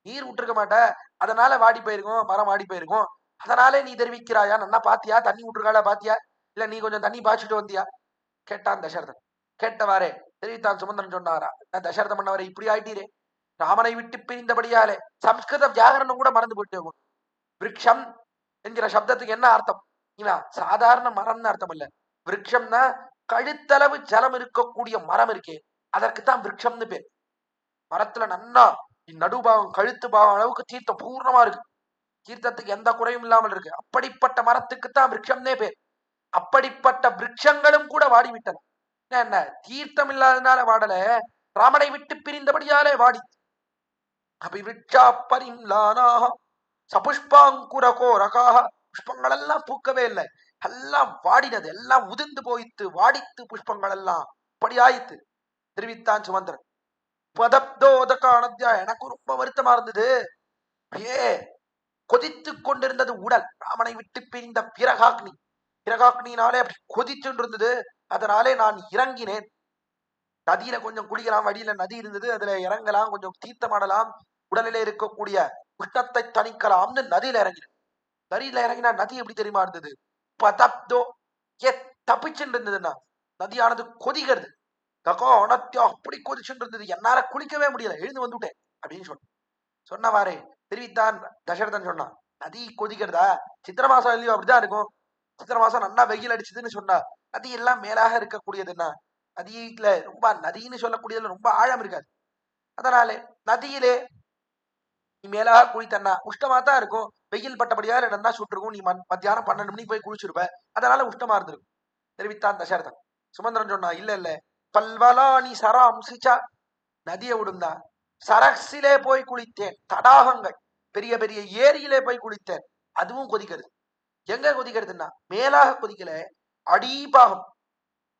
நீர் விட்டுருக்க மாட்ட, அதனால வாடி போயிருக்கும், மரம் வாடி போயிருக்கும். அதனாலே நீ தெரிவிக்கிறாயா, நன்னா பாத்தியா, தண்ணி விட்டுருக்காளா பாத்தியா, இல்ல நீ கொஞ்சம் தண்ணி பாய்ச்சிட்டு வந்தியா கேட்டான் தசரதன். கேட்டவாறே தெரிவித்தான் சுமந்திரன். சொன்னாரா, தசரத மன்னவரை இப்படி ஆயிட்டீரே, ராமனை விட்டு பிரிந்தபடியாலே சம்ஸ்கிருத வியாகரணம் கூட மறந்து போயிட்டு. விருட்சம் என்கிற சப்தத்துக்கு என்ன அர்த்தம்? சாதாரண மரம்னு அர்த்தம் இல்ல. விருட்சம்னா கழுத்தளவு ஜலம் இருக்கக்கூடிய மரம் இருக்கே, அதற்குத்தான் விருட்சம்னு பேர். மரத்துல நன்னா நடுபாகம் கழுத்து பாகம் அளவுக்கு தீர்த்தம் பூர்ணமா இருக்கு, தீர்த்தத்துக்கு எந்த குறையும் இல்லாமல் இருக்கு. அப்படிப்பட்ட மரத்துக்குத்தான் விருட்சம்னே பேர். அப்படிப்பட்ட விருட்சங்களும் கூட வாடிவிட்டன. என்ன தீர்த்தம் இல்லாதனால வாடல, ராமனை விட்டு பிரிந்தபடியாலே வாடி. அப்படி விருட்சா பரிம்லானாக சபுஷ்பாங்குரகோரகாக, புஷ்பங்கள் எல்லாம் பூக்கவே இல்லை, எல்லாம் வாடினது, எல்லாம் உதிர்ந்து போயித்து, வாடித்து புஷ்பங்கள் எல்லாம் அப்படி ஆயித்து தெரிவித்தான் சுமந்திரன். பதப்தோதகானத்யா, எனக்கு ரொம்ப வருத்தமா இருந்தது. ஏ கொதித்து கொண்டிருந்தது உடல், ராமனை விட்டு பிரிந்த பிரகாக்னினாலே அப்படி கொதிச்சு இருந்தது. அதனாலே நான் இறங்கினேன். நதியில கொஞ்சம் குளிக்கலாம், வழியில நதி இருந்தது, அதுல இறங்கலாம், கொஞ்சம் தீர்த்தமாடலாம், உடலிலே இருக்கக்கூடிய உஷ்ணத்தை தணிக்கலாம்னு நதியில இறங்கினேன். நதியில இறங்கினா நதி எப்படி தெரியுமா இருந்தது? பதப்தோ தப்பிச்சுட்டு இருந்ததுன்னா, நதியானது கொதிக்கிறது. அப்படி கொதிச்சுட்டு இருந்தது, என்னால குளிக்கவே முடியல, எழுந்து வந்துட்டேன் அப்படின்னு சொன்னவாறே தெரிவித்தான் தசரதன். சொன்னான், நதி கொதிக்கிறதா, சித்திர மாசம் இல்லையோ அப்படிதான் இருக்கும். சித்திர மாசம் நல்லா வெயில் அடிச்சதுன்னு சொன்னா, நதி எல்லாம் மேலாக இருக்கக்கூடியதுன்னா, நதியில ரொம்ப நதின்னு சொல்லக்கூடியதுல ரொம்ப ஆழம் இருக்காது. அதனால நதியிலே நீ மேலாக குளித்தன்னா உஷ்டமா தான் இருக்கும். வெயில் பட்டபடியா நல்லா சுட்டிருக்கும், நீ மத்தியானம் 12 மணிக்கு போய் குளிச்சிருப்ப, அதனால உஷ்டமா இருந்திருக்கும் தெரிவித்தான் தசரதன். சுமந்திரன் சொன்னா, இல்ல இல்ல, பல்வலானி சராம்சிச்சா, நதியை விடுந்தா சரசிலே போய் குளித்தேன், தடாகங்கள் பெரிய பெரிய ஏரியிலே போய் குளித்தேன், அதுவும் கொதிக்கிறது. எங்க கொதிக்கிறதுன்னா மேலாக கொதிக்கல, அடிபாகம்,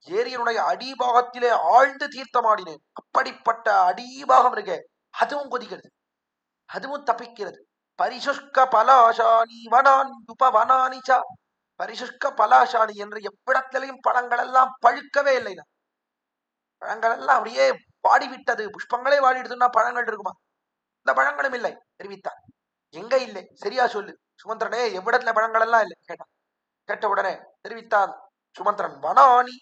ஏரியினுடைய அடிபாகத்திலே ஆழ்ந்து தீர்த்தமாடினேன். அப்படிப்பட்ட அடிபாகம் இருக்கு, அதுவும் கொதிக்கிறது, அதுவும் தப்பிக்கிறது. பரிசுஷ்க பலாசானி வனான் உபவனானிச்சா, பரிசுஷ்க பலாசானி என்று எவ்விடத்திலையும் பழங்கள் எல்லாம் பழுக்கவே இல்லைனா, பழங்கள் எல்லாம் அப்படியே வாடிவிட்டது. புஷ்பங்களே வாடிடுதுன்னா பழங்கள் இருக்குமா? இந்த பழங்களும் இல்லை தெரிவித்தார். எங்க இல்லை சரியா சொல்லு சுமந்திரனே, எவ்விடத்துல பழங்கள் எல்லாம் இல்லை கேட்டான். கேட்ட உடனே தெரிவித்தான் சுமந்திரன், வனானி,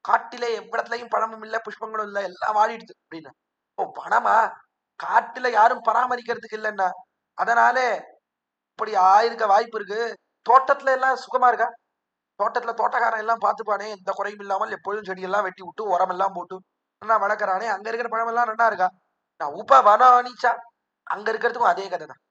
காட்டிலே எவ்விடத்திலையும் பழமும் இல்லை, புஷ்பங்களும் இல்லை, எல்லாம் வாடிடுது அப்படின்னு. ஓ வனமா, காட்டுல யாரும் பராமரிக்கிறதுக்கு இல்லைன்னா அதனாலே இப்படி ஆயிருக்க வாய்ப்பு இருக்கு. தோட்டத்துல எல்லாம் சுகமா இருக்கா? தோட்டத்துல தோட்டக்காரன் எல்லாம் பார்த்துப்பானே, எந்த குறையும் இல்லாமல் எப்பொழுதும் செடியெல்லாம் வெட்டி விட்டு உரம் எல்லாம் போட்டு நல்லா வளர்க்கறானே, அங்க இருக்கிற பழம் எல்லாம் நல்லா இருக்கா? நான் உபவனானிச்சா, அங்க இருக்கிறதுக்கும் அதே கதை தான்.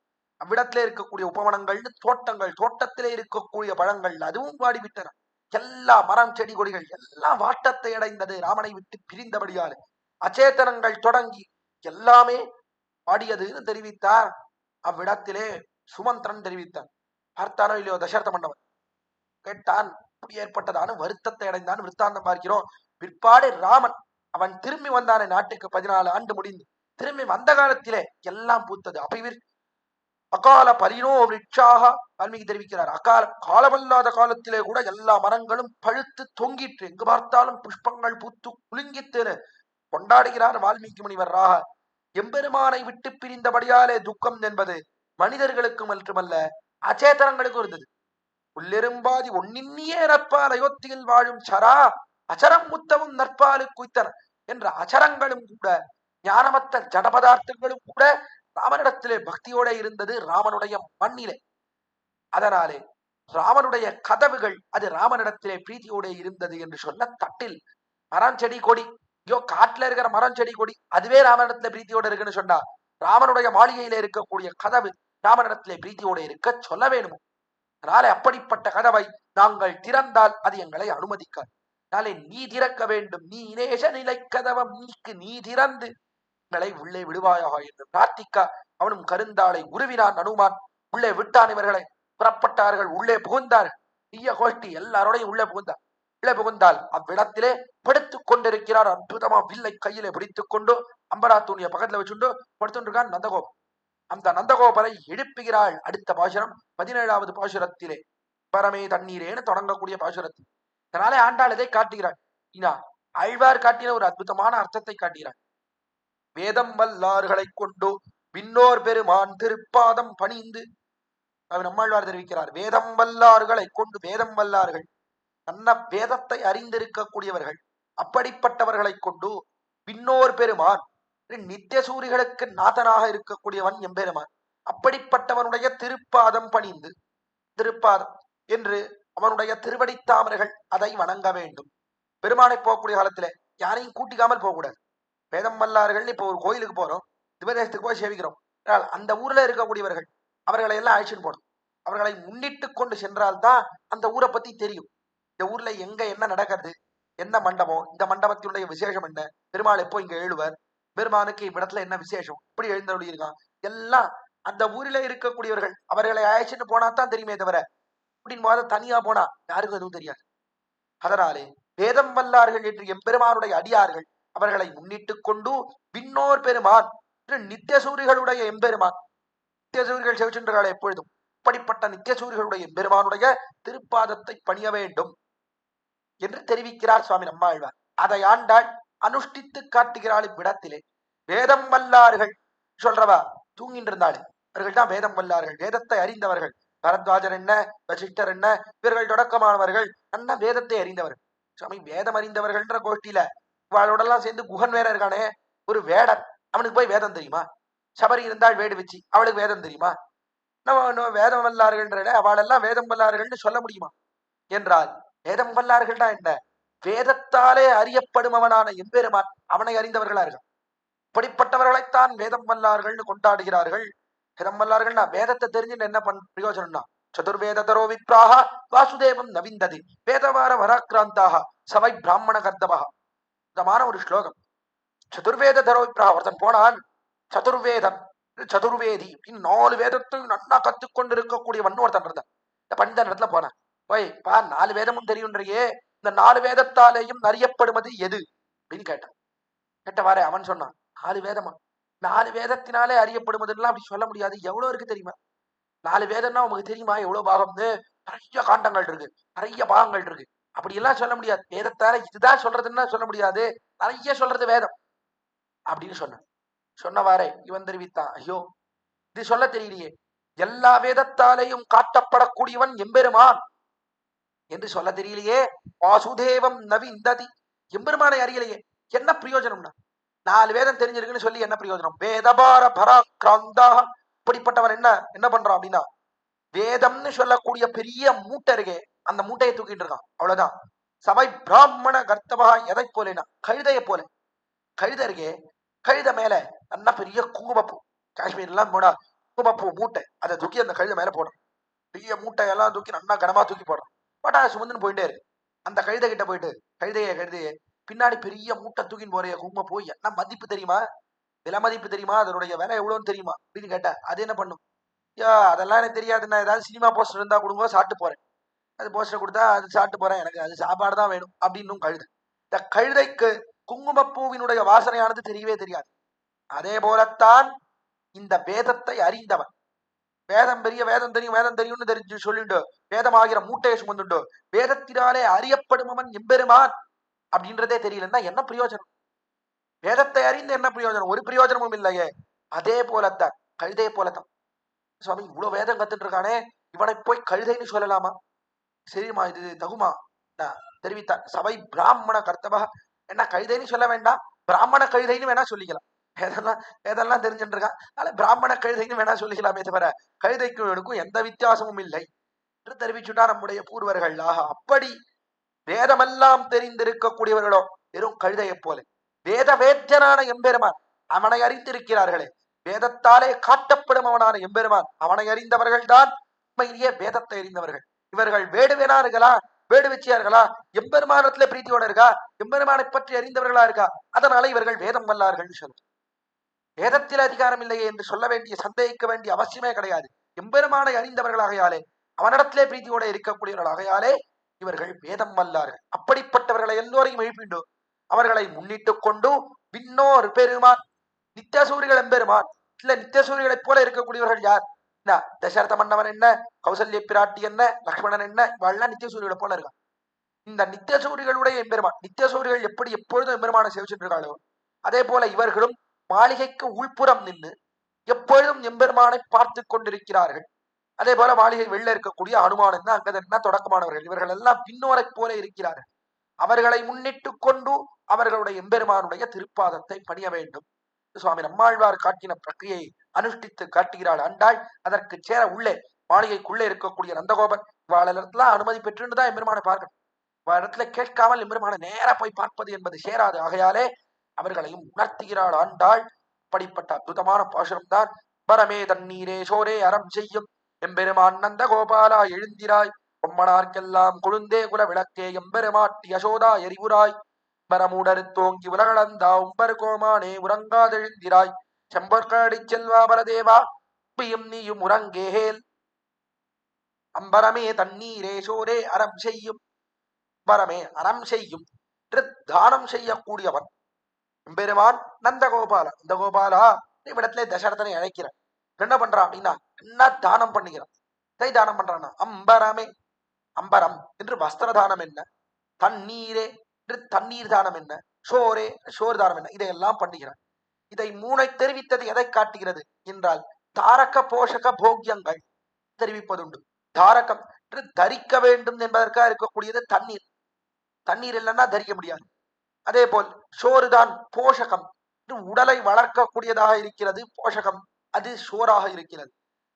அவ்விடத்திலே இருக்கக்கூடிய உபவனங்கள்னு தோட்டங்கள், தோட்டத்திலே இருக்கக்கூடிய பழங்கள் அதுவும் வாடிவிட்டன. எல்லா மரம் செடி கொடிகள் எல்லாம் வாட்டத்தை அடைந்தது, ராமனை விட்டு பிரிந்தபடியால். அச்சேதனங்கள் தொடங்கி எல்லாமே வாடியதுன்னு தெரிவித்தார். அவ்விடத்திலே சுமந்திரன் தெரிவித்தான். பார்த்தானோ இல்லையோ தசரத மன்னவன், கேட்டான், இப்படி ஏற்பட்டதான வருத்தத்தை அடைந்தான் விற்த்தாந்தம் பார்க்கிறோம். பிற்பாடு ராமன் அவன் திரும்பி வந்தானே நாட்டுக்கு, 14 ஆண்டு முடிந்து திரும்பி வந்த காலத்திலே எல்லாம் பூத்தது. அபிவிர் அகால பரிணோ விருட்சாக, வால்மீகி தெரிவிக்கிறார். காலமல்லாத காலத்திலே கூட எல்லா மரங்களும் பழுத்து தொங்கிற்று, எங்கு பார்த்தாலும் புஷ்பங்கள் பூத்து குலுங்கித்துன்னு கொண்டாடுகிறார் வால்மீகி முனிவர். ராக எம்பெருமானை விட்டு பிரிந்தபடியாலே துக்கம் என்பது மனிதர்களுக்கு மட்டுமல்ல அச்சேதனங்களுக்கும் இருந்தது. உள்ளெரும்பாதி ஒன்னின்னியே நற்பால் அயோத்தியில் வாழும் சரா அச்சரம் முத்தவும் நற்பாலு குய்த்தன என்ற அச்சரங்களும் கூட, ஞானமற்ற ஜட பதார்த்தங்களும் கூட ராமனிடத்திலே பக்தியோட இருந்தது, ராமனுடைய மண்ணிலே. அதனாலே ராமனுடைய கதவுகள் அது ராமனிடத்திலே பிரீத்தியோட இருந்தது என்று சொல்ல தட்டில். மரம் செடி கொடி, ஐயோ காட்டுல இருக்கிற மரம் செடி கொடி அதுவே ராமனிடத்துல பிரீத்தியோட இருக்குன்னு சொன்னா, ராமனுடைய மாளிகையில இருக்கக்கூடிய கதவு ராமனிடத்திலே பிரீத்தியோட இருக்க சொல்ல வேணுமோ? அதனால அப்படிப்பட்ட கதவை நாங்கள் திறந்தால் அது எங்களை அனுமதிக்காது. நாளை நீ திறக்க வேண்டும், நீ நேச நிலை கதவம் நீக்கு நீ திறந்து எங்களை உள்ளே விடுவாயாக என்று பிரார்த்திக்க, அவனும் கருந்தாளை உருவினான். அனுமான் உள்ளே விட்டான். இவர்களை புறப்பட்டார்கள், உள்ளே புகுந்தார்கள். பெரிய கோஷ்டி எல்லாரோடையும் உள்ளே புகுந்தால் அவ்விடத்திலே படுத்துக் கொண்டிருக்கிறார். அற்புதமா வில்லை கையிலே பிடித்துக் கொண்டு அம்பரா தூணிய பக்கத்துல வச்சுண்டு படுத்துட்டு இருக்கான் நந்தகோபன். அந்த நந்தகோபரை எழுப்புகிறாள். அடுத்த பாசுரம் 17வது பாசுரத்திலே பரமே தண்ணீரேன்னு தொடங்கக்கூடிய பாசுரத்தில். அதனாலே ஆண்டாள் இதை காட்டுகிறாள். ஆழ்வார் காட்டின ஒரு அற்புதமான அர்த்தத்தை காட்டுகிறாள். வேதம் வல்லார்களை கொண்டு விண்ணோர் பெருமான் திருப்பாதம் பணிந்து நம்மாழ்வார் தெரிவிக்கிறார். வேதம் வல்லார்களை கொண்டு, வேதம் வல்லார்கள் நல்ல வேதத்தை அறிந்திருக்கக்கூடியவர்கள், அப்படிப்பட்டவர்களை கொண்டு விண்ணோர் பெருமான் நித்திய சூரிகளுக்கு நாதனாக இருக்கக்கூடியவன் எம்பெருமான், அப்படிப்பட்டவனுடைய திருப்பாதம் பணிந்து, திருப்பாதம் என்று அவனுடைய திருவடித்தாமர்கள் அதை வணங்க வேண்டும். பெருமானை போகக்கூடிய காலத்துல யாரையும் கூட்டிக்காமல் போகக்கூடாது. வேதம் வல்லார்கள் இப்போ ஒரு கோயிலுக்கு போறோம், திவதேசத்துக்கு போய் சேவிக்கிறோம், அந்த ஊர்ல இருக்கக்கூடியவர்கள் அவர்களை எல்லாம் அழைச்சிட்டு போகணும். அவர்களை முன்னிட்டு கொண்டு சென்றால்தான் அந்த ஊரை பத்தி தெரியும். இந்த ஊர்ல எங்க என்ன நடக்கிறது, என்ன மண்டபம், இந்த மண்டபத்தினுடைய விசேஷம் என்ன, பெருமாள் எப்போ இங்க எழுவர், பெருமானுக்கு இவ்விடத்துல என்ன விசேஷம், இப்படி எழுந்தருளி இருக்கான், எல்லாம் அந்த ஊரில இருக்கக்கூடியவர்கள் அவர்களை அழைச்சிட்டு போனா தான் தெரியுமே தவிர அப்படின்னு தனியா போனா யாருக்கும் எதுவும் தெரியாது. அதனாலே வேதம் வல்லார்கள் என்று எம்பெருமானுடைய அடியார்கள் அவர்களை முன்னிட்டு கொண்டு விண்ணோர் பெருமான் நித்தியசூரிகளுடைய எம்பெருமான், நித்தியசூரிகள் செவிச்சென்றால் எப்பொழுதும் அப்படிப்பட்ட நித்தியசூரிகளுடைய எம்பெருமானுடைய திருப்பாதத்தை பணிய வேண்டும் என்று தெரிவிக்கிறார் சுவாமி நம்மாழ்வார். அதை ஆண்டாள் அனுஷ்டித்து காட்டுகிறாள் இவ்விடத்திலே. வேதம் வல்லார்கள் சொல்றவா தூங்கிட்டு இருந்தாள், அவர்கள் தான் வேதம் வல்லார்கள், வேதத்தை அறிந்தவர்கள். பரத்வாஜர் என்ன, வசிஷ்டர் என்ன, இவர்கள் தொடக்கமானவர்கள், நல்ல வேதத்தை அறிந்தவர்கள். சுவாமி வேதம் அறிந்தவர்கள்ன்ற கோஷ்டியில அவளோடெல்லாம் சேர்ந்து குகன் வேற இருக்கானே, ஒரு வேடன், அவனுக்கு போய் வேதம் தெரியுமா? சபரி இருந்தால் வேடு வச்சு அவளுக்கு வேதம் தெரியுமா? நம்ம வேதம் வல்லார்கள் அவளெல்லாம் வேதம் வல்லார்கள்னு சொல்ல முடியுமா என்றால், வேதம் வல்லார்கள்னா என்ன? வேதத்தாலே அறியப்படுமவனான எம்பெருமான் அவனை அறிந்தவர்களா இருக்க, இப்படிப்பட்டவர்களைத்தான் வேதம் வல்லார்கள்னு கொண்டாடுகிறார்கள். வேதம் வல்லார்கள்னா வேதத்தை தெரிஞ்சுன்னு என்ன பிரயோஜனம்னா, சதுர்வேததரோ விப்ராக வாசுதேவம் நவிந்ததி வேதவார வராக்கிராந்தாக சவை பிராமண கர்த்தவா. இதமான ஒரு ஸ்லோகம். சதுர்வேததரோ விப்ராக, ஒருத்தன் போனான் சதுர்வேதம் சதுர்வேதி அப்படின்னு 4 வேதத்தையும் நன்னா கத்துக்கொண்டு இருக்கக்கூடியவன் ஒருத்தன் இருந்தான். இந்த பண்டிதன் இடத்துல போனான், போய் பா 4 வேதமும் தெரியுன்றையே, இந்த 4 வேதத்தாலேயும் அறியப்படுவது எது அப்படின்னு கேட்டான். கேட்டவாறே அவன் சொன்னான், 4 வேதமா, 4 வேதத்தினாலே அறியப்படுவதுலாம் அப்படி சொல்ல முடியாது. எவ்வளவு இருக்கு தெரியுமா? 4 வேதம்னா உங்களுக்கு தெரியுமா எவ்வளவு பாகம்னு? நிறைய காண்டங்கள் இருக்கு, நிறைய பாகங்கள் இருக்கு, அப்படி எல்லாம் சொல்ல முடியாது. வேதத்தால இதுதான் சொல்றதுன்னா சொல்ல முடியாது, நிறைய சொல்றது வேதம் அப்படின்னு சொன்னான். சொன்னவாறே இவன் தெரிவித்தான், ஐயோ இது சொல்ல தெரியலையே, எல்லா வேதத்தாலேயும் காட்டப்படக்கூடியவன் எம்பெருமான் என்று சொல்ல தெரியலையே. வாசுதேவம் நவிந்ததி, எம்பெருமானை அறியலையே, என்ன பிரயோஜனம்னா? 4 வேதம் தெரிஞ்சிருக்குன்னு சொல்லி என்ன பிரயோஜனம்? வேதபார பராக்கிராந்தாக, இப்படிப்பட்டவன் என்ன பண்றான் அப்படின்னா, வேதம்னு சொல்லக்கூடிய பெரிய மூட்டை இருக்கே, அந்த மூட்டையை தூக்கிட்டு இருக்கான், அவ்வளவுதான். சபை பிராமண கர்த்தவா, எதை போலேனா கழுதைய போல. கழுதை இருக்கே, கழுத மேல நல்லா பெரிய குங்குமப்பூ, காஷ்மீர் எல்லாம் போனா குங்குமப்பூ மூட்டை, அதை தூக்கி அந்த கழுத மேல போடுறான். பெரிய மூட்டையெல்லாம் தூக்கி நல்லா கனமா தூக்கி போடுறான். பட்டா சுமந்துன்னு போயிட்டே இருக்கு. அந்த கழுதை கிட்ட போயிட்டு, கழுதையே பின்னாடி பெரிய மூட்டை தூக்கின்னு போறிய குங்குமப்பூ, என்ன மதிப்பு தெரியுமா, விலை மதிப்பு தெரியுமா, அதனுடைய விலை எவ்வளவுன்னு தெரியுமா அப்படின்னு கேட்டா, அது என்ன பண்ணும்? அதெல்லாம் எனக்கு தெரியாதுன்னா, ஏதாவது சினிமா போஸ்டர் இருந்தா கொடுங்க, சாப்பிட்டு போறேன், அது போஸ்டர் கொடுத்தா அது சாப்பிட்டு போறேன், எனக்கு அது சாப்பாடு தான் வேணும் அப்படின்னு கழுதை. இந்த கழுதைக்கு குங்குமப்பூவினுடைய வாசனையானது தெரியவே தெரியாது. அதே போலத்தான் இந்த வேதத்தை அறிந்தவன், வேதம் பெரிய வேதம் தெரியும்னு தெரிஞ்சு சொல்லிட்டு வேதமாகிற மூட்டையை சுமந்துட்டு வேதத்தினாலே அறியப்படுமவன் எம்பெருமான் அப்படின்றதே தெரியலன்னா என்ன பிரயோஜனம்? வேதத்தை அறிந்து என்ன பிரயோஜனம்? ஒரு பிரயோஜனமும் இல்லையே. அதே போலத்தான் கழுதையை போலத்தான். சுவாமி இவ்வளவு வேதம் கத்துட்டு இருக்கானே, இவனை போய் கழுதைன்னு சொல்லலாமா? சரிமா, இது தகுமா? தெரிவித்தார். சபை பிராமண கர்த்தவா, என்ன கழுதைன்னு சொல்ல வேண்டாம், பிராமண கழுதைன்னு வேணா சொல்லிக்கலாம். எதெல்லாம் தெரிஞ்சுட்டு இருக்கான், அதனால பிராமண கழுதைன்னு வேணா சொல்லிக்கலாமே தவிர கழுதைக்கும் எந்த வித்தியாசமும் இல்லை என்று தெரிவிச்சுட்டா நம்முடைய பூர்வர்கள். அப்படி வேதமெல்லாம் தெரிந்திருக்கக்கூடியவர்களோ வெறும் கழுதையை போல, வேத வேத்தியனான எம்பெருமான் அவனை அறிந்திருக்கிறார்களே, வேதத்தாலே காட்டப்படும் அவனான எம்பெருமான் அவனை அறிந்தவர்கள் தான் உண்மையிலேயே வேதத்தை அறிந்தவர்கள். இவர்கள் வேடுவேனார்களா, வேடு வச்சியார்களா, எம்பெருமானத்துல பிரீத்தியோட இருக்கா, எம்பெருமானை பற்றி அறிந்தவர்களா இருக்கா, அதனால இவர்கள் வேதம் வல்லார்கள் சொல்ல. வேதத்தில் அதிகாரம் இல்லையே என்று சொல்ல வேண்டிய, சந்தேகிக்க வேண்டிய அவசியமே கிடையாது. எம்பெருமானை அறிந்தவர்களாகையாலே அவனிடத்திலே பிரீத்தியோட இருக்கக்கூடியவர்கள். ஆகையாலே இவர்கள் வேதம் வல்லார்கள். அப்படிப்பட்டவர்களை எல்லோரையும் எழுப்பிண்டு அவர்களை முன்னிட்டு கொண்டு விண்ணோர் பெருமான் நித்தியசூரிகள் எம்பெருமான். இல்ல நித்தியசூரிகளைப் போல இருக்கக்கூடியவர்கள் யார்? தசரத மன்னவன் என்ன, கௌசல்ய பிராட்டி என்ன, லக்ஷ்மணன் என்ன, இவெல்லாம் நித்தியசூரிகளை போல இருக்கான். இந்த நித்தியசூரிகளுடைய எம்பெருமான். நித்தியசூரிகள் எப்படி எப்பொழுதும் எம்பெருமானை சேவிச்சுட்டு இருக்காளோ அதே போல இவர்களும் மாளிகைக்கு உள்புறம் நின்று எப்பொழுதும் எம்பெருமானை பார்த்து கொண்டிருக்கிறார்கள். அதே போல மாளிகை வெளில இருக்கக்கூடிய அனுமான் என்ன, அங்கதன் என்ன தொடக்கமானவர்கள் இவர்கள் எல்லாம் பின்னோரை போல இருக்கிறார்கள். அவர்களை முன்னிட்டு கொண்டு அவர்களுடைய எம்பெருமானுடைய திருப்பாதத்தை பணிய வேண்டும். சுவாமி நம்மாழ்வார் காட்டின பிரக்கிரியை அனுஷ்டித்து காட்டுகிறாள் ஆண்டாள். அதற்கு சேர உள்ளே மாளிகைக்குள்ளே இருக்கக்கூடிய நந்தகோபன் இவாளத்துல அனுமதி பெற்றுதான் எம்பெருமானை பார்க்கணும். இடத்துல கேட்காமல் எம்பெருமான நேரா போய் பார்ப்பது என்பது சேராது. ஆகையாலே அவர்களையும் உணர்த்துகிறாள் ஆண்டாள். அப்படிப்பட்ட அற்புதமான பாசுரம் தான் பரமே தண்ணீரே சோரே அறம் செய்யும் எம்பெருமான் நந்த கோபாலா எழுந்திராய் பொம்மனார்க்கெல்லாம் கொழுந்தே குல விளக்கே எம்பெருமாட்டி யசோதா எரிவுராய் பரமுடரு தோங்கி உலகளந்தா உம்பர் கோமானே உறங்காதெழுந்திராய் செம்பொற்காடி செல்வா பரதேவா பியும் நீயும் உறங்கேஹேல் அம்பரமே தண்ணீரே சோரே அறம் செய்யும் பரமே அறம் செய்யும் தானம் செய்யக்கூடியவன் எம்பெருமான் நந்தகோபால. நந்தகோபாலா இவ்விடத்திலே தசரதனை அழைக்கிறான். என்ன பண்றான் அப்படின்னா என்ன தானம் பண்ணுகிறான். இதை தானம் பண்றான்னா அம்பரமே அம்பரம் என்று வஸ்திர தானம் என்ன, தண்ணீரே என்று தண்ணீர் தானம் என்ன, சோரே சோர் தானம் என்ன, இதையெல்லாம் பண்ணுகிறான். இதை மூனை தெரிவித்தது எதை காட்டுகிறது என்றால் தாரக போஷக போக்கியங்கள் தெரிவிப்பதுண்டு. தாரகம் என்று தரிக்க வேண்டும் என்பதற்காக இருக்கக்கூடியது தண்ணீர். தண்ணீர் இல்லைன்னா தரிக்க முடியாது. அதே போல் சோறுதான் போஷகம், உடலை வளர்க்கக்கூடியதாக இருக்கிறது. போஷகம் அது சோறாக இருக்கிறது.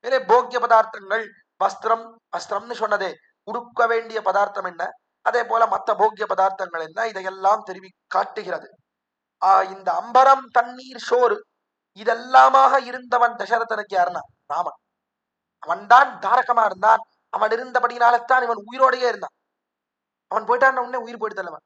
வேற போக்கிய பதார்த்தங்கள் வஸ்திரம். வஸ்திரம்னு சொன்னதே உடுக்க வேண்டிய பதார்த்தம் என்ன, அதே போல மற்ற போக்கிய பதார்த்தங்கள் என்ன, இதையெல்லாம் காட்டுகிறது. இந்த அம்பரம் தண்ணீர் சோறு இதெல்லாமாக இருந்தவன் தசரதனுக்கு யாருன்னா ராமன். அவன் தான் தாரகமா இருந்தான். அவன் இருந்தபடினால்தான் இவன் உயிரோடையே இருந்தான். அவன் போயிட்டான் உடனே உயிர் போயிடுதல்லவன்.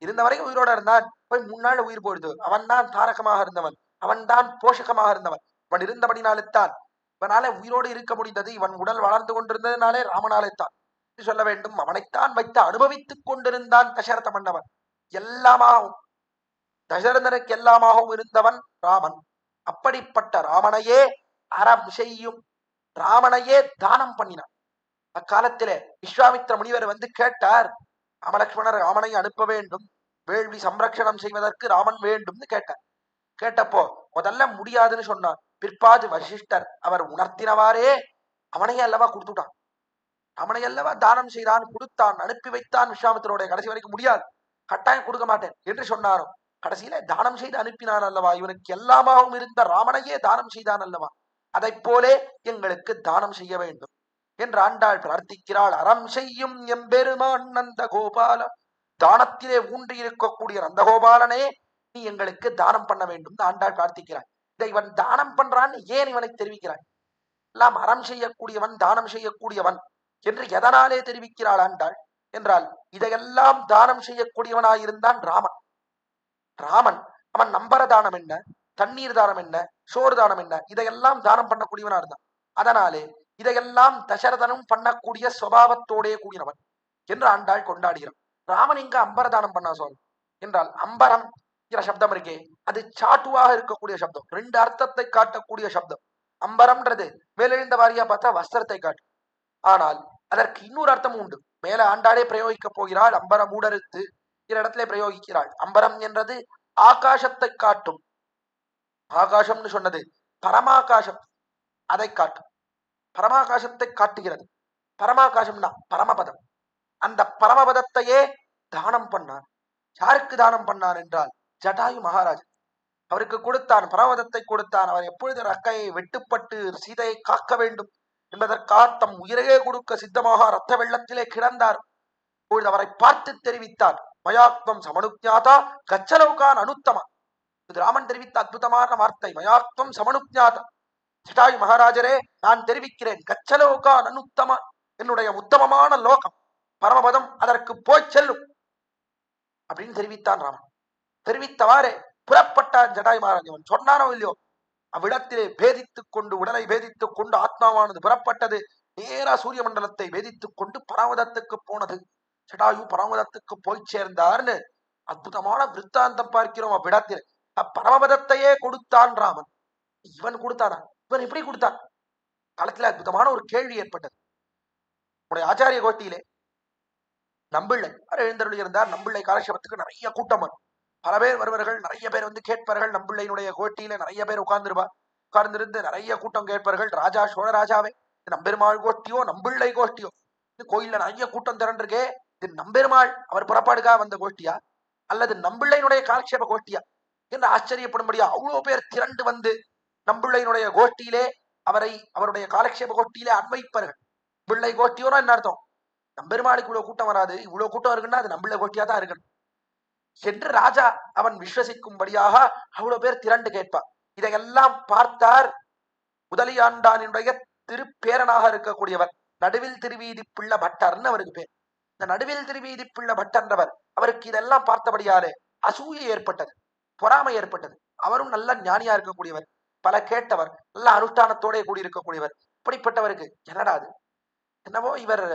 இருந்த வரைக்கும் உயிரோட இருந்தான். போய் முன்னாள் உயிர் போயிடுது. அவன் தான் தாரகமாக இருந்தவன். அவன் தான் போஷகமாக இருந்தவன். அவன் இருந்தபடினால்தான் இவனாலே உயிரோடு இருக்க முடிந்தது. இவன் உடல் வளர்ந்து கொண்டிருந்ததுனாலே ராமனாலே தான் சொல்ல வேண்டும். அவனைத்தான் வைத்து அனுபவித்துக் கொண்டிருந்தான் தசரத மன்னவன். எல்லாமாகவும் தசரதனுக்கு எல்லாமாகவும் இருந்தவன் ராமன். அப்படிப்பட்ட ராமனையே அறம் செய்யும் ராமனையே தானம் பண்ணினான். அக்காலத்திலே விஸ்வாமித்திர முனிவர் வந்து கேட்டார், ராமலட்சுமணர் ராமனை அனுப்ப வேண்டும், வேள்வி சம்ரக்ஷணம் செய்வதற்கு ராமன் வேண்டும்னு கேட்டார். கேட்டப்போ முதல்ல முடியாதுன்னு சொன்னார். பிற்பாது வசிஷ்டர் அவர் உணர்த்தினவாறே அவனையே அல்லவா கொடுத்துட்டான். அவனை அல்லவா தானம் செய்தான், கொடுத்தான், அனுப்பி வைத்தான். விஸ்வாமித்திரோட கடைசி வரைக்கும் முடியாது, கட்டாயம் கொடுக்க மாட்டேன் என்று சொன்னாரோ கடைசியில தானம் செய்து அனுப்பினான் அல்லவா. இவனுக்கு எல்லாமாகவும் இருந்த ராமனையே தானம் செய்தான் அல்லவா. அதை போலே எங்களுக்கு தானம் செய்ய வேண்டும் என்று ஆண்டாள் பிரார்த்திக்கிறாள். அறம் செய்யும் எம்பெருமான் நந்த கோபால. தானத்திலே ஊன்றி இருக்கக்கூடிய நந்தகோபாலனே நீ எங்களுக்கு தானம் பண்ண வேண்டும் ஆண்டாள் பிரார்த்திக்கிறாள். இதை இவன் தானம் பண்றான்னு ஏன் இவனை தெரிவிக்கிறான்? எல்லாம் அறம் செய்யக்கூடியவன், தானம் செய்யக்கூடியவன் என்று எதனாலே தெரிவிக்கிறாள் ஆண்டாள் என்றால் இதையெல்லாம் தானம் செய்யக்கூடியவனாயிருந்தான் ராமன். ராமன் அவன் நம்பர தானம் என்ன, தண்ணீர் தானம் என்ன, சோறு தானம் என்ன, இதையெல்லாம் தானம் பண்ணக்கூடியவனா இருந்தான். அதனாலே இதையெல்லாம் தசரதனும் பண்ணக்கூடிய சுபாவத்தோடே கூடினவன் என்று ஆண்டாள் கொண்டாடுகிறான். ராமன் இங்க அம்பர தானம் பண்ணா சொல் என்றால் அம்பரம் சப்தம் இருக்கே அது சாட்டுவாக இருக்கக்கூடிய சப்தம், ரெண்டு அர்த்தத்தை காட்டக்கூடிய சப்தம். அம்பரம்ன்றது மேலெழுந்த வாரியா பார்த்தா வஸ்திரத்தை காட்டும். ஆனால் அதற்கு இன்னொரு அர்த்தமும் உண்டு. மேல ஆண்டாளே பிரயோகிக்க போகிறாள். அம்பர மூடறுத்து இடத்திலே பிரயோகிக்கிறாள். அம்பரம் என்றது ஆகாசத்தை காட்டும். ஆகாசம்னு சொன்னது பரமாகாசம், அதை காட்டும். பரமாகாசத்தை காட்டுகிறது. பரமாகாசம்னா பரமபதம். அந்த பரமபதத்தையே தானம் பண்ணான். யாருக்கு தானம் பண்ணான் என்றால் ஜடாயு மகாராஜன். அவருக்கு கொடுத்தான், பரமபதத்தை கொடுத்தான். அவர் எப்பொழுது ரக்கையை வெட்டுப்பட்டு சீதையை காக்க வேண்டும் என்பதற்காக தம் உயிரையே கொடுக்க சித்தமாக ரத்த வெள்ளத்திலே கிடந்தார். இப்பொழுது அவரை பார்த்து தெரிவித்தார், மயாத்வம் சமனுஜாதா கச்சலவுகான் அனுத்தமா. இது ராமன் தெரிவித்த அற்புதமான வார்த்தை. மயாத்வம் சமனுஜாதா. ஜடாயு மகாராஜரே நான் தெரிவிக்கிறேன், கச்சலோகான் அனுத்தமா, என்னுடைய உத்தமமான லோகம் பரமபதம், அதற்கு போய் செல்லும் அப்படின்னு தெரிவித்தான் ராமன். தெரிவித்தவாறே புறப்பட்டான் ஜடாயு மகாராஜன். சொன்னானோ இல்லையோ அவ்விடத்திலே பேதித்துக் கொண்டு, உடலை பேதித்துக் கொண்டு ஆத்மாவானது புறப்பட்டது. நேரா சூரிய மண்டலத்தை வேதித்துக் கொண்டு பரமதத்துக்கு போனது. ஜடாயு பரமதத்துக்கு போய் சேர்ந்தார்னு அற்புதமான விருத்தாந்தம் பார்க்கிறோம் அவ்விடத்தில். அப்பரமபதத்தையே கொடுத்தான் ராமன். இவன் கொடுத்தானா? இவன் எப்படி கொடுத்தான்? காலத்துல அற்புதமான ஒரு கேள்வி ஏற்பட்டது. உடைய ஆச்சாரிய கோட்டியிலே நம்பிள்ளை எழுந்தருளி இருந்தார். நம்பிள்ளை காலட்சேபத்துக்கு நிறைய கூட்டம் வரும். பல பேர் வருவார்கள், நிறைய பேர் வந்து கேட்பார்கள். நம்பிள்ளையினுடைய கோட்டியில நிறைய பேர் உட்கார்ந்துருவா. உட்கார்ந்திருந்து நிறைய கூட்டம் கேட்பார்கள். ராஜா சோழராஜாவே, நம்பெருமாள் கோஷ்டியோ நம்பிள்ளை கோஷ்டியோ, கோயில்ல நிறைய கூட்டம் திரண்டிருக்கே, இது நம்பெருமாள் அவர் புறப்பாடுக்காக வந்த கோஷ்டியா அல்லது நம்பிள்ளையினுடைய காலட்சேப கோஷ்டியா என்று ஆச்சரியப்படும்படியா அவ்வளவு பேர் திரண்டு வந்து நம்பிள்ளையினுடைய கோஷ்டியிலே அவருடைய காலட்சேப கோஷ்டியிலே அன்வைப்பார்கள். பிள்ளை கோஷ்டியோனா என்ன அர்த்தம்? நம்பெருமாளுக்கு இவ்வளவு கூட்டம் வராது, இவ்வளவு கூட்டம் இருக்குன்னா அது நம்பிள்ளை கோஷ்டியா தான் இருக்கணும் என்று ராஜா அவன் விஸ்வசிக்கும்படியாக அவ்வளவு பேர் திரண்டு கேட்பார். இதையெல்லாம் பார்த்தார் முதலியாண்டானுடைய திருப்பேரனாக இருக்கக்கூடியவர் நடுவில் திருவீதி பிள்ளை பட்டர்னு அவருக்கு பேர். இந்த நடுவில் திருவீதி பிள்ளை பட்டன்றவர் அவருக்கு இதெல்லாம் பார்த்தபடியாலே அசூயை ஏற்பட்டது, பொறாமை ஏற்பட்டது. அவரும் நல்ல ஞானியா இருக்கக்கூடியவர், பல கேட்டவர், நல்ல அனுஷ்டானத்தோட கூடியிருக்கக்கூடியவர். இப்படிப்பட்டவருக்கு என்னடாது, என்னவோ இவர்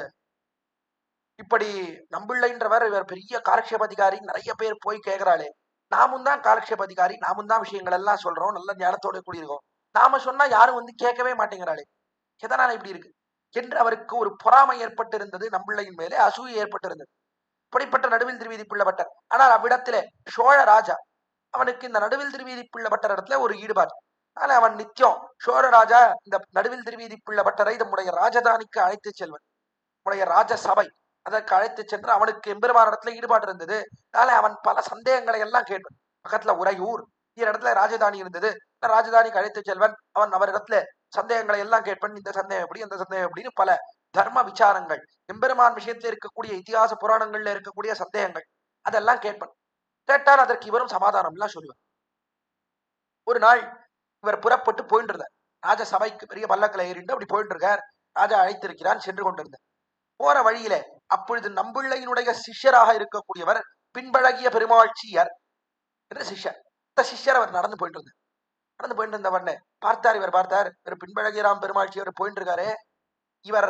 இப்படி நம்பிள்ளைன்றவர் இவர் பெரிய காலக்ஷேப அதிகாரி, நிறைய பேர் போய் கேட்கிறாளே, நாமும் தான் காலக்ஷேப அதிகாரி, நாமும் தான் விஷயங்கள் எல்லாம் சொல்றோம், நல்ல ஞானத்தோட கூடியிருக்கோம், நாம சொன்னா யாரும் வந்து கேட்கவே மாட்டேங்கிறாளே, எதனால இப்படி இருக்கு என்று அவருக்கு ஒரு பொறாமை ஏற்பட்டிருந்தது. நம்பிள்ளையின் மேலே அசூயை ஏற்பட்டிருந்தது. இப்படிப்பட்ட நடுவில் திருவீதி பிள்ளை பட்டர். ஆனால் அவ்விடத்திலே சோழ ராஜா அவனுக்கு இந்த நடுவில் திருவீதி பிள்ளை பட்டர் இடத்துல ஒரு ஈடுபாடு. அதனால அவன் நித்தியம் சோழ ராஜா இந்த நடுவில் திருவீதி பிள்ளை பட்டரை நம்முடைய ராஜதானிக்கு அழைத்து செல்வன், நம்முடைய ராஜசபை அதற்கு அழைத்து சென்று அவனுக்கு எம்பெருமான் இடத்துல ஈடுபாடு இருந்தது. அதனால அவன் பல சந்தேகங்களை எல்லாம் கேட்பான். பக்கத்துல உறையூர் இடத்துல ராஜதானி இருந்தது, ராஜதானிக்கு அழைத்து செல்வன். அவன் அவர் இடத்துல சந்தேகங்களை எல்லாம் கேட்பன். இந்த சந்தேகம் எப்படி, அந்த சந்தேகம் எப்படின்னு பல தர்ம விசாரங்கள், எம்பெருமான் விஷயத்துல இருக்கக்கூடிய இதிகாச புராணங்கள்ல இருக்கக்கூடிய சந்தேகங்கள் அதெல்லாம் கேட்பன். கேட்டால் அதற்கு இவரும் சமாதானம் எல்லாம் சொல்லுவார். ஒரு நாள் இவர் புறப்பட்டு போயிட்டு இருந்தார். ராஜசபைக்கு பெரிய பல்லக்கில் ஏறிண்டு அப்படி போயிட்டு இருக்கார். ராஜா அழைத்திருக்கிறான், சென்று கொண்டிருந்தார். போற வழியில அப்பொழுது நம்பிள்ளையினுடைய சிஷ்யராக இருக்கக்கூடியவர் பின்பழகிய பெருமாழ்ச்சியர் என்ற சிஷ்யர். இந்த சிஷ்யர் அவர் நடந்து போயிட்டு இருந்தார். நடந்து போயிட்டு இருந்தவர்னே பார்த்தார். இவர் பார்த்தார், இவர் பின்பழகியராம் பெருமாழ்ச்சியர் போயிட்டு இருக்காரு. இவர்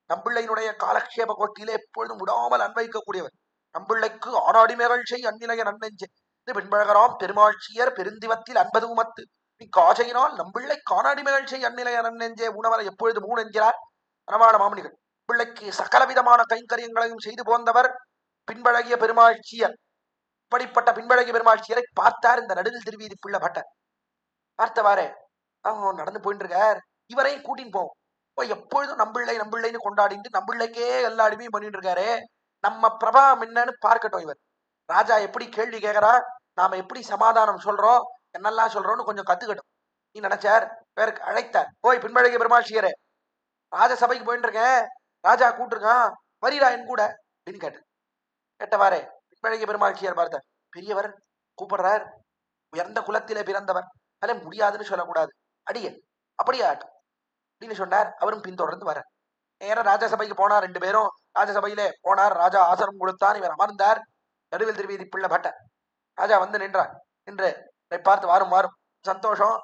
நம்பிள்ளையினுடைய காலக்ஷேப கோட்டியிலே எப்பொழுதும் விடாமல் அன்வைக்கக்கூடியவர். நம்பிள்ளைக்கு ஆனாடிமைகள் செய் அந்நிலைய நன்னெஞ்சு பின்பழகராம் பெருமாழ்ச்சியர் பெருந்திவத்தில் அன்பதுமத்து நீ காஜையினால் நம்பிள்ளை காணாடிமைகள் செய் அந்நிலைய நன்னெஞ்சே உணவரை எப்பொழுது மூணெஞ்சிறார் மனவாள மாமனிகள். பிள்ளைக்கு சகலவிதமான கைங்கரியங்களையும் செய்து போந்தவர் பின்பழகிய பெருமாழ்ச்சியர். இப்படிப்பட்ட பின்பழகிய பெருமாழ்ச்சியரை பார்த்தார் இந்த நடுவில் திருவீதி பிள்ளை பட்டர். பார்த்தவாறே நடந்து போயிட்டு இருக்கார். இவரையும் கூட்டின்னு போவோம். எப்பொழுதும் நம்பிள்ளை நம்பிள்ளைன்னு கொண்டாடிட்டு நம்பிள்ளைக்கே எல்லா அடிமையும் பண்ணிட்டு இருக்காரு, நம்ம பிரபாவம் என்னன்னு பார்க்கட்டும். இவர் ராஜா எப்படி கேள்வி கேட்கிறா, நாம எப்படி சமாதானம் சொல்றோம், என்னெல்லாம் சொல்றோம்னு கொஞ்சம் கத்துக்கட்டும் நீ நினைச்சார். பேருக்கு அழைத்தார். போய் பின்பழகிய பெருமாழ்ச்சியரே, ராஜசபைக்கு போயிட்டு இருக்கேன், ராஜா கூட்டிருக்கான், வரீரா என் கூட அப்படின்னு கேட்டார். கேட்டவாறே பின்பழகிய பெருமாழ்ச்சியர் பார்த்தார். பெரியவர் கூப்பிடுறார், உயர்ந்த குலத்திலே பிறந்தவர், அதே முடியாதுன்னு சொல்லக்கூடாது, அடியே அப்படியே ஆட்டும் அப்படின்னு சொன்னார். அவரும் பின்தொடர்ந்து வர நேரம் ராஜசபைக்கு போனார். ரெண்டு பேரும் ராஜசபையிலே போனார். ராஜா ஆசனம் கொடுத்தான். இவர் அமர்ந்தார். நடுவில் திருவீதி பிள்ளை பட்டர். ராஜா வந்து நின்றார். நின்று பார்த்து வாரும் வாரும் சந்தோஷம்,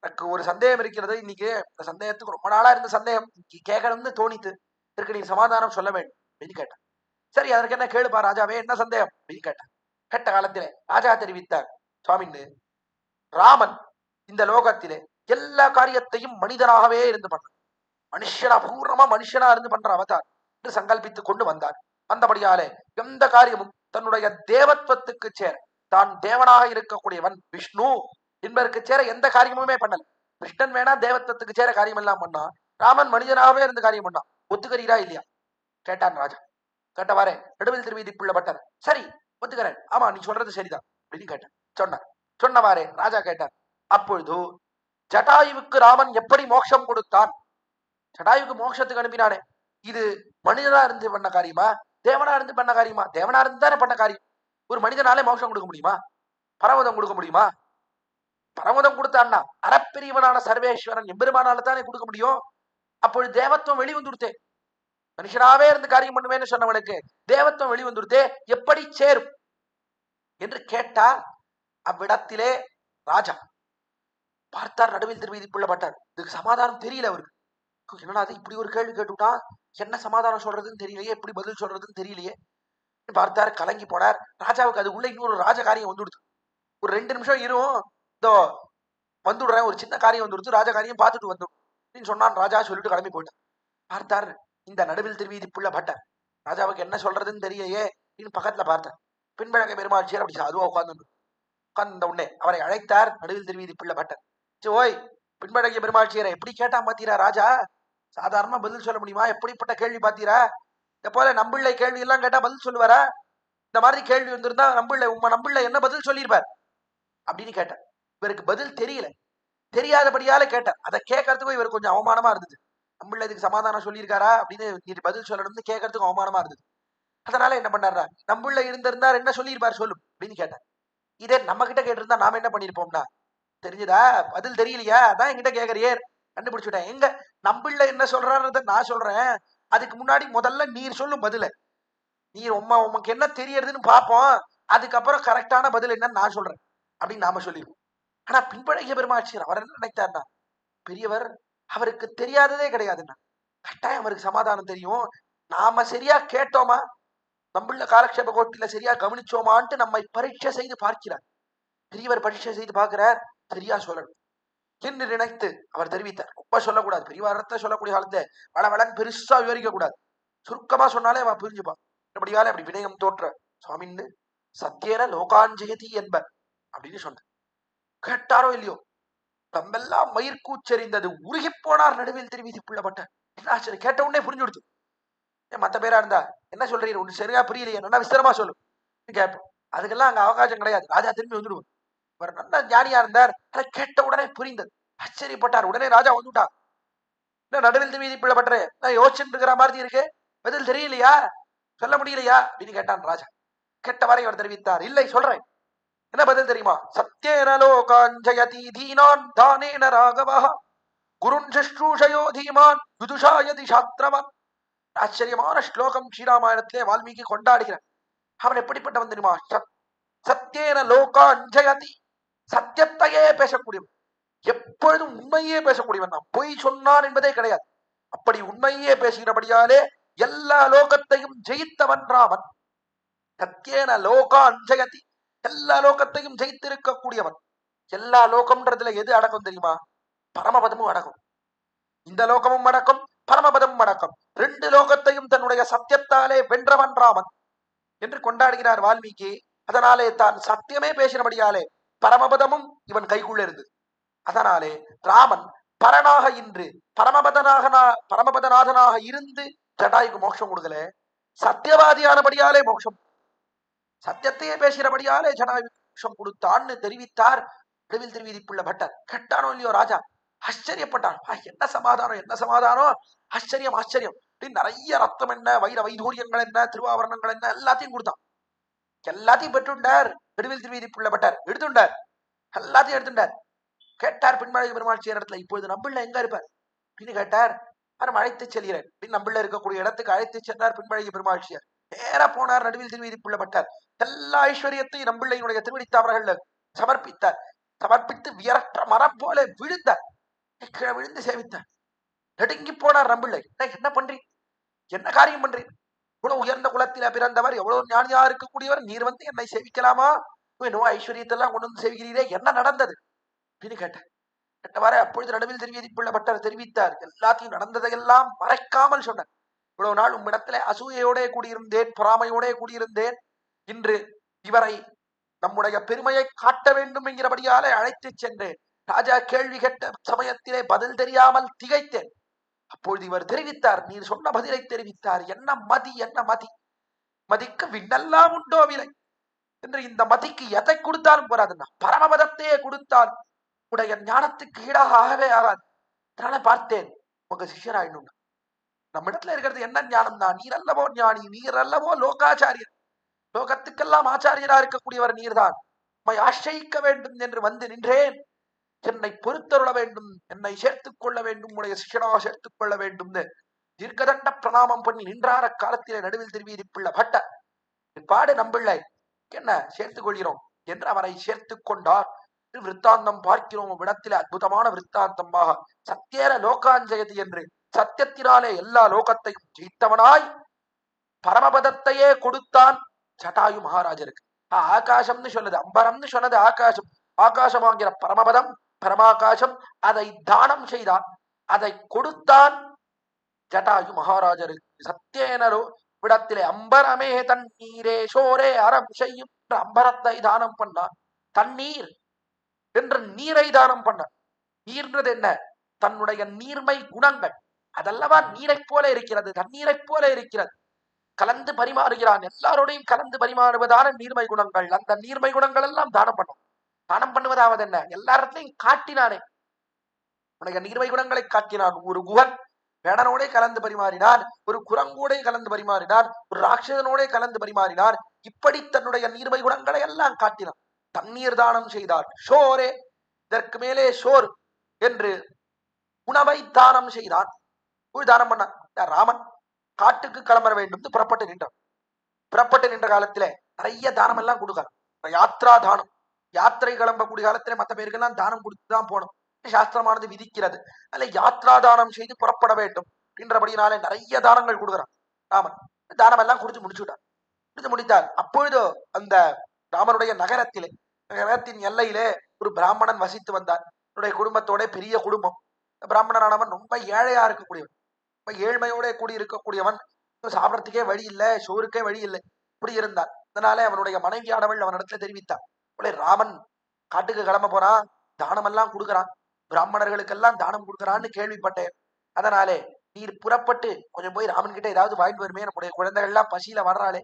எனக்கு ஒரு சந்தேகம் இருக்கிறது. இன்னைக்கு இந்த சந்தேகத்துக்கு ரொம்ப நாளா இருந்த சந்தேகம் கேட்கணும்னு தோணித்து இருக்கு, நீ சமாதானம் சொல்ல வேண்டும் அப்படின்னு கேட்டார். சரி அதற்கு என்ன கேளுப்பா ராஜாவே, என்ன சந்தேகம் அப்படின்னு கேட்டார். கேட்ட காலத்திலே ராஜா தெரிவித்தார், சுவாமின்னு ராமன் இந்த லோகத்திலே எல்லா காரியத்தையும் மனிதனாகவே இருந்து பண்றார், மனுஷனா பூர்ணமா மனுஷனா இருந்து பண்ற அவதார் என்று சங்கல்பித்துக் கொண்டு வந்தார். அந்தபடியாலே எந்த காரியமும் தன்னுடைய தேவத்துவத்துக்கு சேர, தான் தேவனாக இருக்கக்கூடியவன் விஷ்ணு என்பதற்கு சேர எந்த காரியமுமே பண்ணல. கிருஷ்ணன் வேணா தேவத்துவத்துக்கு சேர காரியம் எல்லாம் பண்ணா, ராமன் மனிதனாகவே இருந்து காரியம் பண்ணான். ஒத்துக்கிறீரா இல்லையா கேட்டான் ராஜா. கேட்டவாறே நடுவில் திருவீதி பிள்ளை பட்டர், சரி ஒத்துக்கிறேன், ஆமா நீ சொல்றது சரிதான் அப்படின்னு கேட்டான். சொன்னார். சொன்னவாறே ராஜா கேட்டார். அப்பொழுது ஜட்டாயுவுக்கு ராமன் எப்படி மோட்சம் கொடுத்தான், ஜட்டாயுக்கு மோட்சத்துக்கு அனுப்பினானே, இது மனிதனா இருந்து பண்ண காரியமா தேவனா இருந்து பண்ண காரியமா? தேவனா இருந்து தானே பண்ண காரியம். ஒரு மனிதனாலே மோட்சம் கொடுக்க முடியுமா? பரமதம் கொடுக்க முடியுமா? பரமதம் கொடுத்தான்னா அறப்பிரிவனான சர்வேஸ்வரன் எம்பெருமானால தானே கொடுக்க முடியும். அப்பொழுது தேவத்துவம் வெளிவந்துடுத்தே, மனுஷனாவே இருந்து காரியம் பண்ணுவேன்னு சொன்னவனுக்கு தேவத்துவம் வெளிவந்துடுத்தே, எப்படி சேரும் என்று கேட்டார். அவ்விடத்திலே ராஜா பார்த்தார். நடுவில் திருவீதி பிள்ளை பட்டார். இதுக்கு சமாதானம் தெரியல அவருக்கு. என்னடா அது இப்படி ஒரு கேள்வி கேட்டுட்டா, என்ன சமாதானம் சொல்றதுன்னு தெரியலையே, எப்படி பதில் சொல்றதுன்னு தெரியலையே பார்த்தார். கலங்கி போனார். ராஜாவுக்கு அதுக்குள்ள இன்னொரு ராஜகாரியம் வந்துடுது. ஒரு 2 நிமிஷம் இரும், இதோ வந்துடுறேன், ஒரு சின்ன காரியம் வந்துடுச்சு, ராஜகாரியம் பார்த்துட்டு வந்துடும் சொன்னான். ராஜா சொல்லிட்டு கிளம்பி போயிட்டார். பார்த்தார் இந்த நடுவில் திருவீதி புள்ள பட்டர். ராஜாவுக்கு என்ன சொல்றதுன்னு தெரியலையே பக்கத்துல பார்த்தார். பின்பழக பெருமாட்சியர் அப்படி சாதுவா உட்கார்ந்து உட்கார்ந்த உடனே அவரை அழைத்தார். நடுவில் திருவீதி புள்ள பட்டர். ஓய் பின்பழகிய பெருமாட்சியரை எப்படி கேட்டா பாத்தீரா ராஜா? சாதாரணமா பதில் சொல்ல முடியுமா? எப்படிப்பட்ட கேள்வி பாத்தீரா? எப்போல நம்பிள்ளை கேள்வி எல்லாம் கேட்டா பதில் சொல்லுவாரா? இந்த மாதிரி கேள்வி வந்திருந்தா நம்பிள்ளை என்ன பதில் சொல்லியிருப்பார் அப்படின்னு கேட்டார். இவருக்கு பதில் தெரியல, தெரியாதபடியால கேட்டார். அதை கேட்கறதுக்கும் இவருக்கு கொஞ்சம் அவமானமா இருந்தது. நம்பிள்ளை இதுக்கு சமாதானம் சொல்லியிருக்காரா அப்படின்னு பதில் சொல்லணும்னு கேட்கறதுக்கும் அவமானமா இருந்தது. அதனால என்ன பண்ணாரா, நம்பிள்ளை இருந்திருந்தார் என்ன சொல்லியிருப்பார் சொல்லும் அப்படின்னு கேட்டார். இதே நம்ம கிட்ட கேட்டிருந்தா நாம என்ன பண்ணிருப்போம்னா, தெரிஞ்சதா பதில் தெரியலையா, அதான் என்கிட்ட கேட்கறியே, கண்டுபிடிச்சுட்டேன். எங்க நம்பிள்ளை என்ன சொல்றான்றத நான் சொல்றேன், அதுக்கு முன்னாடி முதல்ல நீர் சொல்லும் பதில. நீர் உமக்கு என்ன தெரியறதுன்னு பார்ப்போம், அதுக்கப்புறம் கரெக்டான பதில் என்னன்னு நான் சொல்றேன் அப்படின்னு நாம சொல்லிடுவோம். ஆனா பின்பழகிய பெருமாட்சியர் அவர் என்ன நினைத்தார்னா, பெரியவர் அவருக்கு தெரியாததே கிடையாதுன்னா, கட்டாயம் அவருக்கு சமாதானம் தெரியும். நாம சரியா கேட்டோமா, நம்மள காலக்ஷேப கோட்டில சரியா கவனிச்சோமான்ட்டு நம்மை பரீட்சை செய்து பார்க்கிறார். பெரியவர் பரீட்சை செய்து பார்க்கிறார், சரியா சொல்லணும் என்று நினைத்து அவர் தெரிவித்தார். ரொம்ப சொல்லக்கூடாது, பெரியவாரத்தை சொல்லக்கூடிய காலத்தை வளவளன்னு பெருசா விவரிக்க கூடாது, சுருக்கமா சொன்னாலே அவன் புரிஞ்சுப்பான். அப்படியாலே அப்படி வினயம் தோற்ற சுவாமின்னு சத்தியன லோகாஞ்சயதி என்பர் அப்படின்னு சொன்ன. கேட்டாரோ இல்லையோ, தம்பெல்லாம் மயிர்கூச்செறிந்தது, உருகி போனார். நடுவில் திருவிதி புள்ளப்பட்ட என்ன ஆச்சரிய, கேட்ட உடனே புரிஞ்சு கொடுத்து. மத்த பேரா இருந்தா என்ன சொல்றீங்க, ஒண்ணு சரியா புரியலையே, என்ன விஸ்தரமா சொல்லும் கேட்போம். அதுக்கெல்லாம் அங்க அவகாசம் கிடையாது. ராஜா திரும்பி வந்துடுவார். அவர் நல்ல ஞானியா இருந்தார். அதை கேட்ட உடனே புரிந்தது, ஆச்சரியப்பட்டார். உடனே ராஜா வந்துட்டார். என்ன நடுவில் திருவிதி புள்ளப்பட்ட, நான் யோசிச்சுட்டு இருக்கிற மாதிரி இருக்கு, பதில் தெரியலையா, சொல்ல முடியலையா அப்படின்னு கேட்டான் ராஜா. கேட்டவரை அவர் தெரிவித்தார், இல்லை சொல்றேன். என்ன பதில் தெரியுமா? சத்யேன லோகாஞ்சயதி தீனான் தானேன ராகவஹ குருன் சுஷ்ரூஷயோ தீமான் விதுஷாயதி சாத்ரவன். ஆச்சரியமான ஸ்லோகம் ஸ்ரீராமாயணத்திலே வால்மீகி கொண்டாடுகிறார். அவன் எப்படிப்பட்டவன் தெரியுமா? சத்யேன லோகாஞ்சயதி, சத்தியத்தையே பேசக்கூடியவன், எப்பொழுதும் உண்மையே பேசக்கூடியவன். நான் பொய் சொன்னான் என்பதே கிடையாது. அப்படி உண்மையே பேசுகிறபடியாலே எல்லா லோகத்தையும் ஜெயித்தவன் ராமன். சத்யேன லோகாஞ்சயதி, எல்லா லோகத்தையும் ஜெயித்திருக்கக்கூடியவன். எல்லா லோகம்ன்றதுல எது அடக்கம் தெரியுமா? பரமபதமும் அடக்கம். இந்த லோகமும் அடக்கம், பரமபதமும் அடக்கம். 2 லோகத்தையும் தன்னுடைய சத்தியத்தாலே வென்றவன் ராமன் என்று கொண்டாடுகிறார் வால்மீகி. அதனாலே தான் சத்தியமே பேசினபடியாலே பரமபதமும் இவன் கைக்குள்ள இருந்து, அதனாலே ராமன் பரனாக இன்று பரமபதநாதனாக இருந்து ஜடாயுக்கு மோட்சம் கொடுக்கல, சத்தியவாதியானபடியாலே மோட்சம், சத்தியத்தையே பேசுகிறபடியாலே ஜடாயு மோட்சம் கொடுத்தான்னு தெரிவித்தார் நடுவில் திருவீதி புள்ள பட்டர். கேட்டானோ இல்லையோ ராஜா, ஆச்சரியப்பட்டான். என்ன சமாதானம், என்ன சமாதானம், ஆச்சரியம் ஆச்சரியம். நிறைய ரத்தம் என்ன, வைர வைதூரியங்கள் என்ன, திருவாபரணங்கள் என்ன, எல்லாத்தையும் கொடுத்தான். எல்லாத்தையும் பெற்றுண்டார். நடுவில் திருவீதி புள்ள பட்டர் எடுத்துட்டார், எல்லாத்தையும் எடுத்துட்டார். கேட்டார் பின்மழை பெருமாட்சியர் இடத்துல, இப்பொழுது நம்பிள்ள எங்க இருப்பார் அப்படின்னு கேட்டார். அவரும் அழைத்து செல்கிறேன் அப்படின்னு நம்பிள்ள இருக்கக்கூடிய இடத்துக்கு அழைத்து சென்றார் பின்மழை பெருமாட்சியர். நேர போனார். நடுவில் திருவீதி புள்ள பட்டர் எல்லா ஐஸ்வர்யத்தையும் நம்பிள்ளையினுடைய திருவடித்தாவர்கள் சமர்ப்பித்தார். சமர்ப்பித்து வியரற்ற மரம் போல விழுந்தார். கீழே விழுந்து சேவித்தார். நடுங்கி போனார் நம்பிள்ளை. என்ன பண்றீங்க, என்ன காரியம் பண்றீங்க, இவ்வளவு உயர்ந்த குலத்தில பிறந்தவர், எவ்வளவு ஞானியா இருக்கக்கூடியவர், நீர் வந்து என்னை சேவிக்கலாமா, என்னவோ ஐஸ்வர்யத்தெல்லாம் கொண்டு வந்து சேவிக்கிறீரே, என்ன நடந்தது அப்படின்னு கேட்டார். கேட்டவாறு அப்பொழுது நடுவில் திருவீதி புள்ள பட்டர் தெரிவித்தார். எல்லாத்தையும் நடந்ததையெல்லாம் மறைக்காமல் சொன்னார். இவ்வளவு நாள் உம்மிடத்துல அசூயையோட கூடியிருந்தேன், பொறாமையோட கூடியிருந்தேன். இன்று இவரை நம்முடைய பெருமையை காட்ட வேண்டும் என்கிறபடியாலே அழைத்து சென்றேன். ராஜா கேள்வி கேட்ட சமயத்திலே பதில் தெரியாமல் திகைத்தேன். அப்பொழுது இவர் தெரிவித்தார், நீர் சொன்ன பதிலை தெரிவித்தார். என்ன மதி, என்ன மதி, மதிக்கு விண்ணெல்லாம் உண்டோ விலை என்று. இந்த மதிக்கு எதை கொடுத்தாலும் போறாதுன்னா, பரமபதத்தையே கொடுத்தால் உடைய ஞானத்துக்கு ஈடாக ஆகவே ஆகாது. அதனால பார்த்தேன், உங்க சிஷ்யராயிடும். நம்ம இடத்துல இருக்கிறது என்ன ஞானம் தான், நீர் அல்லவோ ஞானி, நீர் அல்லவோ லோகாச்சாரியர், லோகத்துக்கெல்லாம் ஆச்சாரியரா இருக்கக்கூடியவர் நீர்தான். உம்மை ஆசிரியிக்க வேண்டும் என்று வந்து நின்றேன். என்னை பொறுத்தருள வேண்டும், என்னை சேர்த்துக் கொள்ள வேண்டும், உடைய சிஷ்யனாக சேர்த்துக் கொள்ள வேண்டும் தீர்க்கதண்ட பிரணாமம் பண்ணி நின்றார காலத்திலே நடுவில் திருவீதி புள்ள பட்ட பாடு நம்பிள்ளை என்ன சேர்த்துக் கொள்கிறோம் என்று அவரை சேர்த்துக் கொண்டார். விற்த்தாந்தம் பார்க்கிறோம். விடத்திலே அற்புதமான விற்த்தாந்தமாக சத்தியேர லோகாஞ்சயதி என்று சத்தியத்தினாலே எல்லா லோகத்தையும் ஜெயித்தவனாய் பரமபதத்தையே கொடுத்தான் ஜட்டாயு மகாராஜருக்கு. ஆகாசம்னு சொல்லுது, அம்பரம்னு சொன்னது ஆகாசம். ஆகாசமாகிற பரமபதம், பரமாகாசம், அதை தானம் செய்தான், அதை கொடுத்தான் ஜட்டாயு மகாராஜருக்கு. சத்தியேனரோ விடத்திலே அம்பரமே தண்ணீரே சோரே அறம் செய்யும் அம்பரத்தை தானம் பண்ணான். தண்ணீர் என்ற நீரை தானம் பண்ணான். நீர்ன்றது என்ன? தன்னுடைய நீர்மை குணங்கள் அதல்லவா நீரை போல இருக்கிறது, தண்ணீரை போல இருக்கிறது. கலந்து பரிமாறுகிறான், எல்லாரோடையும் கலந்து பரிமாறுவதான நீர்மை குணங்கள். அந்த நீர்மை குணங்கள் எல்லாம் தானம் பண்ணும். தானம் பண்ணுவதாவது என்ன? எல்லாரிடத்திலையும் காட்டினானே, உடைய நீர்மை குணங்களை காட்டினான். ஒரு குகன் வேடனோட கலந்து பரிமாறினான், ஒரு குரங்கோட கலந்து பரிமாறினான், ஒரு ராட்சதனோட கலந்து பரிமாறினான். இப்படி தன்னுடைய நீர்மை குணங்களை எல்லாம் காட்டினான். தண்ணீர் தானம் செய்தார். ஷோரே, இதற்கு மேலே ஷோர் என்று உணவை தானம் செய்தான். தானம் பண்ணான். ராமன் காட்டுக்கு கிளம்பர வேண்டும் புறப்பட்டு நின்றான். புறப்பட்டு நின்ற காலத்திலே நிறைய தானம் எல்லாம் கொடுக்கார். யாத்ரா தானம், யாத்திரை கிளம்பக்கூடிய காலத்திலே மற்ற பேருக்கெல்லாம் தானம் கொடுத்துதான் போகணும், சாஸ்திரமானது விதிக்கிறது. அல்ல யாத்ரா தானம் செய்து புறப்பட வேண்டும் அப்படின்றபடினாலே நிறைய தானங்கள் கொடுக்குறான். ராமன் தானம் எல்லாம் குடிச்சு முடித்தார். அப்பொழுது அந்த ராமனுடைய நகரத்திலே, நகரத்தின் எல்லையிலே ஒரு பிராமணன் வசித்து வந்தார். என்னுடைய குடும்பத்தோட பெரிய குடும்பம். பிராமணனானவன் ரொம்ப ஏழையா இருக்கக்கூடியவன், ரொம்ப ஏழ்மையோட கூடி இருக்கக்கூடியவன். சாப்பிடறதுக்கே வழி இல்லை, சோறுக்கே வழி இல்லை, இப்படி இருந்தான். அதனாலே அவனுடைய மனைவியானவள் அவனிடத்துல தெரிவித்தான், ராமன் காட்டுக்கு கிளம்ப போறான், தானம் எல்லாம் கொடுக்குறான், பிராமணர்களுக்கெல்லாம் தானம் கொடுக்குறான்னு கேள்விப்பட்டேன். அதனாலே நீர் புறப்பட்டு கொஞ்சம் போய் ராமன் கிட்ட ஏதாவது வாங்கிட்டு வருமே, நம்முடைய குழந்தைகள் எல்லாம் பசியில வர்றாளே,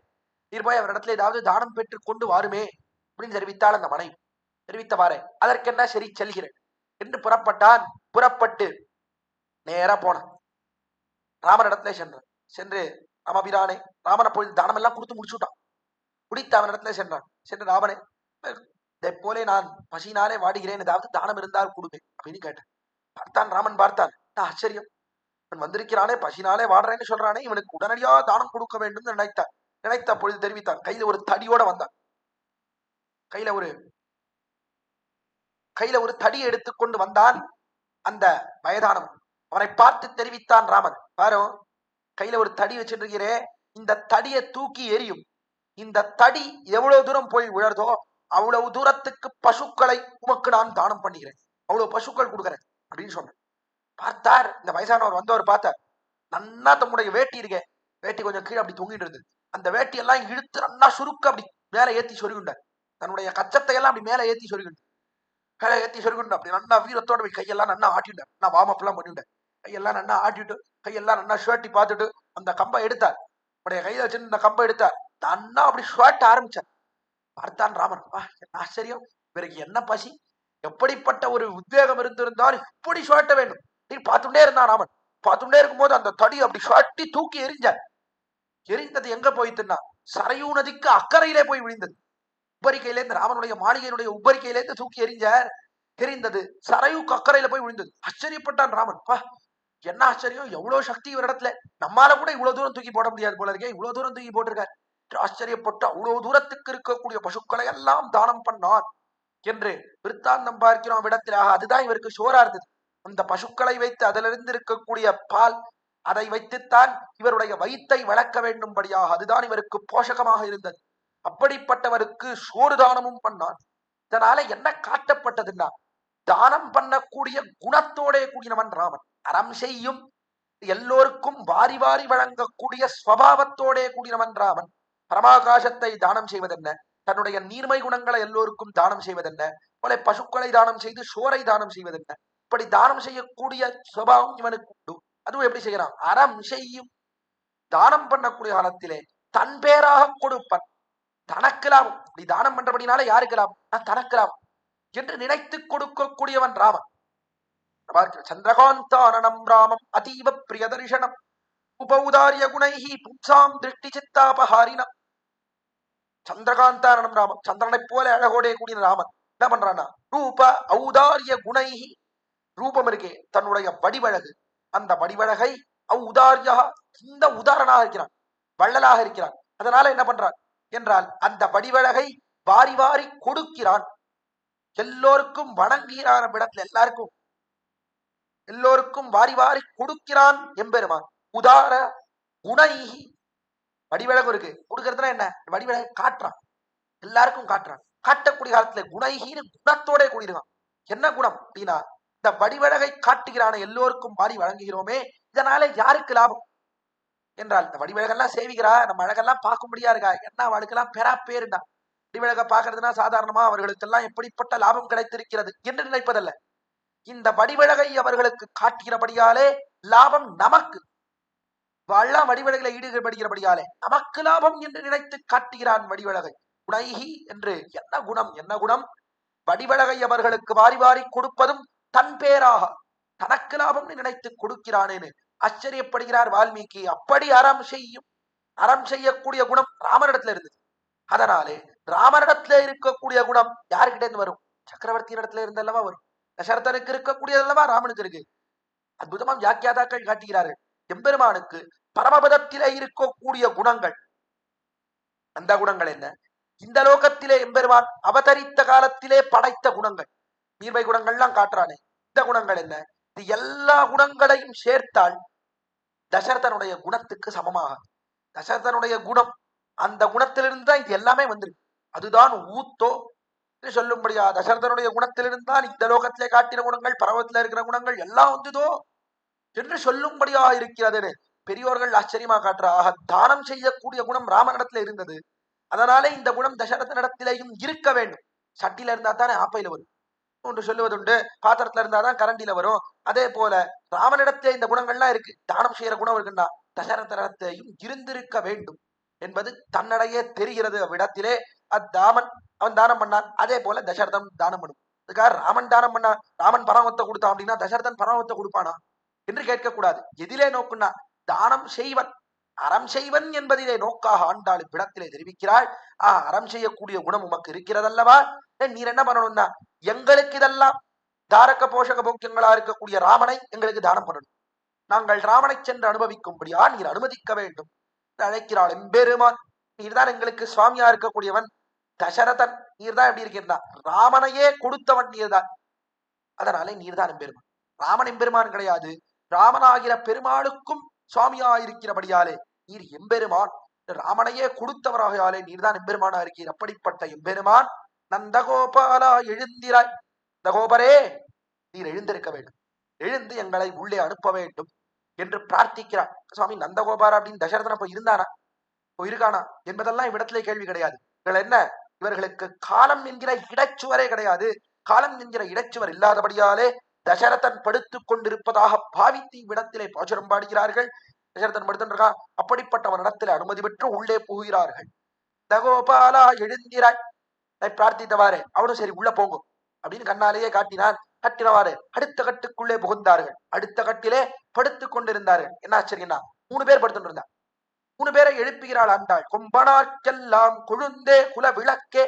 நீர் போய் அவரிடத்துல ஏதாவது தானம் பெற்று கொண்டு வாருமே அப்படின்னு தெரிவித்தாள் அந்த மனைவி. தெரிவித்தவாறே அதற்கென்ன, சரி செல்கிறேன் என்று புறப்பட்டான். புறப்பட்டு நேரா போனான். ராமன் இடத்துல சென்று ராமபிரானே, ராமனை போய் தானம் எல்லாம் கொடுத்து முடிச்சுட்டான். குடித்து அவன் இடத்துல சென்று ராமனே, இதை போலே நான் பசினாலே வாடுகிறேன், ஏதாவது தானம் இருந்தால் கொடுங்க அப்படின்னு கேட்டேன். பார்த்தான் ராமன், பார்த்தான், ஆச்சரியம், இவன் வந்திருக்கிறானே பசினாலே வாடுறேன்னு சொல்றானே, இவனுக்கு உடனடியா தானம் கொடுக்க வேண்டும் நினைத்த பொழுது தெரிவித்தான். கையில ஒரு தடியோட வந்தான். கையில ஒரு தடி எடுத்துக்கொண்டு வந்தான் அந்த வயதானவன். அவனை பார்த்து தெரிவித்தான் ராமன், பாரு கையில ஒரு தடி வச்சிருக்கிறே, இந்த தடியை தூக்கி எரியும், இந்த தடி எவ்வளவு தூரம் போய் விழறதோ அவ்வளவு தூரத்துக்கு பசுக்களை உமக்கு நான் தானம் பண்ணுகிறேன், அவ்வளவு பசுக்கள் கொடுக்குறேன் அப்படின்னு சொன்னேன். பார்த்தார் இந்த வயசானவர் வந்தவர், பார்த்தார் நன்னா தம்முடைய வேட்டி இருக்கே, வேட்டி கொஞ்சம் கீழே அப்படி தொங்கிட்டு இருந்தது. அந்த வேட்டி எல்லாம் இழுத்து நன்னா சுருக்க அப்படி மேல ஏத்தி சொருகுண்டார். தன்னுடைய கச்சத்தை எல்லாம் அப்படி மேல ஏத்தி சொருகுண்டார். மேல ஏத்தி சொருகுண்டா அப்படி நன்னா வீரத்தோட கையெல்லாம் நன்னா ஆட்டிட்டார். நான் வார்ம் எல்லாம் பண்ணிவிட்டேன். கையெல்லாம் நன்னா ஆட்டிட்டு, கையெல்லாம் நன்னா ஷர்ட்டி பார்த்துட்டு அந்த கம்பை எடுத்தார். உடைய கையில வச்சு இந்த கம்பை எடுத்தார். நன்னா அப்படி ஷர்ட் ஆரம்பிச்சார். பார்த்தான் ராமன், என்ன ஆச்சரியம், இவருக்கு என்ன பசி, எப்படிப்பட்ட ஒரு உத்வேகம் இருந்திருந்தால் இப்படி ஷர்ட்ட வேண்டும் நீ பார்த்துட்டே இருந்தான் ராமன். பார்த்துட்டே இருக்கும்போது அந்த தடி அப்படி ஷர்ட்டி தூக்கி எரிஞ்சார். எரிந்தது எங்க போயிட்டுன்னா சரையூ நதிக்கு அக்கறையிலே போய் விழுந்தது. உப்பரிக்கையிலேருந்து, ராமனுடைய மாளிகையினுடைய உப்பரிக்கையிலேருந்து தூக்கி எரிந்தது சரையூக்கு அக்கறையில போய் விழுந்தது. ஆச்சரியப்பட்டான் ராமன், என்ன ஆச்சரியம், எவ்வளவு சக்தி இவரிடத்துல, நம்மால கூட இவ்வளவு தூரம் தூக்கி போட முடியாது போல இருக்கே, இவ்வளவு தூரம் தூக்கி போட்டிருக்காரு. ஆச்சரியப்பட்டு அவ்வளவு தூரத்துக்கு இருக்கக்கூடிய பசுக்களை எல்லாம் தானம் பண்ணான் என்று விருத்தாந்தம் பார்க்கிறோம் இடத்திலாக. அதுதான் இவருக்கு சோரா இருந்தது. அந்த பசுக்களை வைத்து அதிலிருந்து இருக்கக்கூடிய பால், அதை வைத்துத்தான் இவருடைய வயிற்றை வளர்க்க வேண்டும்படியாக, அதுதான் இவருக்கு போஷகமாக இருந்தது. அப்படிப்பட்டவருக்கு சோறு தானமும் பண்ணான். இதனால என்ன காட்டப்பட்டதுன்னா, தானம் பண்ணக்கூடிய குணத்தோட கூடினவன் ராமன். அறம் செய்யும், எல்லோருக்கும் வாரி வாரி வழங்கக்கூடிய ஸ்வபாவத்தோட கூடினவன் ராமன். பரமாகாசத்தை தானம் செய்வதென்ன, தன்னுடைய நீர்மை குணங்களை எல்லோருக்கும் தானம் செய்வதென்ன, போல பசுக்களை தானம் செய்து சோரை தானம் செய்வதென்ன, இப்படி தானம் செய்யக்கூடிய சுபாவம் இவனுக்கு உண்டு. அதுவும் எப்படி செய்யறான், அறம் செய்யும், தானம் பண்ணக்கூடிய காலத்திலே தன் பேராக கொடுப்பன், தனக்கு லாபம். இப்படி தானம் பண்றபடினால யாருக்கு லாபம், தனக்கு லாபம் என்று நினைத்து கொடுக்கக்கூடியவன் ராமன். சந்திரகாந்தானனம் ராமம் அதீவ பிரியதர்ஷனம் உபௌதாரிய குணைஹி பும்சாம் திருஷ்டி சித்தாபஹாரினம். சந்திரகாந்தாரணம் ராமன், சந்திரனை போல அழகோடைய கூடிய ராமன் என்ன பண்றான்னா, ரூப ஔதாரிய குணைஹி, ரூபம் இருக்கே தன்னுடைய வடிவழகு, அந்த வடிவழகை ஔதாரியா, இந்த உதாரணாக இருக்கிறான், வள்ளலாக இருக்கிறான். அதனால என்ன பண்றான் என்றால் அந்த வடிவழகை வாரி வாரி கொடுக்கிறான், எல்லோருக்கும் வணங்குகிறான். இடத்துல எல்லாருக்கும் எல்லோருக்கும் வாரி வாரி கொடுக்கிறான் எம்பெருமான். உதார குணைஹி, வடிவழகம் இருக்கு, கொடுக்கறதுனா என்ன, வடிவழகை காட்டுறான், எல்லாருக்கும் காட்டுறான். காட்டக்கூடிய காலத்துல குணைஹின்னு குணத்தோட கூடியிருக்கான். என்ன குணம் அப்படின்னா, இந்த வடிவழகை காட்டுகிறான எல்லோருக்கும் வாரி வழங்குகிறோமே, இதனால யாருக்கு லாபம் என்றால், இந்த வடிவழகெல்லாம் சேவிக்கிறா, நம்ம அழகெல்லாம் பார்க்கும்படியா இருக்கா, என்ன அவளுக்கெல்லாம் பெறா பேருண்டா. வடிவழக பாக்குறதுனா சாதாரணமா அவர்களுக்கெல்லாம் எப்படிப்பட்ட லாபம் கிடைத்திருக்கிறது என்று நினைப்பதல்ல. இந்த வடிவழகை அவர்களுக்கு காட்டுகிறபடியாலே லாபம் நமக்கு, எல்லாம் வடிவழகில ஈடுபடுகிறபடியாலே நமக்கு லாபம் என்று நினைத்து காட்டுகிறான் வடிவழகை. குணைஹி என்று என்ன குணம், என்ன குணம், வடிவழகை அவர்களுக்கு வாரி வாரி கொடுப்பதும் தன் பேராக தனக்கு லாபம் நினைத்து கொடுக்கிறானேன்னு ஆச்சரியப்படுகிறார் வால்மீகி. அப்படி அறம் செய்யும், அறம் செய்யக்கூடிய குணம் ராமனிடத்துல இருந்தது. அதனாலே ராமனிடத்துல இருக்கக்கூடிய குணம் யாருக்கிட்ட இருந்து வரும், சக்கரவர்த்தி இடத்துல இருந்து அல்லவா வரும். தசரதனுக்கு இருக்கக்கூடியதல்லவா ராமனுக்கு இருக்கு. அற்புதமா வியாக்கியாதாக்கள் காட்டுகிறார்கள். எம்பெருமானுக்கு பரமபதத்திலே இருக்கக்கூடிய குணங்கள், அந்த குணங்கள் என்ன, இந்த லோகத்திலே எம்பெருமான் அவதரித்த காலத்திலே படைத்த குணங்கள், நீர்மை குணங்கள்லாம் காட்டுறானே, இந்த குணங்கள் என்ன, இது எல்லா குணங்களையும் சேர்த்தால் தசரதனுடைய குணத்துக்கு சமமாக, தசரதனுடைய குணம், அந்த குணத்திலிருந்து தான் இது எல்லாமே வந்திருக்கு. அதுதான் ஊத்தோ சொல்லும்படியா, தசரதனுடைய குணத்திலிருந்து தான் இந்த லோகத்திலே காட்டின குணங்கள், பரவத்துல இருக்கிற குணங்கள் எல்லாம் வந்துதோ என்று சொல்லும்படியா இருக்கிறது. பெரியோர்கள் ஆச்சரியமா காட்டுறாக, தானம் செய்யக்கூடிய குணம் ராமனிடத்துல இருந்தது, அதனாலே இந்த குணம் தசரதனிடத்திலேயும் இருக்க வேண்டும். சட்டியில இருந்தா தானே ஆப்பையில வரும் ஒன்று சொல்லுவதுண்டு, பாத்திரத்துல இருந்தாதான் கரண்டில வரும். அதே போல ராமனிடத்திலே இந்த குணங்கள்லாம் இருக்கு, தானம் செய்யற குணம் இருக்குன்னா தசரதனிடத்தையும் இருந்திருக்க வேண்டும் என்பது தன்னடையே தெரிகிறது. அவ்விடத்திலே அத்தாமன் அவன் தானம் பண்ணான், அதே போல தசரதன் தானம் பண்ணும். அதுக்காக ராமன் தானம் பண்ணா, ராமன் பராமத்தை கொடுத்தான் அப்படின்னா தசரதன் பராமத்தை கொடுப்பானா என்று கேட்கக்கூடாது. எதிலே நோக்குன்னா தானம் செய்வன், அறம் செய்வன் என்பதிலே நோக்காக ஆண்டாள் இவ்விடத்திலே தெரிவிக்கிறாள். அறம் செய்யக்கூடிய குணம் உமக்கு இருக்கிறதல்லவா, நீர் என்ன பண்ணணும்னா எங்களுக்கு இதெல்லாம் தாரக போஷக போக்கியங்களா இருக்கக்கூடிய ராமனை எங்களுக்கு தானம் பண்ணணும், நாங்கள் ராமனை சென்று அனுபவிக்கும்படியா நீர் அனுமதிக்க வேண்டும் அழைக்கிறாள். எம்பெருமான் நீர்தான் எங்களுக்கு சுவாமியா இருக்கக்கூடியவன், தசரதன் நீர்தான் எப்படி இருக்கிறான், ராமனையே கொடுத்தவன் நீர்தான், அதனாலே நீர்தான் எம்பெருமான். ராமன் எம்பெருமான் கிடையாது, ராமனாகிற பெருமாளுக்கும் சுவாமியா இருக்கிறபடியாலே நீர் எம்பெருமான், ராமனையே கொடுத்தவராகையாலே நீர்தான் எம்பெருமானா இருக்கிற. அப்படிப்பட்ட எம்பெருமான் நந்தகோபாலா எழுந்திராய், நந்தகோபரே நீர் எழுந்திருக்க வேண்டும், எழுந்து எங்களை உள்ளே அனுப்ப வேண்டும் என்று பிரார்த்திக்கிறார். சுவாமி நந்தகோபாரா அப்படின்னு தசரதன் அப்ப இருந்தானா, இருக்கானா என்பதெல்லாம் இவ்விடத்திலே கேள்வி கிடையாது. இவர்கள் என்ன, இவர்களுக்கு காலம் என்கிற இடைச்சுவரே கிடையாது. காலம் என்கிற இடைச்சுவர் இல்லாதபடியாலே தசரதன் படுத்துக் கொண்டிருப்பதாக பாவித்து இவ்விடத்திலே பாசுரம் பாடுகிறார்கள். தசரதன் படுத்துன்றான், அப்படிப்பட்டவன் இடத்திலே அனுமதி பெற்று உள்ளே புகுகிறார்கள். நந்தகோபாலா எழுந்திராய் பிரார்த்தித்தவாறு அவனும் சரி உள்ள போங்கும் அப்படின்னு கண்ணாலேயே காட்டினான். கட்டினவாறு அடுத்த கட்டுக்குள்ளே புகுந்தார்கள். அடுத்த கட்டிலே படுத்துக் கொண்டிருந்தார்கள். என்ன ஆச்சரியம்னா 3 பேர் படுத்துட்டு இருந்தார். 3 பேரை எழுப்புகிறாள் ஆண்டாள். கொம்பனார்க்கெல்லாம் கொழுந்தே குல விளக்கே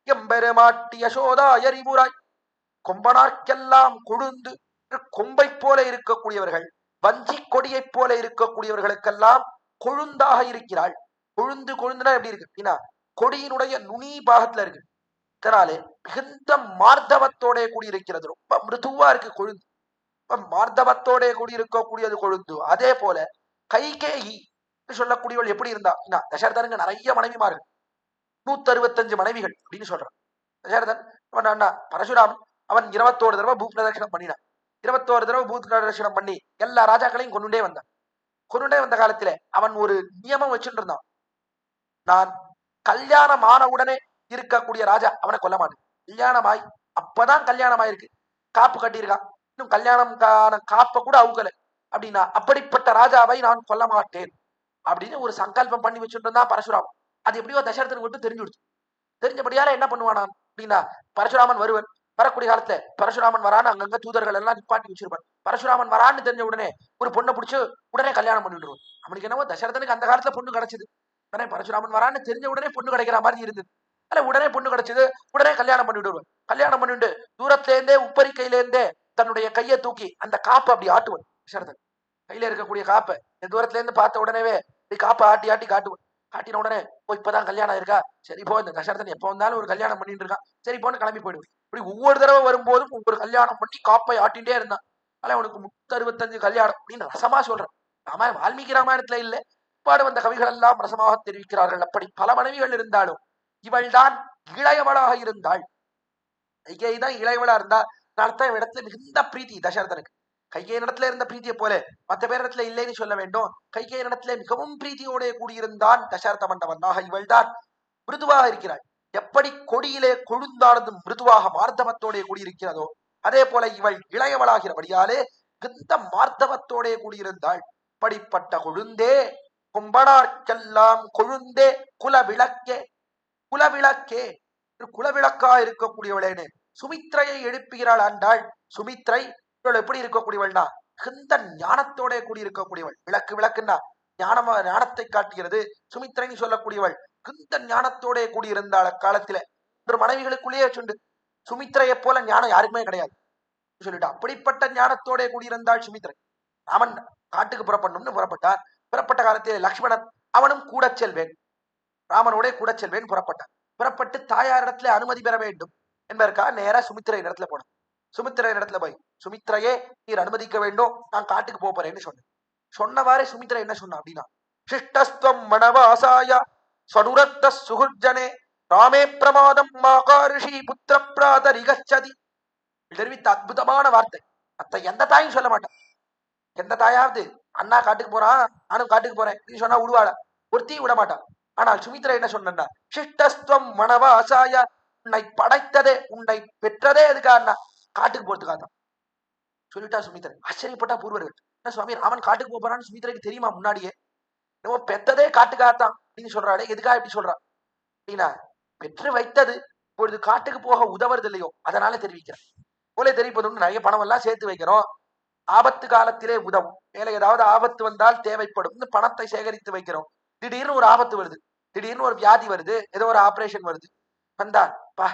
எம்பெருமாட்டி யசோதா எரிபுராய். கொம்பனார்க்கெல்லாம் கொழுந்து, கொம்பை போல இருக்கக்கூடியவர்கள், வஞ்சி கொடியை போல இருக்கக்கூடியவர்களுக்கெல்லாம் கொழுந்தாக இருக்கிறாள். கொழுந்து, கொழுந்துனா எப்படி இருக்கு அப்படின்னா கொடியினுடைய நுனி பாகத்துல இருக்கு, இதனாலே மிகுந்த மார்தவத்தோட கூடி இருக்கிறது, ரொம்ப மிருதுவா இருக்கு கொழுந்து, மார்தவத்தோட கூடி இருக்கக்கூடியது கொழுந்து. அதே போல கைகேயி சொல்லக்கூடியவள் எப்படி இருந்தா, தசரதனுக்கு நிறைய மனைவிமார்கள், 165 மனைவிகள் அப்படின்னு சொல்றான். தசரதன் அவன் பரசுராமன் அவன் 21 தடவை பூப்ரதட்சணம் பண்ணினான். 21 தடவை பூப்ரதட்சணம் பண்ணி எல்லா ராஜாக்களையும் கொண்டுண்டே வந்தான். கொண்டுண்டே வந்த காலத்துல அவன் ஒரு நியமம் வச்சுட்டு இருந்தான், நான் கல்யாணம் ஆன உடனே இருக்கக்கூடிய ராஜா அவனை கொல்ல மாட்டேன். கல்யாணமாய் அப்பதான் கல்யாணமாயிருக்கு, காப்பு கட்டியிருக்கான், இன்னும் கல்யாணம் காப்ப கூட அவுக்கல அப்படின்னா அப்படிப்பட்ட ராஜாவை நான் கொல்ல மாட்டேன் அப்படின்னு ஒரு சங்கல்பம் பண்ணி வச்சுட்டு இருந்தா பரசுராமன். அது எப்படியோ தசரதனுக்கு மட்டும் தெரிஞ்சுடுச்சு. தெரிஞ்சபடியால என்ன பண்ணுவானா அப்படின்னா, பரசுராமன் வருவன், வரக்கூடிய காலத்துல பரசுராமன் வரான்னு அங்கங்க தூதர்கள் எல்லாம் நிப்பாட்டி வச்சிருப்பான். பரசுராமன் வரான்னு தெரிஞ்ச உடனே ஒரு பொண்ணை பிடிச்சு உடனே கல்யாணம் பண்ணிடுவான். அவனுக்கு என்னவோ தசரதனுக்கு அந்த காலத்துல பொண்ணு கிடைச்சது, உடனே பரசுராமன் வரான்னு தெரிஞ்ச உடனே பொண்ணு கிடைக்கிற மாதிரி இருந்தது. உடனே பொண்ணு கிடைச்சது, உடனே கல்யாணம் பண்ணிவிடுவான். கல்யாணம் பண்ணிட்டு தூரத்திலேருந்தே உப்பரிக்கையிலேருந்தே தன்னுடைய கையை தூக்கி அந்த காப்பை அப்படி ஆட்டுவன். தசரதன் கையில இருக்கக்கூடிய காப்பை தூரத்துல இருந்து பார்த்த உடனே காப்பை ஆட்டி ஆட்டி காட்டுவன். காட்டின உடனே இப்பதான் கல்யாணம் இருக்கா, சரி போ, இந்த தசரதன் எப்ப வந்தாலும் ஒரு கல்யாணம் பண்ணிட்டு இருக்கான், சரி போன்னு கிளம்பி போயிடுவேன். இப்படி ஒவ்வொரு தடவை வரும்போதும் ஒவ்வொரு கல்யாணம் பண்ணி காப்பை ஆட்டிகிட்டே இருந்தான். அல்ல அவனுக்கு 365 கல்யாணம் அப்படின்னு ரசமா சொல்றான். வால்மீகி ராமாயணத்துல இல்ல, பாடு வந்த கவிகள் எல்லாம் ரசமாக தெரிவிக்கிறார்கள். அப்படி பல மனைவிகள் இருந்தாலும் இவள்தான் இளையவளாக இருந்தாள். கைகேயி தான் இளையவளா இருந்தா, அர்த்தம் இடத்துல மிகுந்த பிரீத்தி தசரதனுக்கு. கைகேயி இடத்துல இருந்த பிரீத்தியை போல மற்ற பேர் இடத்துல இல்லைன்னு சொல்ல வேண்டும். கைகேயி இடத்துல மிகவும் பிரீத்தியோட கூடியிருந்தான் தசரத மன்னவனாக. இவள்தான் மிருதுவாக இருக்கிறாள். எப்படி கொடியிலே கொழுந்தானது மிருதுவாக மார்த்தவத்தோட கூடியிருக்கிறதோ அதே போல இவள் இளையவளாகிறபடியாலே மிகுந்த மார்த்தவத்தோட கூடியிருந்தாள். படிப்பட்ட கொழுந்தே கொம்பனார்க்கெல்லாம் கொழுந்தே குலவிளக்கே. குலவிளக்கே, குலவிளக்கா இருக்கக்கூடியவளேன்னு சுமித்ரையை எழுப்புகிறாள் ஆண்டாள். சுமித்ரை இவள் எப்படி இருக்கக்கூடியவள்னா மிகுந்த ஞானத்தோட கூடியிருக்கக்கூடியவள். விளக்கு விளக்குன்னா ஞானத்தை காட்டுகிறது. சுமித்ரைன்னு சொல்லக்கூடியவள் மிகுந்த ஞானத்தோட கூடியிருந்தாள். அக்காலத்தில ஒரு மனைவிகளுக்குள்ளேயே சுண்டு சுமித்ரையை போல ஞானம் யாருக்குமே கிடையாது சொல்லிட்டு அப்படிப்பட்ட ஞானத்தோட கூடியிருந்தாள் சுமித்ரை. ராமன் காட்டுக்கு புறப்படணும்னு புறப்பட்டார். புறப்பட்ட காலத்திலே லக்ஷ்மணன் அவனும் கூட செல்வேன், ராமனோட கூட செல்வேன் புறப்பட்டான். புறப்பட்டு தாயாரிடத்துல அனுமதி பெற வேண்டும் என்பதற்காக நேரா சுமித்திரை இடத்துல போனோம். சுமித்திரை இடத்துல போய், சுமித்ரையே நீர் அனுமதிக்க வேண்டும், நான் காட்டுக்கு போறேன்னு சொன்னேன். சொன்னவாறே சுமித்ரை என்ன சொன்னா அப்படின்னா, சிஷ்டஸ்துவம் மணவாசாய ஸ்வனுரத்த சுகுர்ஜனே ராமே பிரமாதம் மாகாரிஷி புத்திர பிராதரிகச்சதி. தெரிவித்த அற்புதமான வார்த்தை. அத்தை எந்த தாயும் சொல்ல மாட்டான். எந்த தாயாவது அண்ணா காட்டுக்கு போறான் நானும் காட்டுக்கு போறேன் நீ சொன்னா விடுவாள, ஒருத்தையும் விட மாட்டான். ஆனால் சுமித்ரா என்ன சொன்னா, சிஷ்டஸ்துவம் மணவாசாய உன்னை படைத்ததே உன்னை பெற்றதே எதுக்கா காட்டுக்கு போறதுக்காகத்தான் சொல்லிட்டா சுமித்ரை. ஆச்சரியப்பட்டா பூர்வர்கள், என்ன சுவாமி ராமன் காட்டுக்கு போறான்னு சுமித்ரைக்கு தெரியுமா முன்னாடியே? நம்ம பெத்ததே காட்டுக்காகத்தான் அப்படின்னு சொல்றாளே, எதுக்காக இப்படி சொல்றான் அப்படின்னா, பெற்று வைத்தது இப்பொழுது காட்டுக்கு போக உதவுறது இல்லையோ அதனால தெரிவிக்கிறேன். போல தெரிவிப்பது நிறைய பணம் எல்லாம் சேர்த்து வைக்கிறோம், ஆபத்து காலத்திலே உதவும், மேல ஏதாவது ஆபத்து வந்தால் தேவைப்படும் பணத்தை சேகரித்து வைக்கிறோம். திடீர்னு ஒரு ஆபத்து வருது, திடீர்னு ஒரு வியாதி வருது, ஏதோ ஒரு ஆபரேஷன் வருது, வந்தா பா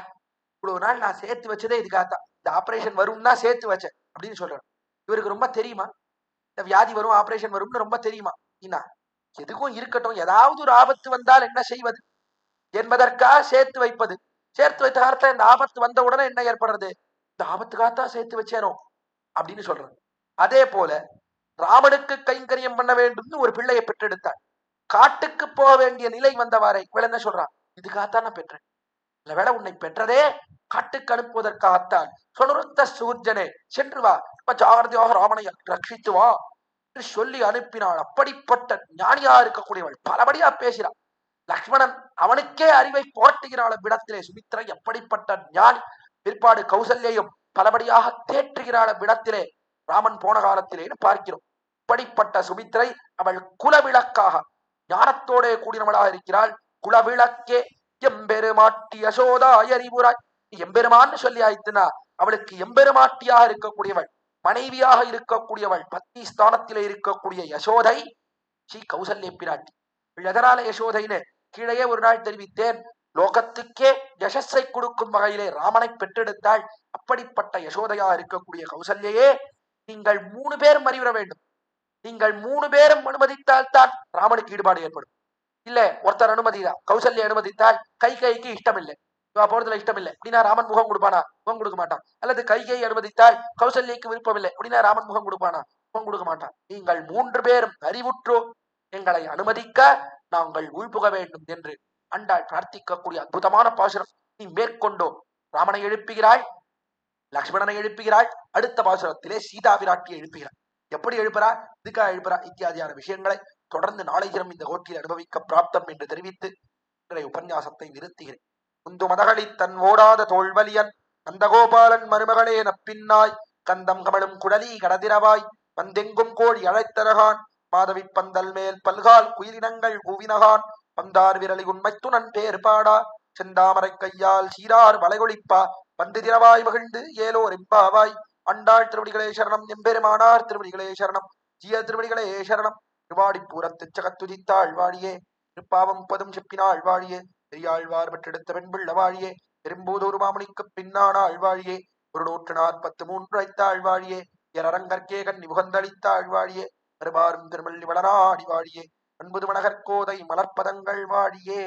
இவ்வளவு நாள் நான் சேர்த்து வச்சதே இதுக்காகத்தான், இந்த ஆபரேஷன் வரும்னா சேர்த்து வச்சேன் அப்படின்னு சொல்றேன். இவருக்கு ரொம்ப தெரியுமா இந்த வியாதி வரும் ஆபரேஷன் வரும்னு? ரொம்ப தெரியுமா? என்ன எதுக்கும் இருக்கட்டும், ஏதாவது ஒரு ஆபத்து வந்தால் என்ன செய்வது என்பதற்காக சேர்த்து வைப்பது. சேர்த்து வைத்த காலத்துல இந்த ஆபத்து வந்த உடனே என்ன ஏற்படுறது, இந்த ஆபத்துக்காகத்தான் சேர்த்து வச்சேனோ அப்படின்னு சொல்றது. அதே போல ராமனுக்கு கைங்கரியம் பண்ண வேண்டும் ஒரு பிள்ளையை பெற்றெடுத்தாள். காட்டுக்கு போக வேண்டிய நிலை வந்தவாறே இவள் என்ன சொல்றான், இதுக்காகத்தான் நான் பெற்றேன், இல்ல வேலை உன்னை பெற்றதே காட்டுக்கு அனுப்புவதற்காகத்தான். சொனுருத்த சூர்ஜனே சென்று வா, ஜாகிரதையாக ராமனை ரட்சித்து வா என்று சொல்லி அனுப்பினாள். அப்படிப்பட்ட ஞானியா இருக்கக்கூடியவள் பலபடியா பேசுகிறாள். லக்ஷ்மணன் அவனுக்கே அறிவை போட்டுகிறாள் விடத்திலே. சுமித்ரை எப்படிப்பட்ட ஞானி, பிற்பாடு கௌசல்யையும் பலபடியாக தேற்றுகிறாள் விடத்திலே ராமன் போன காலத்திலேன்னு பார்க்கிறோம். இப்படிப்பட்ட சுமித்ரை அவள் குலவிளக்காக ஞானத்தோட கூடினவளாக இருக்கிறாள். குலவிளக்கே எம்பெருமாட்டி யசோதா அறிவுராய். எம்பெருமான்னு சொல்லி ஆயிடுத்துனா அவளுக்கு எம்பெருமாட்டியாக இருக்கக்கூடியவள், மனைவியாக இருக்கக்கூடியவள், பத்னி ஸ்தானத்திலே இருக்கக்கூடிய யசோதை ஸ்ரீ கௌசல்ய பிராட்டி. எதனால யசோதைன்னு கீழே ஒரு நாள் தெரிவித்தேன். லோகத்துக்கே யசஸை கொடுக்கும் வகையிலே ராமனை பெற்றெடுத்தாள். அப்படிப்பட்ட யசோதையா இருக்கக்கூடிய கௌசல்யே, நீங்கள் 3 பேரும் அறிவுற வேண்டும். நீங்கள் 3 பேரும் அனுமதித்தால் தான் ராமனுக்கு ஈடுபாடு ஏற்படும். இல்ல ஒருத்தர் அனுமதிதான், கௌசல்ய அனுமதித்தால் கைகைக்கு இஷ்டம் இல்லை, போறதுல இஷ்டம் இல்லை அப்படின்னா ராமன் முகம் கொடுப்பானா? முகம் கொடுக்க மாட்டான். அல்லது கைகை அனுமதித்தால் கௌசல்யக்கு விருப்பம் இல்லை அப்படின்னா ராமன் முகம் கொடுப்பானா? முகம் கொடுக்க மாட்டான். நீங்கள் 3 பேரும் அறிவுற்றோ எங்களை அனுமதிக்க நாங்கள் உள்புக வேண்டும் என்று அண்டாள் பிரார்த்திக்கக்கூடிய அற்புதமான பாசுரம். நீ மேற்கொண்டோ ராமனை எழுப்புகிறாள், லக்ஷ்மணனை எழுப்புகிறாள், அடுத்த பாசுரத்திலே சீதா விராட்டியை எழுப்புகிறாள். எப்படி எழுப்புறா, இதுக்காக எழுப்புறா இத்தியாதியான விஷயங்களை தொடர்ந்து நாளை தினம் இந்த கோட்டில் அனுபவிக்க பிராப்தம் என்று தெரிவித்து இன்றைய உபன்யாசத்தை நிறுத்துகிறேன். முந்து மதகளி தன் ஓடாத தோல்வலியன் நந்தகோபாலன் மருமகளே நப்பின்னாய் கந்தம் கமலும் குடலி கடதிரவாய் வந்தெங்கும் கோழி அழைத்தரகான் மாதவி பந்தல் மேல் பல்கால் குயிரினங்கள் கூவினகான் பந்தார் விரலி உண்மை துணன் பேர் பாடா செந்தாமரை கையால் சீரார் வளைகொழிப்பா வந்து திரவாய் மகிழ்ந்து ஏலோர் எம்பாவாய். அண்டாள் திருவடிகளே சரணம், எம்பெருமானார் திருவடிகளே சரணம், ஜிய திருவடிகளே சரணம். திருவாடி பூரத்து ஜகத்துதித்தாள் வாழியே, திருப்பாவம் பதும் செப்பினாள் வாழியே, பெரியாழ்வார் பெற்றெடுத்த பெண்பிள்ள வாழியே, பெரும்போதொரு மாமணிக்கு பின்னானாள் வாழியே, ஒரு 143 ஐத்தாள் வாழியே, எரரங்கற்கே கண்ணி முகந்தளித்தாள் வாழியே, மறுபாரும் திருமல்லி வளராடி வாழியே, அன்புது மணகற்கோதை மலர்ப்பதங்கள் வாழியே.